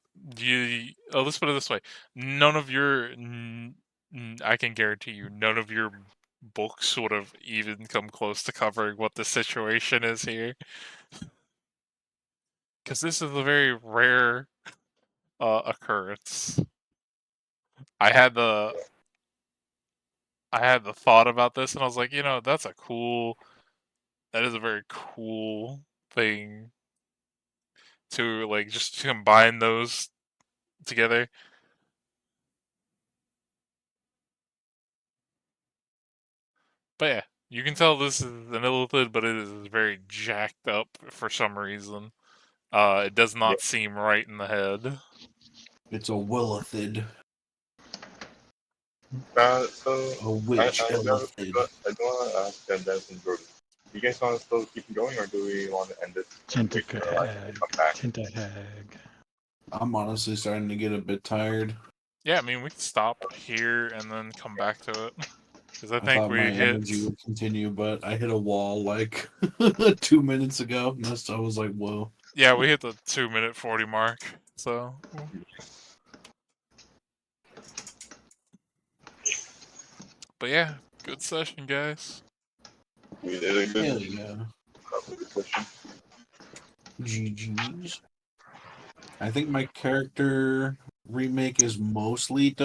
let's put it this way: none of your, I can guarantee you, none of your books would have even come close to covering what the situation is here, because this is a very rare occurrence. I had the I had the thought about this, and I was like, that is a very cool thing to like just combine those together. But yeah, you can tell this is an illithid, but it is very jacked up for some reason. It does Yeah. not seem right in the head. it's a Willithid, So a I witch I do illithid. I do want to ask Dennis and Jordan. You guys want to still keep going, or do we want to end this and wait for Elijah to come back? Tentahag. I'm honestly starting to get a bit tired. Yeah, I mean, we can stop here and then come back to it. Because I I think thought my we hit. energy would continue, but I hit a wall like 2 minutes ago. And I was like, whoa. Yeah, we hit the 2-minute 40 mark. So. But yeah, good session, guys. We did a Hell good yeah. session. GG's. I think my character remake is mostly done.